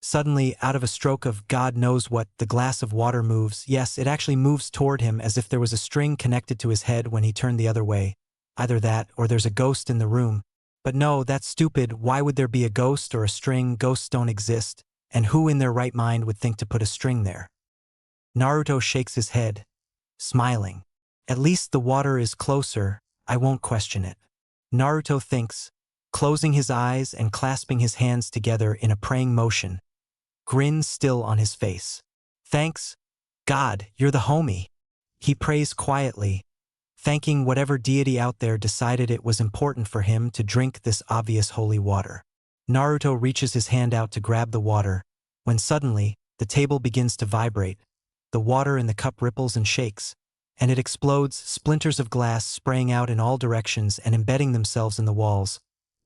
Suddenly, out of a stroke of God knows what, the glass of water moves. Yes, it actually moves toward him as if there was a string connected to his head when he turned the other way. Either that, or there's a ghost in the room. But no, that's stupid. Why would there be a ghost or a string? Ghosts don't exist. And who in their right mind would think to put a string there? Naruto shakes his head, smiling. At least the water is closer, I won't question it. Naruto thinks, closing his eyes and clasping his hands together in a praying motion, grin still on his face. Thanks, God, you're the homie. He prays quietly, thanking whatever deity out there decided it was important for him to drink this obvious holy water. Naruto reaches his hand out to grab the water, when suddenly, the table begins to vibrate. The water in the cup ripples and shakes, and it explodes, splinters of glass spraying out in all directions and embedding themselves in the walls.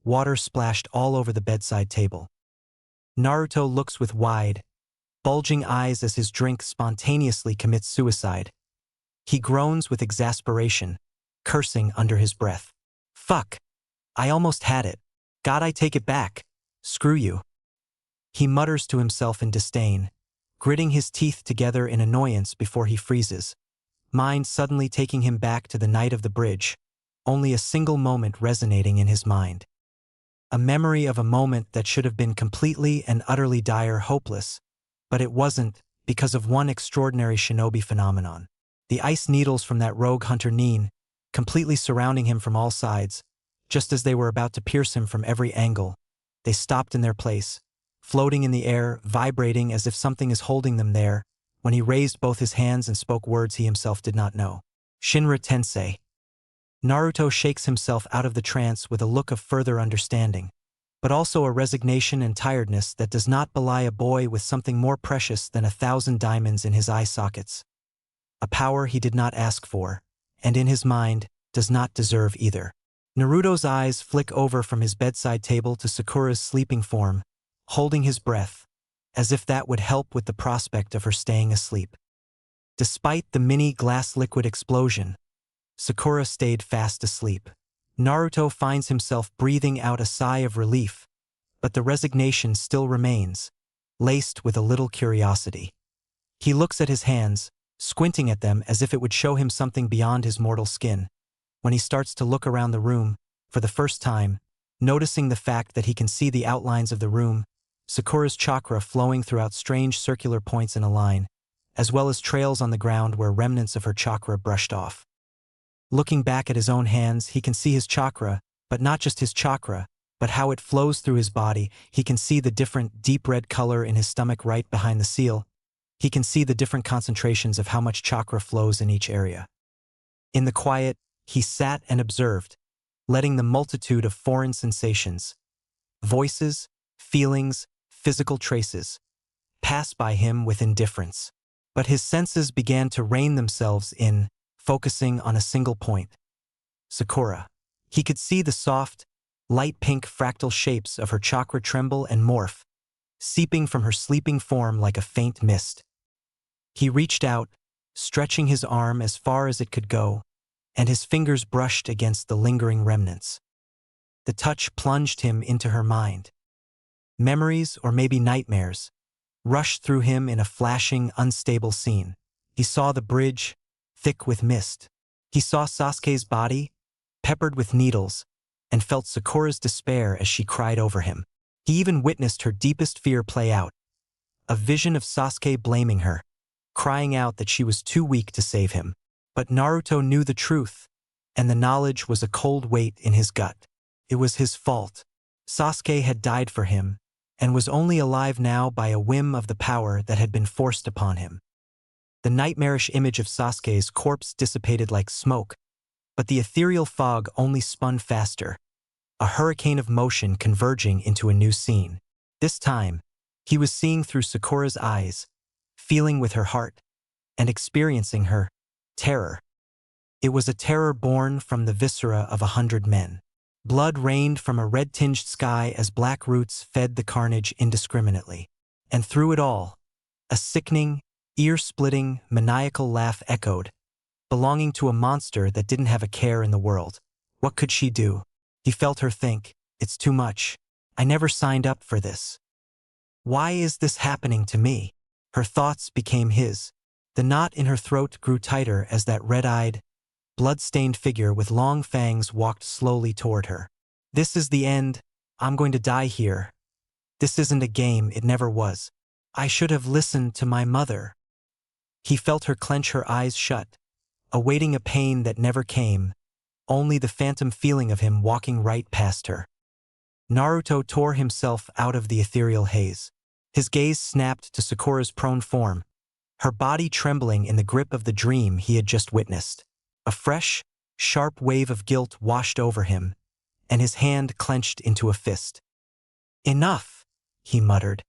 Water splashed all over the bedside table. Naruto looks with wide, bulging eyes as his drink spontaneously commits suicide. He groans with exasperation, cursing under his breath. Fuck! I almost had it. God, I take it back. Screw you. He mutters to himself in disdain, gritting his teeth together in annoyance before he freezes, mind suddenly taking him back to the night of the bridge, only a single moment resonating in his mind. A memory of a moment that should have been completely and utterly dire, hopeless, but it wasn't because of one extraordinary shinobi phenomenon. The ice needles from that rogue hunter Nin, completely surrounding him from all sides, just as they were about to pierce him from every angle, they stopped in their place, floating in the air, vibrating as if something is holding them there, when he raised both his hands and spoke words he himself did not know. Shinra Tensei. Naruto shakes himself out of the trance with a look of further understanding. but also a resignation and tiredness that does not belie a boy with something more precious than 1,000 diamonds in his eye sockets. A power he did not ask for, and in his mind, does not deserve either. Naruto's eyes flick over from his bedside table to Sakura's sleeping form, holding his breath, as if that would help with the prospect of her staying asleep. Despite the mini glass liquid explosion, Sakura stayed fast asleep. Naruto finds himself breathing out a sigh of relief, but the resignation still remains, laced with a little curiosity. He looks at his hands, squinting at them as if it would show him something beyond his mortal skin. When he starts to look around the room, for the first time, noticing the fact that he can see the outlines of the room, Sakura's chakra flowing throughout strange circular points in a line, as well as trails on the ground where remnants of her chakra brushed off. Looking back at his own hands, he can see his chakra, but not just his chakra, but how it flows through his body. He can see the different deep red color in his stomach right behind the seal. He can see the different concentrations of how much chakra flows in each area. In the quiet, he sat and observed, letting the multitude of foreign sensations, voices, feelings, physical traces, pass by him with indifference. But his senses began to rein themselves in, focusing on a single point. Sakura. He could see the soft, light pink fractal shapes of her chakra tremble and morph, seeping from her sleeping form like a faint mist. He reached out, stretching his arm as far as it could go, and his fingers brushed against the lingering remnants. The touch plunged him into her mind. Memories, or maybe nightmares, rushed through him in a flashing, unstable scene. He saw the bridge, thick with mist. He saw Sasuke's body, peppered with needles, and felt Sakura's despair as she cried over him. He even witnessed her deepest fear play out, a vision of Sasuke blaming her, crying out that she was too weak to save him. But Naruto knew the truth, and the knowledge was a cold weight in his gut. It was his fault. Sasuke had died for him, and was only alive now by a whim of the power that had been forced upon him. The nightmarish image of Sasuke's corpse dissipated like smoke, but the ethereal fog only spun faster, a hurricane of motion converging into a new scene. This time, he was seeing through Sakura's eyes, feeling with her heart, and experiencing her terror. It was a terror born from the viscera of 100 men. Blood rained from a red-tinged sky as black roots fed the carnage indiscriminately. And through it all, a sickening, ear-splitting, maniacal laugh echoed, belonging to a monster that didn't have a care in the world. What could she do? He felt her think, "It's too much. I never signed up for this. Why is this happening to me?" Her thoughts became his. The knot in her throat grew tighter as that red-eyed, blood-stained figure with long fangs walked slowly toward her. "This is the end. I'm going to die here. This isn't a game, it never was. I should have listened to my mother." He felt her clench her eyes shut, awaiting a pain that never came, only the phantom feeling of him walking right past her. Naruto tore himself out of the ethereal haze. His gaze snapped to Sakura's prone form, her body trembling in the grip of the dream he had just witnessed. A fresh, sharp wave of guilt washed over him, and his hand clenched into a fist. "Enough," he muttered.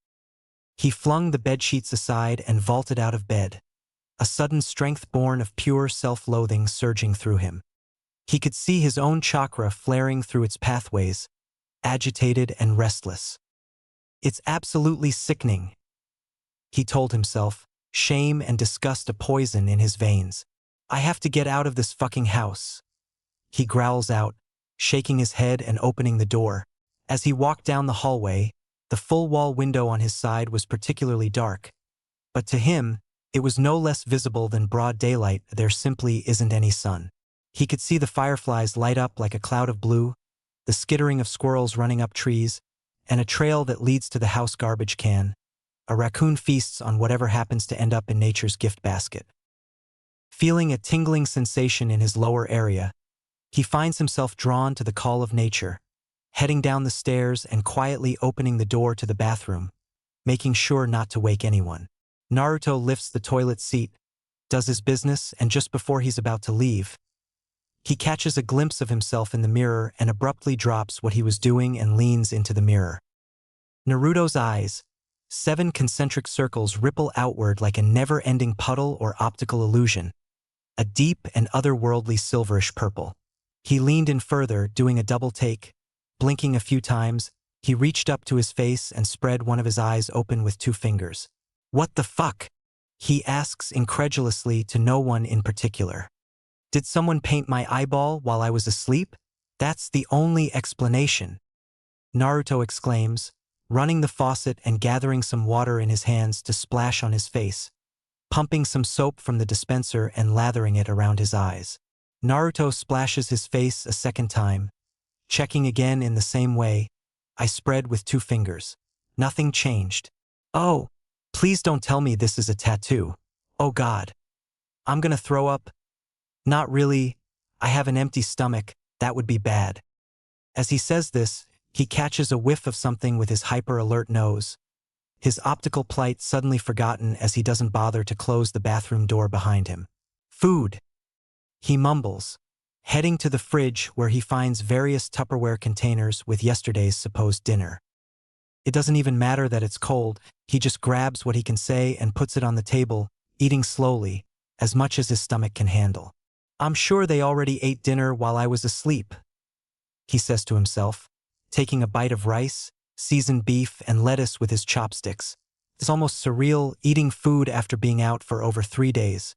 He flung the bedsheets aside and vaulted out of bed, a sudden strength born of pure self-loathing surging through him. He could see his own chakra flaring through its pathways, agitated and restless. "It's absolutely sickening," he told himself, shame and disgust a poison in his veins. "I have to get out of this fucking house." He growls out, shaking his head and opening the door. As he walked down the hallway, the full-wall window on his side was particularly dark. But to him, it was no less visible than broad daylight. There simply isn't any sun. He could see the fireflies light up like a cloud of blue, the skittering of squirrels running up trees, and a trail that leads to the house garbage can. A raccoon feasts on whatever happens to end up in nature's gift basket. Feeling a tingling sensation in his lower area, he finds himself drawn to the call of nature, heading down the stairs and quietly opening the door to the bathroom, making sure not to wake anyone. Naruto lifts the toilet seat, does his business, and just before he's about to leave, He catches a glimpse of himself in the mirror and abruptly drops what he was doing and leans into the mirror. Naruto's eyes, 7 concentric circles, ripple outward like a never-ending puddle or optical illusion, a deep and otherworldly silverish purple. He leaned in further, doing a double take. Blinking a few times, he reached up to his face and spread one of his eyes open with 2 fingers. "What the fuck?" he asks incredulously to no one in particular. "Did someone paint my eyeball while I was asleep? That's the only explanation," Naruto exclaims, running the faucet and gathering some water in his hands to splash on his face, pumping some soap from the dispenser and lathering it around his eyes. Naruto splashes his face a second time, checking again in the same way. "I spread with 2 fingers. Nothing changed." "Oh, please don't tell me this is a tattoo. Oh God. I'm gonna throw up." "Not really. I have an empty stomach. That would be bad." As he says this, he catches a whiff of something with his hyper-alert nose, his optical plight suddenly forgotten as he doesn't bother to close the bathroom door behind him. "Food," he mumbles, heading to the fridge where he finds various Tupperware containers with yesterday's supposed dinner. It doesn't even matter that it's cold, he just grabs what he can say and puts it on the table, eating slowly, as much as his stomach can handle. "I'm sure they already ate dinner while I was asleep," he says to himself, taking a bite of rice, seasoned beef, and lettuce with his chopsticks. It's almost surreal eating food after being out for over 3 days,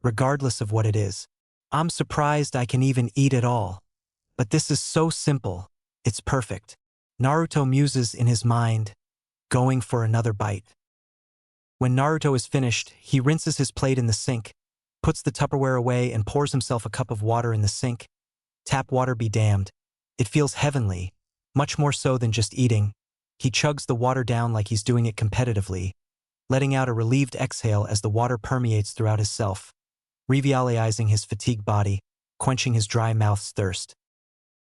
regardless of what it is. "I'm surprised I can even eat at all. But this is so simple. It's perfect," Naruto muses in his mind, going for another bite. When Naruto is finished, he rinses his plate in the sink, puts the Tupperware away and pours himself a cup of water in the sink. Tap water be damned. It feels heavenly, much more so than just eating. He chugs the water down like he's doing it competitively, letting out a relieved exhale as the water permeates throughout his self, revitalizing his fatigued body, quenching his dry mouth's thirst.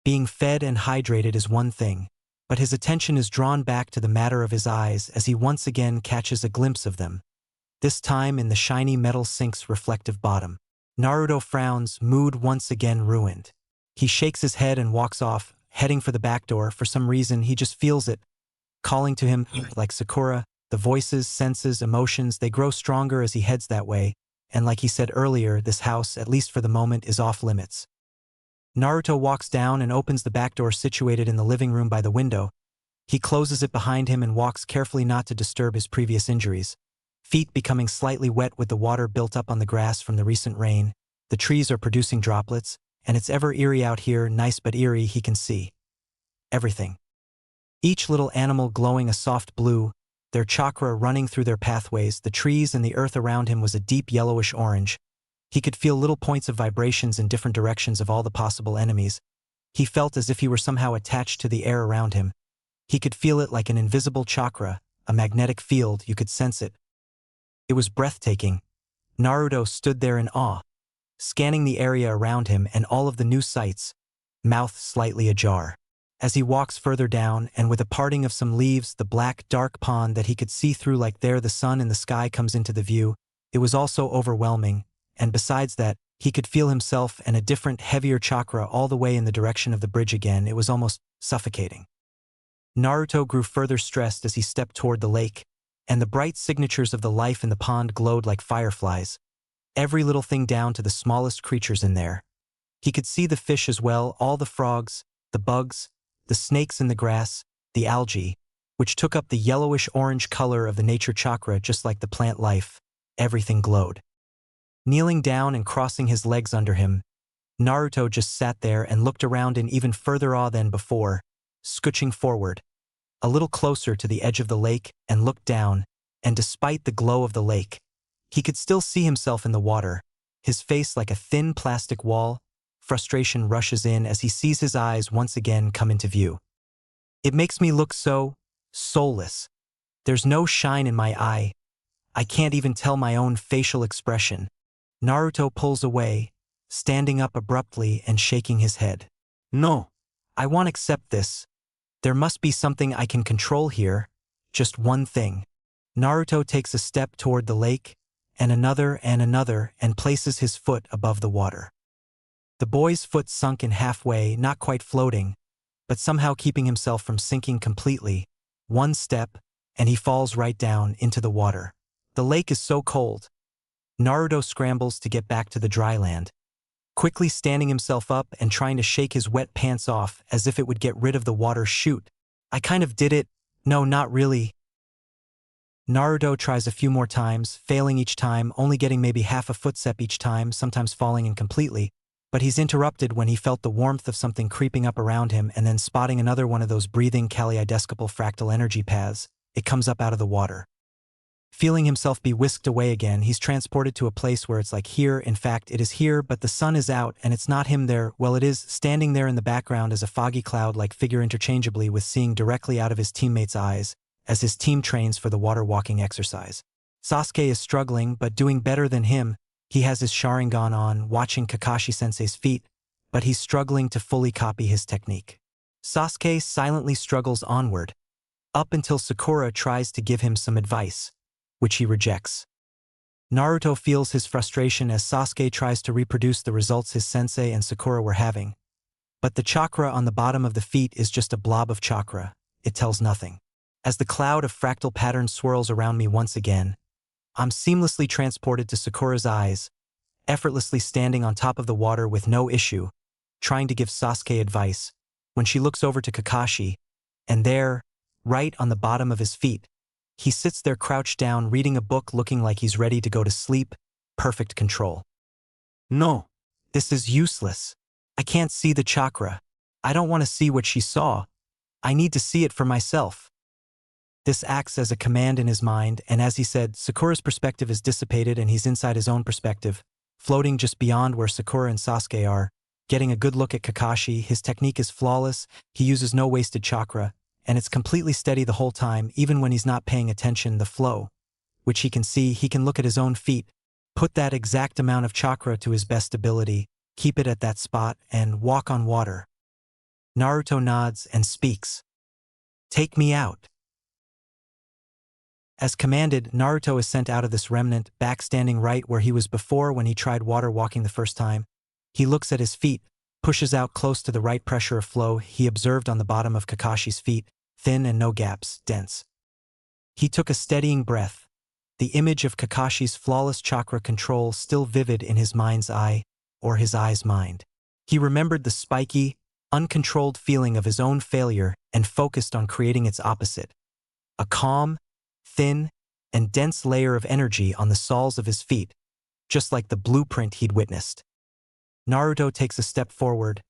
Being fed and hydrated is one thing, but his attention is drawn back to the matter of his eyes as he once again catches a glimpse of them, this time in the shiny metal sink's reflective bottom. Naruto frowns, mood once again ruined. He shakes his head and walks off, heading for the back door. For some reason, he just feels it, calling to him like Sakura. The voices, senses, emotions, they grow stronger as he heads that way, and like he said earlier, this house, at least for the moment, is off limits. Naruto walks down and opens the back door situated in the living room by the window. He closes it behind him and walks carefully not to disturb his previous injuries. Feet becoming slightly wet with the water built up on the grass from the recent rain. The trees are producing droplets, and it's ever eerie out here, nice but eerie. He can see everything. Each little animal glowing a soft blue, their chakra running through their pathways. The trees and the earth around him was a deep yellowish orange. He could feel little points of vibrations in different directions of all the possible enemies. He felt as if he were somehow attached to the air around him. He could feel it like an invisible chakra, a magnetic field. You could sense it. It was breathtaking. Naruto stood there in awe, scanning the area around him and all of the new sights, mouth slightly ajar. As he walks further down, and with a parting of some leaves, the black, dark pond that he could see through like there the sun in the sky comes into the view. It was also overwhelming, and besides that, he could feel himself and a different, heavier chakra all the way in the direction of the bridge again. It was almost suffocating. Naruto grew further stressed as he stepped toward the lake, and the bright signatures of the life in the pond glowed like fireflies, every little thing down to the smallest creatures in there. He could see the fish as well, all the frogs, the bugs, the snakes in the grass, the algae, which took up the yellowish-orange color of the nature chakra just like the plant life. Everything glowed. Kneeling down and crossing his legs under him, Naruto just sat there and looked around in even further awe than before, scooching forward, a little closer to the edge of the lake, and looked down, and despite the glow of the lake, he could still see himself in the water, his face like a thin plastic wall. Frustration rushes in as he sees his eyes once again come into view. "It makes me look so soulless. There's no shine in my eye. I can't even tell my own facial expression." Naruto pulls away, standing up abruptly and shaking his head. "No, I won't accept this. There must be something I can control here, just one thing." Naruto takes a step toward the lake, and another, and places his foot above the water. The boy's foot sunk in halfway, not quite floating, but somehow keeping himself from sinking completely. One step, and he falls right down into the water. The lake is so cold. Naruto scrambles to get back to the dry land, quickly standing himself up and trying to shake his wet pants off as if it would get rid of the water. Shoot. I kind of did it. No, not really. Naruto tries a few more times, failing each time, only getting maybe half a footstep each time, sometimes falling incompletely. But he's interrupted when he felt the warmth of something creeping up around him and then spotting another one of those breathing kaleidoscopic fractal energy paths. It comes up out of the water. Feeling himself be whisked away again, he's transported to a place where it's like here. In fact, it is here, but the sun is out and it's not him there. Well, it is, standing there in the background as a foggy cloud-like figure interchangeably with seeing directly out of his teammates' eyes as his team trains for the water walking exercise. Sasuke is struggling, but doing better than him. He has his Sharingan on, watching Kakashi-sensei's feet, but he's struggling to fully copy his technique. Sasuke silently struggles onward, up until Sakura tries to give him some advice, which he rejects. Naruto feels his frustration as Sasuke tries to reproduce the results his sensei and Sakura were having. But the chakra on the bottom of the feet is just a blob of chakra. It tells nothing. As the cloud of fractal patterns swirls around me once again, I'm seamlessly transported to Sakura's eyes, effortlessly standing on top of the water with no issue, trying to give Sasuke advice, when she looks over to Kakashi, and there, right on the bottom of his feet, he sits there crouched down reading a book looking like he's ready to go to sleep. Perfect control. No. This is useless. I can't see the chakra. I don't want to see what she saw. I need to see it for myself. This acts as a command in his mind, and as he said, Sakura's perspective is dissipated and he's inside his own perspective, floating just beyond where Sakura and Sasuke are, getting a good look at Kakashi. His technique is flawless, he uses no wasted chakra, and it's completely steady the whole time, even when he's not paying attention. The flow, which he can see, he can look at his own feet, put that exact amount of chakra to his best ability, keep it at that spot, and walk on water. Naruto nods and speaks. Take me out. As commanded, Naruto is sent out of this remnant, back standing right where he was before when he tried water walking the first time. He looks at his feet, pushes out close to the right pressure of flow he observed on the bottom of Kakashi's feet, thin and no gaps, dense. He took a steadying breath, the image of Kakashi's flawless chakra control still vivid in his mind's eye, or his eye's mind. He remembered the spiky, uncontrolled feeling of his own failure and focused on creating its opposite. A calm, thin, and dense layer of energy on the soles of his feet, just like the blueprint he'd witnessed. Naruto takes a step forward,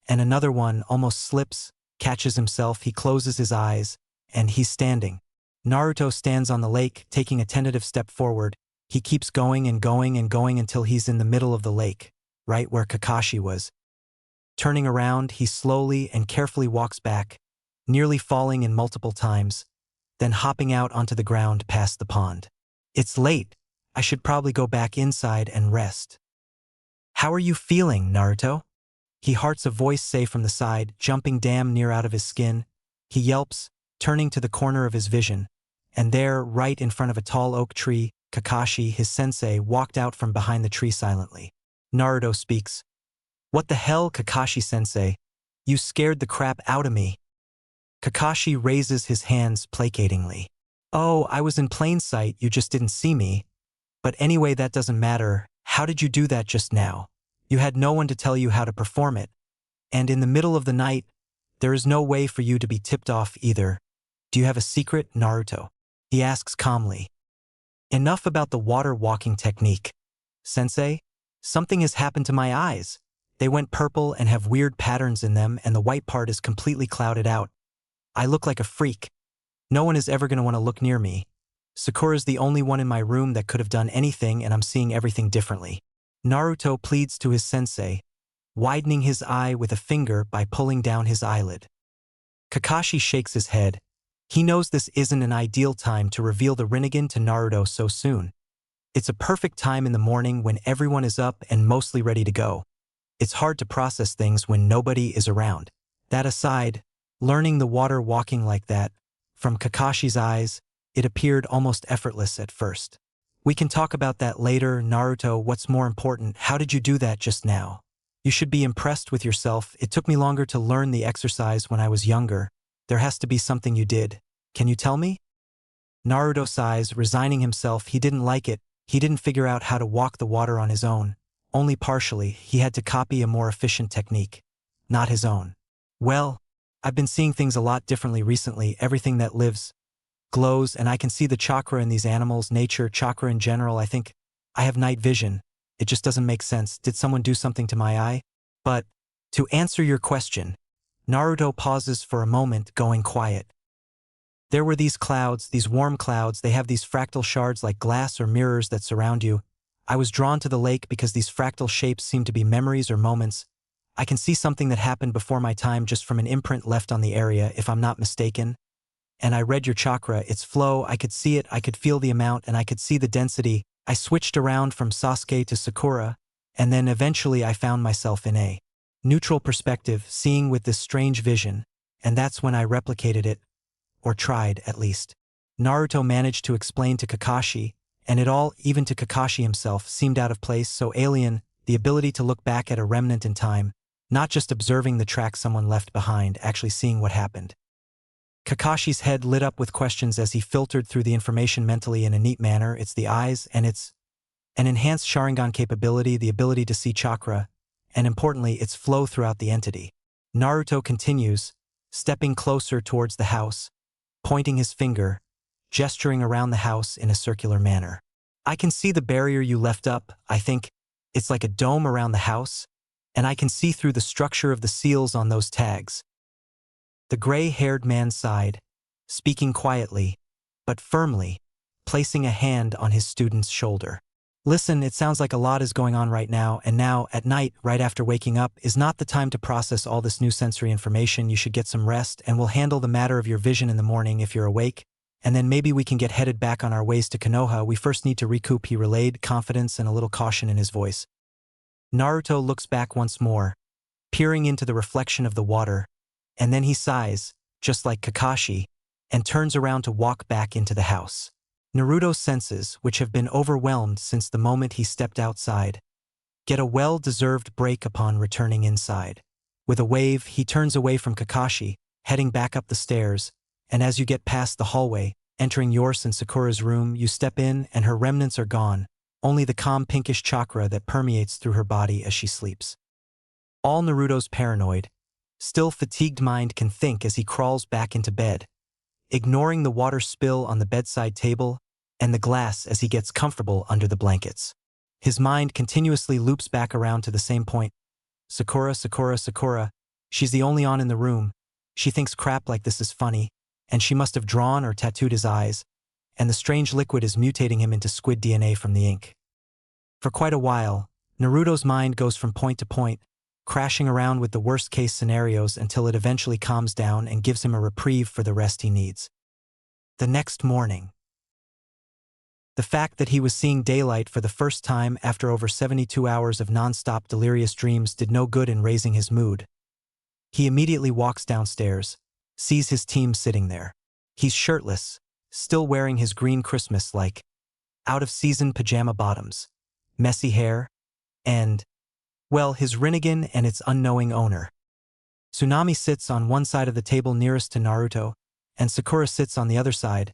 and another one almost slips, catches himself, he closes his eyes, and he's standing. Naruto stands on the lake, taking a tentative step forward. He keeps going and going and going until he's in the middle of the lake, right where Kakashi was. Turning around, he slowly and carefully walks back, nearly falling in multiple times, then hopping out onto the ground past the pond. It's late. I should probably go back inside and rest. How are you feeling, Naruto? He hears a voice say from the side, jumping damn near out of his skin. He yelps, turning to the corner of his vision, and there, right in front of a tall oak tree, Kakashi, his sensei, walked out from behind the tree silently. Naruto speaks. What the hell, Kakashi-sensei? You scared the crap out of me. Kakashi raises his hands placatingly. Oh, I was in plain sight, you just didn't see me. But anyway, that doesn't matter. How did you do that just now? You had no one to tell you how to perform it. And in the middle of the night, there is no way for you to be tipped off either. Do you have a secret, Naruto? He asks calmly. Enough about the water walking technique. Sensei, something has happened to my eyes. They went purple and have weird patterns in them, and the white part is completely clouded out. I look like a freak. No one is ever going to want to look near me. Sakura's the only one in my room that could have done anything, and I'm seeing everything differently. Naruto pleads to his sensei, widening his eye with a finger by pulling down his eyelid. Kakashi shakes his head. He knows this isn't an ideal time to reveal the Rinnegan to Naruto so soon. It's a perfect time in the morning when everyone is up and mostly ready to go. It's hard to process things when nobody is around. That aside, learning the water walking like that, from Kakashi's eyes, it appeared almost effortless at first. We can talk about that later, Naruto. What's more important, how did you do that just now? You should be impressed with yourself. It took me longer to learn the exercise when I was younger. There has to be something you did. Can you tell me? Naruto sighs, resigning himself. He didn't like it. He didn't figure out how to walk the water on his own. Only partially. He had to copy a more efficient technique. Not his own. Well, I've been seeing things a lot differently recently. Everything that lives glows, and I can see the chakra in these animals, nature, chakra in general. I think I have night vision. It just doesn't make sense. Did someone do something to my eye? But, to answer your question, Naruto pauses for a moment, going quiet. There were these clouds, these warm clouds. They have these fractal shards like glass or mirrors that surround you. I was drawn to the lake because these fractal shapes seem to be memories or moments. I can see something that happened before my time just from an imprint left on the area, if I'm not mistaken. And I read your chakra, its flow. I could see it, I could feel the amount, and I could see the density. I switched around from Sasuke to Sakura, and then eventually I found myself in a neutral perspective, seeing with this strange vision, and that's when I replicated it, or tried, at least. Naruto managed to explain to Kakashi, and it all, even to Kakashi himself, seemed out of place, so alien, the ability to look back at a remnant in time, not just observing the track someone left behind, actually seeing what happened. Kakashi's head lit up with questions as he filtered through the information mentally in a neat manner. It's the eyes, and it's an enhanced Sharingan capability, the ability to see chakra, and importantly, its flow throughout the entity. Naruto continues, stepping closer towards the house, pointing his finger, gesturing around the house in a circular manner. I can see the barrier you left up. I think it's like a dome around the house, and I can see through the structure of the seals on those tags. The gray-haired man sighed, speaking quietly, but firmly, placing a hand on his student's shoulder. Listen, it sounds like a lot is going on right now, and now, at night, right after waking up, is not the time to process all this new sensory information. You should get some rest, and we'll handle the matter of your vision in the morning if you're awake, and then maybe we can get headed back on our ways to Konoha. We first need to recoup, he relayed, confidence and a little caution in his voice. Naruto looks back once more, peering into the reflection of the water, and then he sighs, just like Kakashi, and turns around to walk back into the house. Naruto's senses, which have been overwhelmed since the moment he stepped outside, get a well-deserved break upon returning inside. With a wave, he turns away from Kakashi, heading back up the stairs, and as you get past the hallway, entering yours and Sakura's room, you step in and her remnants are gone, only the calm pinkish chakra that permeates through her body as she sleeps. All Naruto's paranoid, still fatigued mind can think as he crawls back into bed, ignoring the water spill on the bedside table and the glass as he gets comfortable under the blankets. His mind continuously loops back around to the same point. Sakura, Sakura, Sakura. She's the only on in the room. She thinks crap like this is funny, and she must have drawn or tattooed his eyes, and the strange liquid is mutating him into squid DNA from the ink. For quite a while, Naruto's mind goes from point to point, crashing around with the worst-case scenarios until it eventually calms down and gives him a reprieve for the rest he needs. The next morning. The fact that he was seeing daylight for the first time after over 72 hours of non-stop delirious dreams did no good in raising his mood. He immediately walks downstairs, sees his team sitting there. He's shirtless, still wearing his green Christmas-like, out-of-season pajama bottoms, messy hair, and, well, his Rinnegan and its unknowing owner. Tsunami sits on one side of the table nearest to Naruto, and Sakura sits on the other side.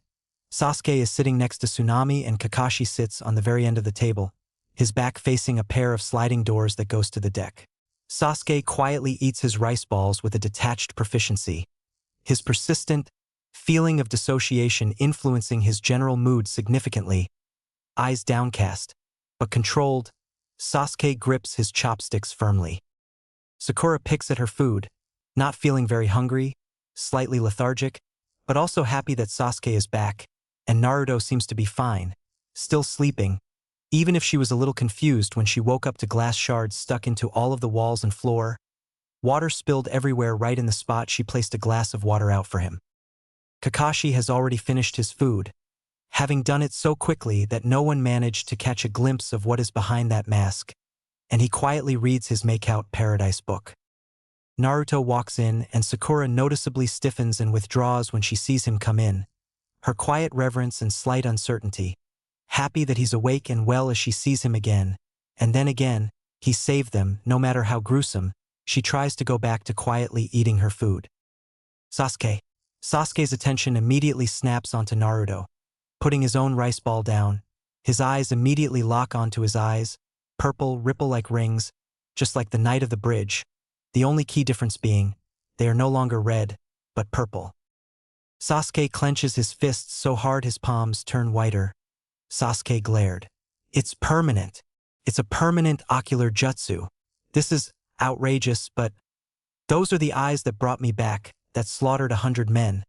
Sasuke is sitting next to Tsunami and Kakashi sits on the very end of the table, his back facing a pair of sliding doors that goes to the deck. Sasuke quietly eats his rice balls with a detached proficiency, his persistent feeling of dissociation influencing his general mood significantly. Eyes downcast, but controlled, Sasuke grips his chopsticks firmly. Sakura picks at her food, not feeling very hungry, slightly lethargic, but also happy that Sasuke is back, and Naruto seems to be fine, still sleeping, even if she was a little confused when she woke up to glass shards stuck into all of the walls and floor. Water spilled everywhere right in the spot she placed a glass of water out for him. Kakashi has already finished his food, having done it so quickly that no one managed to catch a glimpse of what is behind that mask, and he quietly reads his Make-Out Paradise book. Naruto walks in and Sakura noticeably stiffens and withdraws when she sees him come in, her quiet reverence and slight uncertainty, happy that he's awake and well as she sees him again, and then again, He saved them, no matter how gruesome. She tries to go back to quietly eating her food. Sasuke. Sasuke's attention immediately snaps onto Naruto. Putting his own rice ball down, his eyes immediately lock onto his eyes, purple, ripple like rings, just like the night of the bridge. The only key difference being, they are no longer red, but purple. Sasuke clenches his fists so hard his palms turn whiter. Sasuke glared. It's permanent. It's a permanent ocular jutsu. This is outrageous, but those are the eyes that brought me back, that slaughtered 100 men.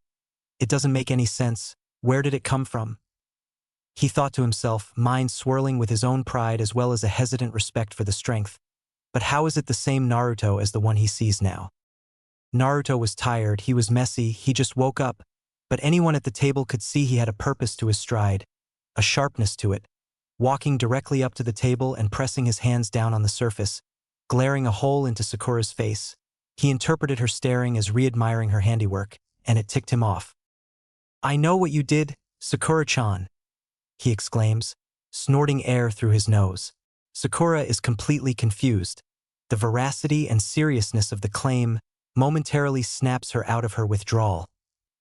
It doesn't make any sense. Where did it come from? He thought to himself, mind swirling with his own pride as well as a hesitant respect for the strength. But how is it the same Naruto as the one he sees now? Naruto was tired, he was messy, he just woke up, but anyone at the table could see he had a purpose to his stride, a sharpness to it. Walking directly up to the table and pressing his hands down on the surface, glaring a hole into Sakura's face. He interpreted her staring as re-admiring her handiwork, and it ticked him off. I know what you did, Sakura-chan, he exclaims, snorting air through his nose. Sakura is completely confused. The veracity and seriousness of the claim momentarily snaps her out of her withdrawal.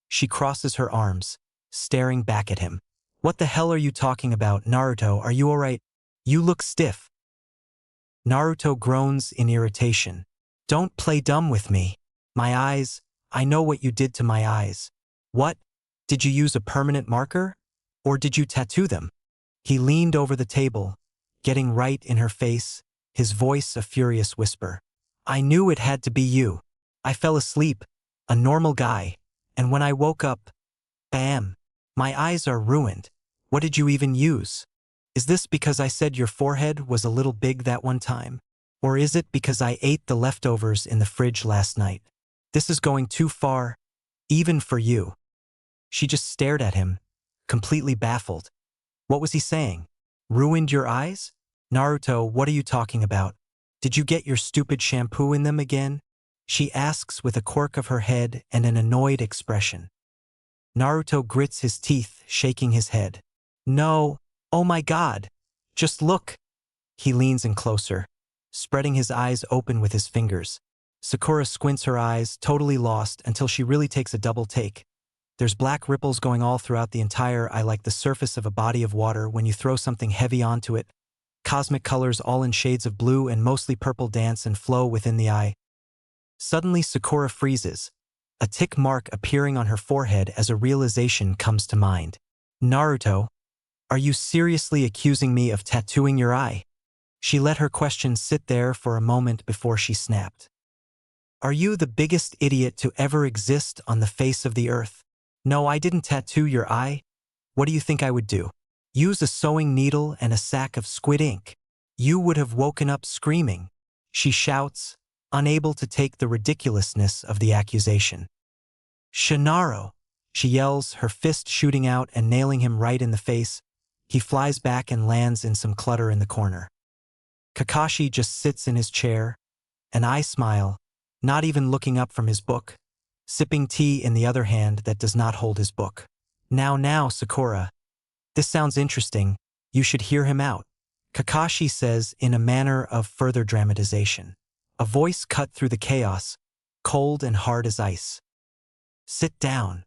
She crosses her arms, staring back at him. What the hell are you talking about, Naruto? Are you alright? You look stiff. Naruto groans in irritation. Don't play dumb with me. My eyes, I know what you did to my eyes. What? Did you use a permanent marker? Or did you tattoo them? He leaned over the table, getting right in her face, his voice a furious whisper. I knew it had to be you. I fell asleep, a normal guy, and when I woke up, bam, my eyes are ruined. What did you even use? Is this because I said your forehead was a little big that one time? Or is it because I ate the leftovers in the fridge last night? This is going too far, even for you. She just stared at him, completely baffled. What was he saying? Ruined your eyes? Naruto, what are you talking about? Did you get your stupid shampoo in them again? She asks with a quirk of her head and an annoyed expression. Naruto grits his teeth, shaking his head. No, oh my god, just look. He leans in closer, spreading his eyes open with his fingers. Sakura squints her eyes, totally lost, until she really takes a double take. There's black ripples going all throughout the entire eye like the surface of a body of water when you throw something heavy onto it. Cosmic colors all in shades of blue and mostly purple dance and flow within the eye. Suddenly Sakura freezes, a tick mark appearing on her forehead as a realization comes to mind. Naruto, are you seriously accusing me of tattooing your eye? She let her question sit there for a moment before she snapped. Are you the biggest idiot to ever exist on the face of the earth? No, I didn't tattoo your eye. What do you think I would do? Use a sewing needle and a sack of squid ink. You would have woken up screaming. She shouts, unable to take the ridiculousness of the accusation. Shinaro, she yells, her fist shooting out and nailing him right in the face. He flies back and lands in some clutter in the corner. Kakashi just sits in his chair, and I smile, not even looking up from his book, sipping tea in the other hand that does not hold his book. Now, Sakura. This sounds interesting. You should hear him out, Kakashi says in a manner of further dramatization. A voice cut through the chaos, cold and hard as ice. Sit down.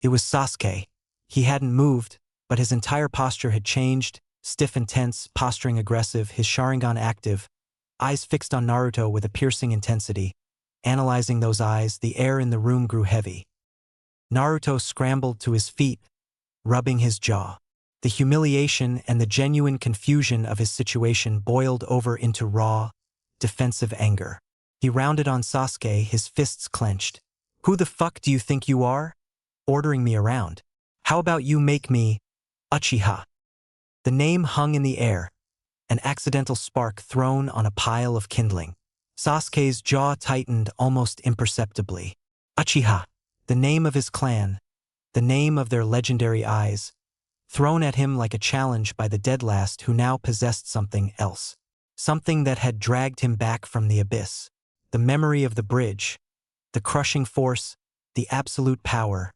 It was Sasuke. He hadn't moved, but his entire posture had changed, stiff and tense, posturing aggressive, his Sharingan active, eyes fixed on Naruto with a piercing intensity. Analyzing those eyes, the air in the room grew heavy. Naruto scrambled to his feet, rubbing his jaw. The humiliation and the genuine confusion of his situation boiled over into raw, defensive anger. He rounded on Sasuke, his fists clenched. Who the fuck do you think you are? Ordering me around. How about you make me Uchiha? The name hung in the air, an accidental spark thrown on a pile of kindling. Sasuke's jaw tightened almost imperceptibly. Uchiha, the name of his clan, the name of their legendary eyes, thrown at him like a challenge by the dead last who now possessed something else. Something that had dragged him back from the abyss. The memory of the bridge, the crushing force, the absolute power,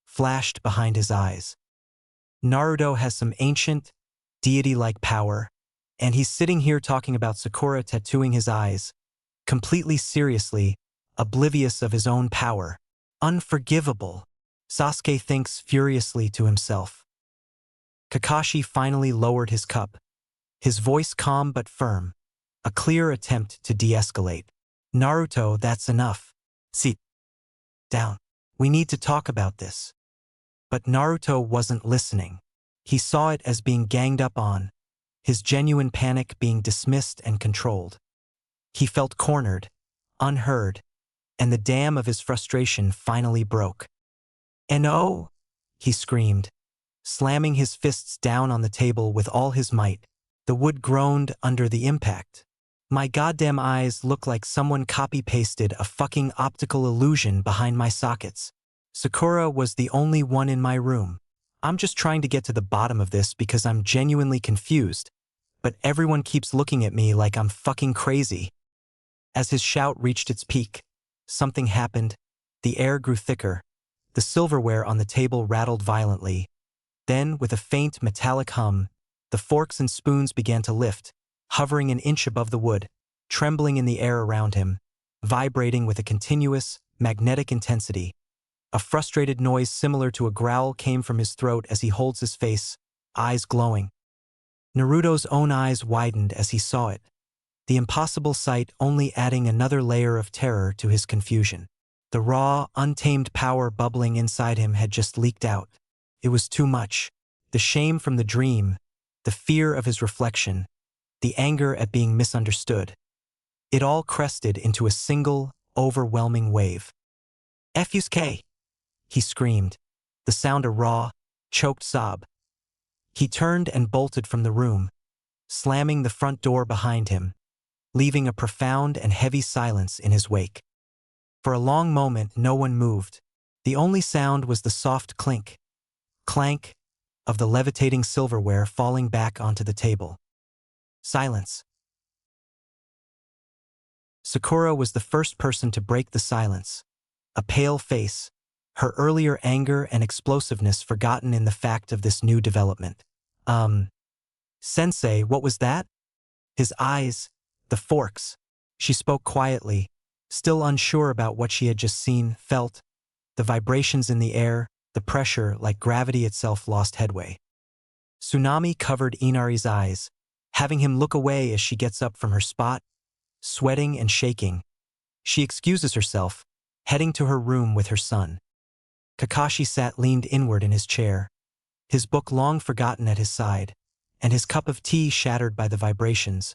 flashed behind his eyes. Naruto has some ancient, deity-like power, And he's sitting here talking about Sakura tattooing his eyes, completely seriously, oblivious of his own power. Unforgivable, Sasuke thinks furiously to himself. Kakashi finally lowered his cup, his voice calm but firm, a clear attempt to de-escalate. Naruto, that's enough. Sit down. We need to talk about this. But Naruto wasn't listening. He saw it as being ganged up on, his genuine panic being dismissed and controlled. He felt cornered, unheard, and the dam of his frustration finally broke. "No!" he screamed, slamming his fists down on the table with all his might. The wood groaned under the impact. My goddamn eyes look like someone copy-pasted a fucking optical illusion behind my sockets. Sakura was the only one in my room. I'm just trying to get to the bottom of this because I'm genuinely confused, but everyone keeps looking at me like I'm fucking crazy. As his shout reached its peak, something happened. The air grew thicker. The silverware on the table rattled violently. Then, with a faint metallic hum, the forks and spoons began to lift, hovering an inch above the wood, trembling in the air around him, vibrating with a continuous, magnetic intensity. A frustrated noise similar to a growl came from his throat as he holds his face, eyes glowing. Naruto's own eyes widened as he saw it, the impossible sight only adding another layer of terror to his confusion. The raw, untamed power bubbling inside him had just leaked out. It was too much. The shame from the dream, the fear of his reflection, the anger at being misunderstood. It all crested into a single, overwhelming wave. "Fuck!" he screamed, the sound a raw, choked sob. He turned and bolted from the room, slamming the front door behind him, leaving a profound and heavy silence in his wake. For a long moment, no one moved. The only sound was the soft clink, clank, of the levitating silverware falling back onto the table. Silence. Sakura was the first person to break the silence, a pale face, her earlier anger and explosiveness forgotten in the fact of this new development. Sensei, what was that?" His eyes, the forks. She spoke quietly, still unsure about what she had just seen, felt. The vibrations in the air, the pressure, like gravity itself, lost headway. Tsunami covered Inari's eyes, having him look away as she gets up from her spot, sweating and shaking. She excuses herself, heading to her room with her son. Kakashi sat leaned inward in his chair, his book long forgotten at his side, and his cup of tea shattered by the vibrations.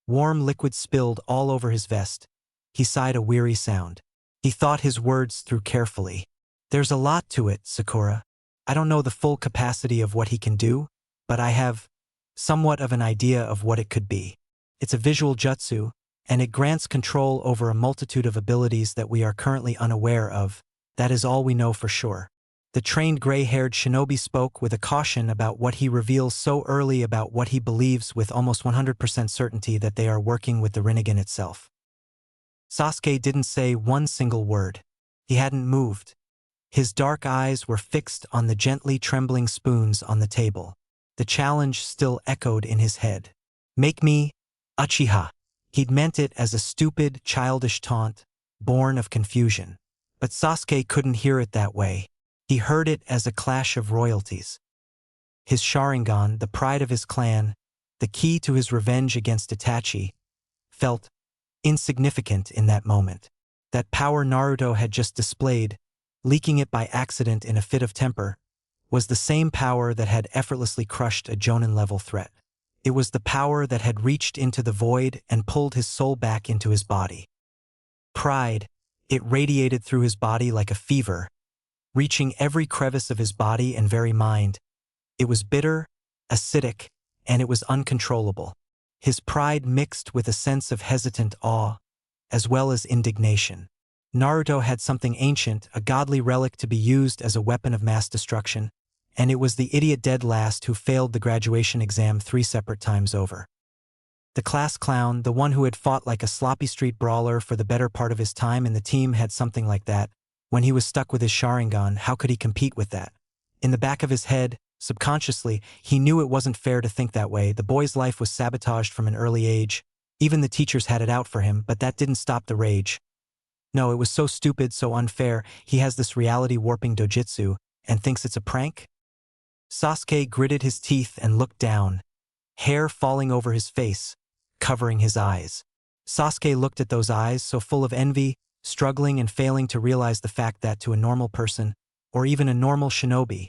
Warm liquid spilled all over his vest. He sighed a weary sound. He thought his words through carefully. "There's a lot to it, Sakura. I don't know the full capacity of what he can do, but I have somewhat of an idea of what it could be. It's a visual jutsu, and it grants control over a multitude of abilities that we are currently unaware of. That is all we know for sure." The trained gray-haired shinobi spoke with a caution about what he reveals so early about what he believes with almost 100% certainty that they are working with the Rinnegan itself. Sasuke didn't say one single word. He hadn't moved. His dark eyes were fixed on the gently trembling spoons on the table. The challenge still echoed in his head. "Make me Uchiha." He'd meant it as a stupid, childish taunt, born of confusion. But Sasuke couldn't hear it that way. He heard it as a clash of royalties. His Sharingan, the pride of his clan, the key to his revenge against Itachi, felt insignificant in that moment. That power Naruto had just displayed, leaking it by accident in a fit of temper, was the same power that had effortlessly crushed a Jonin-level threat. It was the power that had reached into the void and pulled his soul back into his body. Pride, it radiated through his body like a fever, reaching every crevice of his body and very mind. It was bitter, acidic, and it was uncontrollable. His pride mixed with a sense of hesitant awe, as well as indignation. Naruto had something ancient, a godly relic to be used as a weapon of mass destruction, and it was the idiot dead last who failed the graduation exam 3 separate times over. The class clown, the one who had fought like a sloppy street brawler for the better part of his time in the team, had something like that. When he was stuck with his Sharingan, how could he compete with that? In the back of his head, Subconsciously, he knew it wasn't fair to think that way. The boy's life was sabotaged from an early age. Even the teachers had it out for him, but that didn't stop the rage. No, it was so stupid, so unfair. He has this reality-warping dojutsu and thinks it's a prank? Sasuke gritted his teeth and looked down, hair falling over his face, covering his eyes. Sasuke looked at those eyes, so full of envy, struggling and failing to realize the fact that to a normal person, or even a normal shinobi,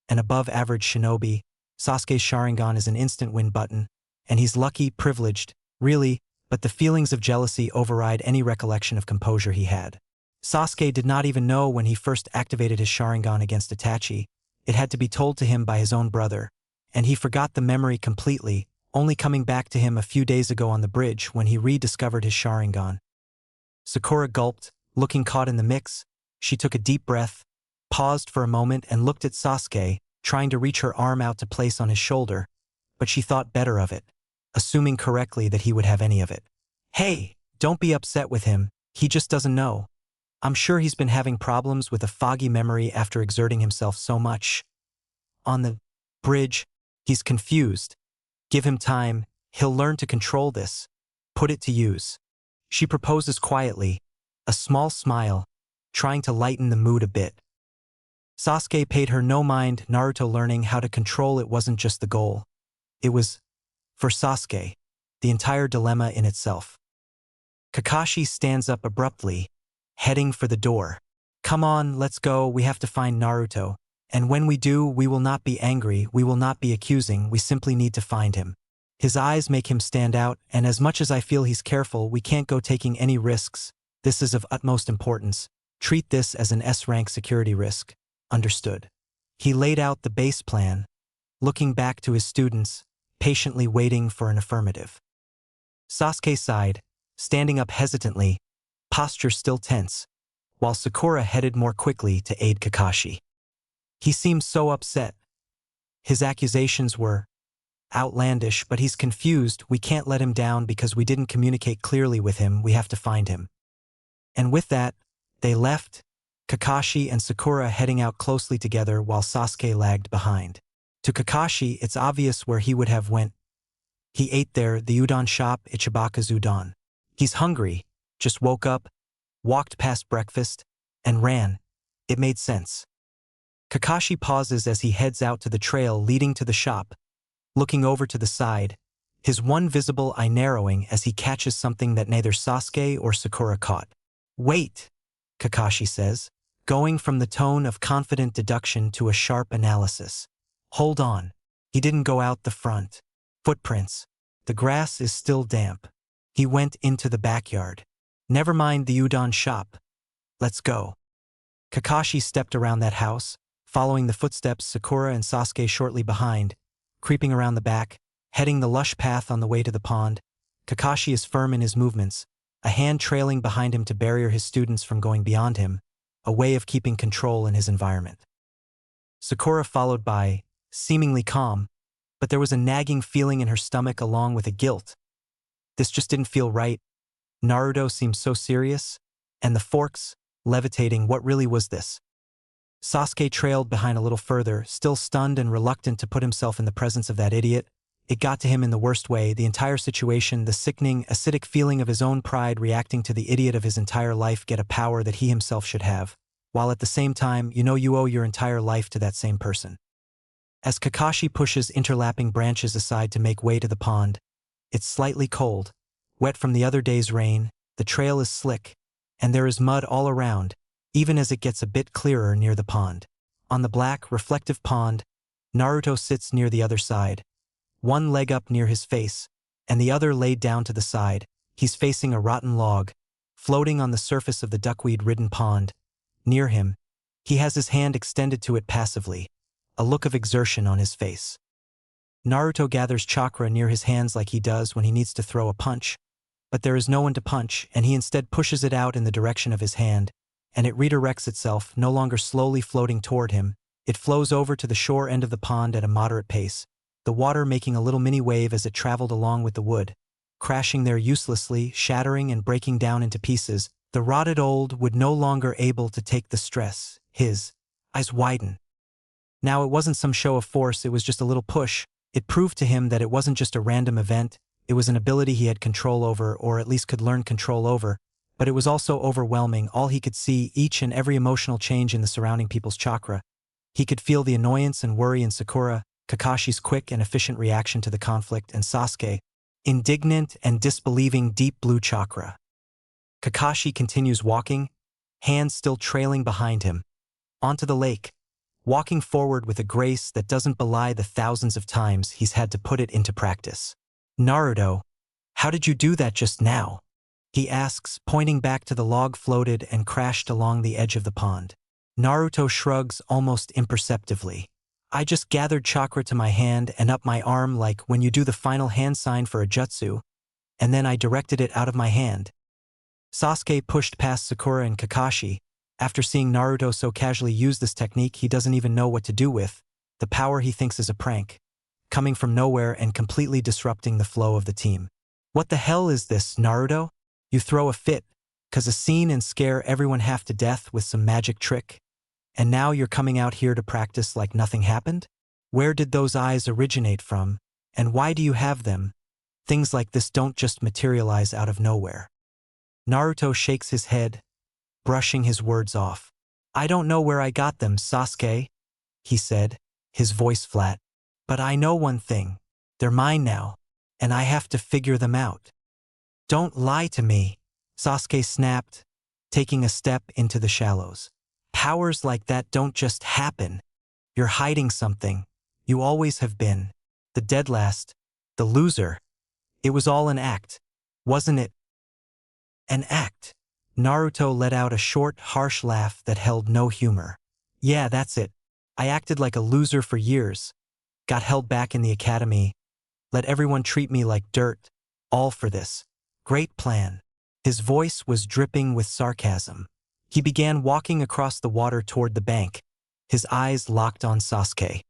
an above-average shinobi, Sasuke's Sharingan is an instant win button, and he's lucky, privileged, really, but the feelings of jealousy override any recollection of composure he had. Sasuke did not even know when he first activated his Sharingan against Itachi. It had to be told to him by his own brother, and he forgot the memory completely, only coming back to him a few days ago on the bridge when he rediscovered his Sharingan. Sakura gulped, looking caught in the mix. She took a deep breath, paused for a moment and looked at Sasuke, trying to reach her arm out to place on his shoulder, but she thought better of it, assuming correctly that he would have any of it. Hey, don't be upset with him, he just doesn't know. I'm sure he's been having problems with a foggy memory after exerting himself so much. On the bridge, he's confused. Give him time, he'll learn to control this. Put it to use. She proposes quietly, a small smile, trying to lighten the mood a bit. Sasuke paid her no mind. Naruto learning how to control it wasn't just the goal. It was, for Sasuke, the entire dilemma in itself. Kakashi stands up abruptly, heading for the door. Come on, let's go, we have to find Naruto. And when we do, we will not be angry, we will not be accusing, we simply need to find him. His eyes make him stand out, and as much as I feel he's careful, we can't go taking any risks. This is of utmost importance. Treat this as an S-rank security risk. Understood. He laid out the base plan, looking back to his students, patiently waiting for an affirmative. Sasuke sighed, standing up hesitantly, posture still tense, while Sakura headed more quickly to aid Kakashi. He seemed so upset. His accusations were outlandish, but he's confused. We can't let him down because we didn't communicate clearly with him. We have to find him. And with that, they left, Kakashi and Sakura heading out closely together while Sasuke lagged behind. To Kakashi, it's obvious where he would have went. He ate there, the udon shop, Ichibaka's udon. He's hungry, just woke up, walked past breakfast, and ran. It made sense. Kakashi pauses as he heads out to the trail leading to the shop, looking over to the side, his one visible eye narrowing as he catches something that neither Sasuke or Sakura caught. Wait, Kakashi says, going from the tone of confident deduction to a sharp analysis. Hold on. He didn't go out the front. Footprints. The grass is still damp. He went into the backyard. Never mind the udon shop. Let's go. Kakashi stepped around that house, following the footsteps Sakura and Sasuke shortly behind, creeping around the back, heading the lush path on the way to the pond. Kakashi is firm in his movements, a hand trailing behind him to barrier his students from going beyond him, a way of keeping control in his environment. Sakura followed by, seemingly calm, but there was a nagging feeling in her stomach along with a guilt. This just didn't feel right. Naruto seemed so serious, and the forks, levitating, what really was this? Sasuke trailed behind a little further, still stunned and reluctant to put himself in the presence of that idiot. It got to him in the worst way, the entire situation, the sickening, acidic feeling of his own pride reacting to the idiot of his entire life get a power that he himself should have, while at the same time, you know you owe your entire life to that same person. As Kakashi pushes interlapping branches aside to make way to the pond, it's slightly cold, wet from the other day's rain, the trail is slick, and there is mud all around, even as it gets a bit clearer near the pond. On the black, reflective pond, Naruto sits near the other side, one leg up near his face, and the other laid down to the side. He's facing a rotten log, floating on the surface of the duckweed-ridden pond. Near him, he has his hand extended to it passively, a look of exertion on his face. Naruto gathers chakra near his hands like he does when he needs to throw a punch, but there is no one to punch, and he instead pushes it out in the direction of his hand, and it redirects itself, no longer slowly floating toward him. It flows over to the shore end of the pond at a moderate pace, the water making a little mini wave as it traveled along with the wood, crashing there uselessly, shattering and breaking down into pieces. The rotted old wood no longer able to take the stress. His eyes widen. Now it wasn't some show of force, it was just a little push. It proved to him that it wasn't just a random event, it was an ability he had control over, or at least could learn control over. But it was also overwhelming. All he could see, each and every emotional change in the surrounding people's chakra. He could feel the annoyance and worry in Sakura, Kakashi's quick and efficient reaction to the conflict, and Sasuke, indignant and disbelieving deep blue chakra. Kakashi continues walking, hands still trailing behind him, onto the lake, walking forward with a grace that doesn't belie the thousands of times he's had to put it into practice. Naruto, how did you do that just now? He asks, pointing back to the log floated and crashed along the edge of the pond. Naruto shrugs almost imperceptibly. I just gathered chakra to my hand and up my arm like when you do the final hand sign for a jutsu, and then I directed it out of my hand. Sasuke pushed past Sakura and Kakashi. After seeing Naruto so casually use this technique he doesn't even know what to do with, the power he thinks is a prank, coming from nowhere and completely disrupting the flow of the team. What the hell is this, Naruto? You throw a fit, 'cause a scene and scare everyone half to death with some magic trick? And now you're coming out here to practice like nothing happened? Where did those eyes originate from, and why do you have them? Things like this don't just materialize out of nowhere. Naruto shakes his head, brushing his words off. I don't know where I got them, Sasuke, he said, his voice flat. But I know one thing. They're mine now, and I have to figure them out. Don't lie to me, Sasuke snapped, taking a step into the shallows. Powers like that don't just happen. You're hiding something. You always have been. The dead last, the loser. It was all an act, wasn't it? An act. Naruto let out a short, harsh laugh that held no humor. Yeah, that's it. I acted like a loser for years. Got held back in the academy. Let everyone treat me like dirt. All for this. Great plan. His voice was dripping with sarcasm. He began walking across the water toward the bank, his eyes locked on Sasuke.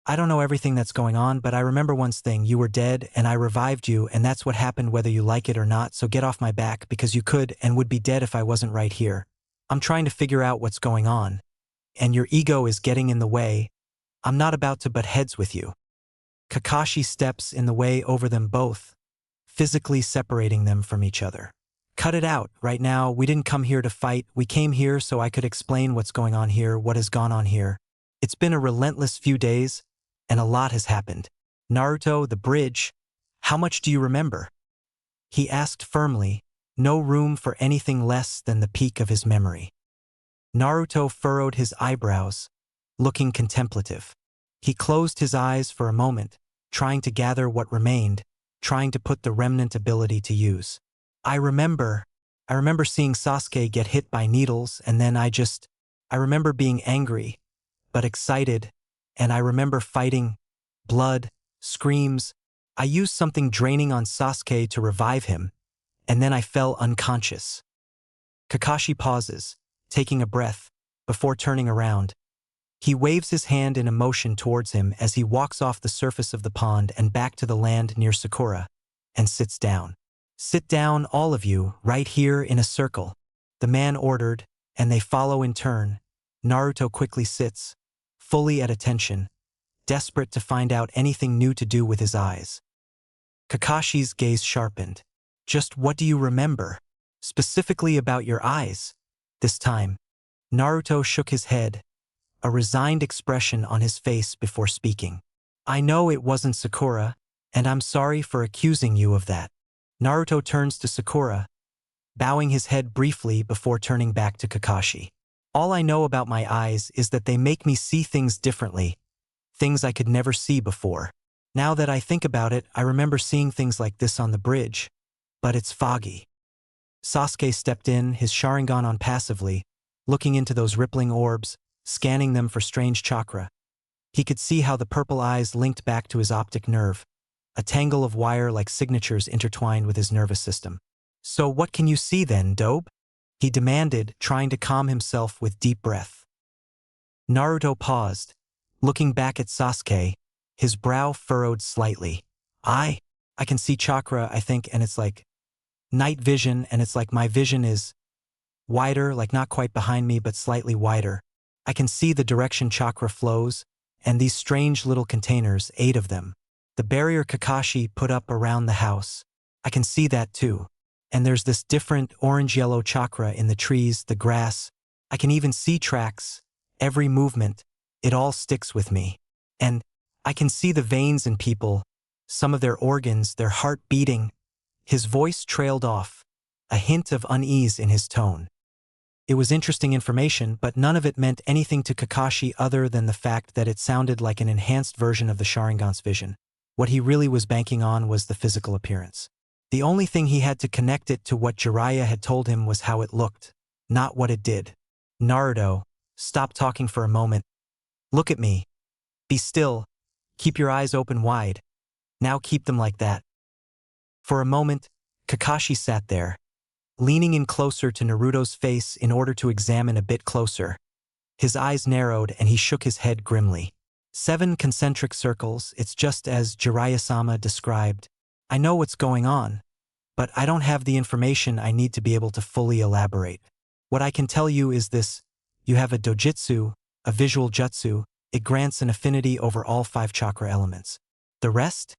I don't know everything that's going on, but I remember one thing. You were dead, and I revived you, and that's what happened whether you like it or not, so get off my back because you could and would be dead if I wasn't right here. I'm trying to figure out what's going on. And your ego is getting in the way. I'm not about to butt heads with you. Kakashi steps in the way over them both, physically separating them from each other. Cut it out. Right now, we didn't come here to fight. We came here so I could explain what's going on here, what has gone on here. It's been a relentless few days, and a lot has happened. Naruto, the bridge, how much do you remember? He asked firmly, no room for anything less than the peak of his memory. Naruto furrowed his eyebrows, looking contemplative. He closed his eyes for a moment, trying to gather what remained, trying to put the remnant ability to use. I remember seeing Sasuke get hit by needles, and then I remember being angry, but excited, and I remember fighting, blood, screams. I used something draining on Sasuke to revive him, and then I fell unconscious. Kakashi pauses, taking a breath, before turning around. He waves his hand in a motion towards him as he walks off the surface of the pond and back to the land near Sakura, and sits down. Sit down, all of you, right here in a circle. The man ordered, and they follow in turn. Naruto quickly sits, fully at attention, desperate to find out anything new to do with his eyes. Kakashi's gaze sharpened. Just what do you remember? Specifically about your eyes? This time, Naruto shook his head, a resigned expression on his face before speaking. I know it wasn't Sakura, and I'm sorry for accusing you of that. Naruto turns to Sakura, bowing his head briefly before turning back to Kakashi. All I know about my eyes is that they make me see things differently, things I could never see before. Now that I think about it, I remember seeing things like this on the bridge, but it's foggy. Sasuke stepped in, his Sharingan on passively, looking into those rippling orbs, scanning them for strange chakra. He could see how the purple eyes linked back to his optic nerve, a tangle of wire like signatures intertwined with his nervous system. So what can you see then, dope? He demanded, trying to calm himself with deep breath. Naruto paused, looking back at Sasuke, his brow furrowed slightly. I can see chakra, I think, and it's like night vision, and it's like my vision is wider, like not quite behind me, but slightly wider. I can see the direction chakra flows, and these strange little containers, 8 of them. The barrier Kakashi put up around the house. I can see that too. And there's this different orange-yellow chakra in the trees, the grass. I can even see tracks. Every movement, it all sticks with me. And I can see the veins in people, some of their organs, their heart beating. His voice trailed off, a hint of unease in his tone. It was interesting information, but none of it meant anything to Kakashi other than the fact that it sounded like an enhanced version of the Sharingan's vision. What he really was banking on was the physical appearance. The only thing he had to connect it to what Jiraiya had told him was how it looked, not what it did. Naruto, stop talking for a moment. Look at me. Be still. Keep your eyes open wide. Now keep them like that. For a moment, Kakashi sat there, leaning in closer to Naruto's face in order to examine a bit closer. His eyes narrowed and he shook his head grimly. 7 concentric circles, it's just as Jiraiya-sama described. I know what's going on, but I don't have the information I need to be able to fully elaborate. What I can tell you is this: you have a dojutsu, a visual jutsu. It grants an affinity over all 5 chakra elements. The rest?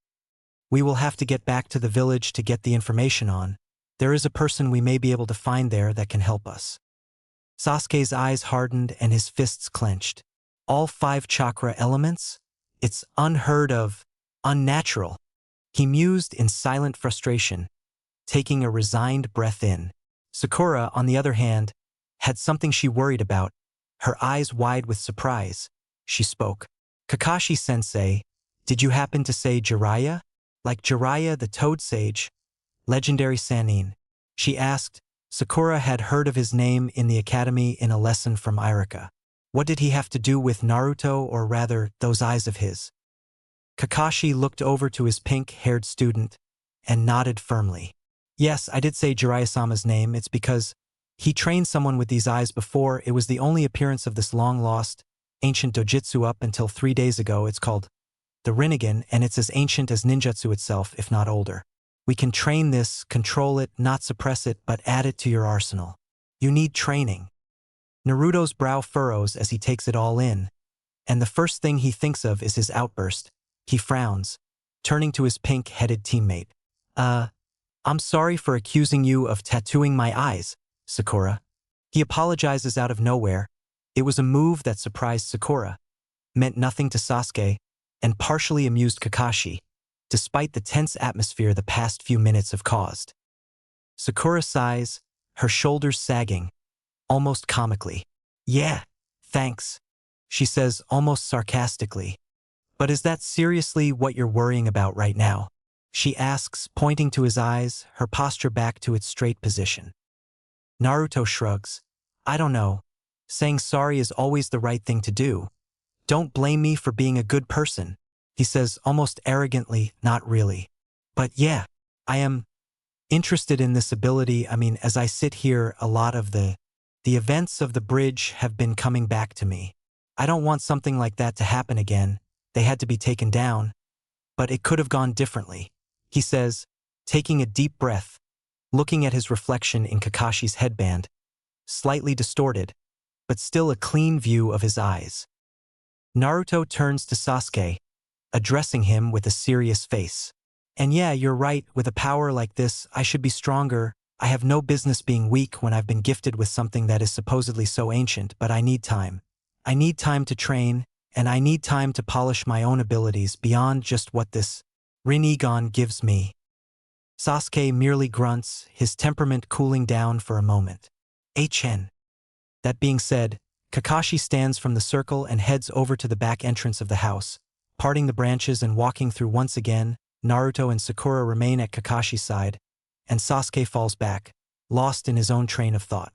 We will have to get back to the village to get the information on. There is a person we may be able to find there that can help us. Sasuke's eyes hardened and his fists clenched. All 5 chakra elements? It's unheard of, unnatural. He mused in silent frustration, taking a resigned breath in. Sakura, on the other hand, had something she worried about, her eyes wide with surprise. She spoke. Kakashi-sensei, did you happen to say Jiraiya? Like Jiraiya the Toad Sage? Legendary Sannin. She asked. Sakura had heard of his name in the academy in a lesson from Irika. What did he have to do with Naruto, or rather, those eyes of his? Kakashi looked over to his pink-haired student and nodded firmly. Yes, I did say Jiraiya-sama's name. It's because he trained someone with these eyes before. It was the only appearance of this long-lost, ancient dojutsu up until 3 days ago. It's called the Rinnegan, and it's as ancient as ninjutsu itself, if not older. We can train this, control it, not suppress it, but add it to your arsenal. You need training. Naruto's brow furrows as he takes it all in, and the first thing he thinks of is his outburst. He frowns, turning to his pink-headed teammate. I'm sorry for accusing you of tattooing my eyes, Sakura. He apologizes out of nowhere. It was a move that surprised Sakura, meant nothing to Sasuke, and partially amused Kakashi, despite the tense atmosphere the past few minutes have caused. Sakura sighs, her shoulders sagging, almost comically. Yeah, thanks, she says almost sarcastically. But is that seriously what you're worrying about right now? She asks, pointing to his eyes, her posture back to its straight position. Naruto shrugs. I don't know. Saying sorry is always the right thing to do. Don't blame me for being a good person, he says almost arrogantly, not really. But yeah, I am interested in this ability. I mean, as I sit here, a lot of the events of the bridge have been coming back to me. I don't want something like that to happen again. They had to be taken down. But it could have gone differently, he says, taking a deep breath, looking at his reflection in Kakashi's headband, slightly distorted, but still a clean view of his eyes. Naruto turns to Sasuke, addressing him with a serious face. And yeah, you're right, with a power like this, I should be stronger. I have no business being weak when I've been gifted with something that is supposedly so ancient, but I need time. I need time to train, and I need time to polish my own abilities beyond just what this Rinnegan gives me. Sasuke merely grunts, his temperament cooling down for a moment. HN. That being said, Kakashi stands from the circle and heads over to the back entrance of the house, parting the branches and walking through once again. Naruto and Sakura remain at Kakashi's side, and Sasuke falls back, lost in his own train of thought.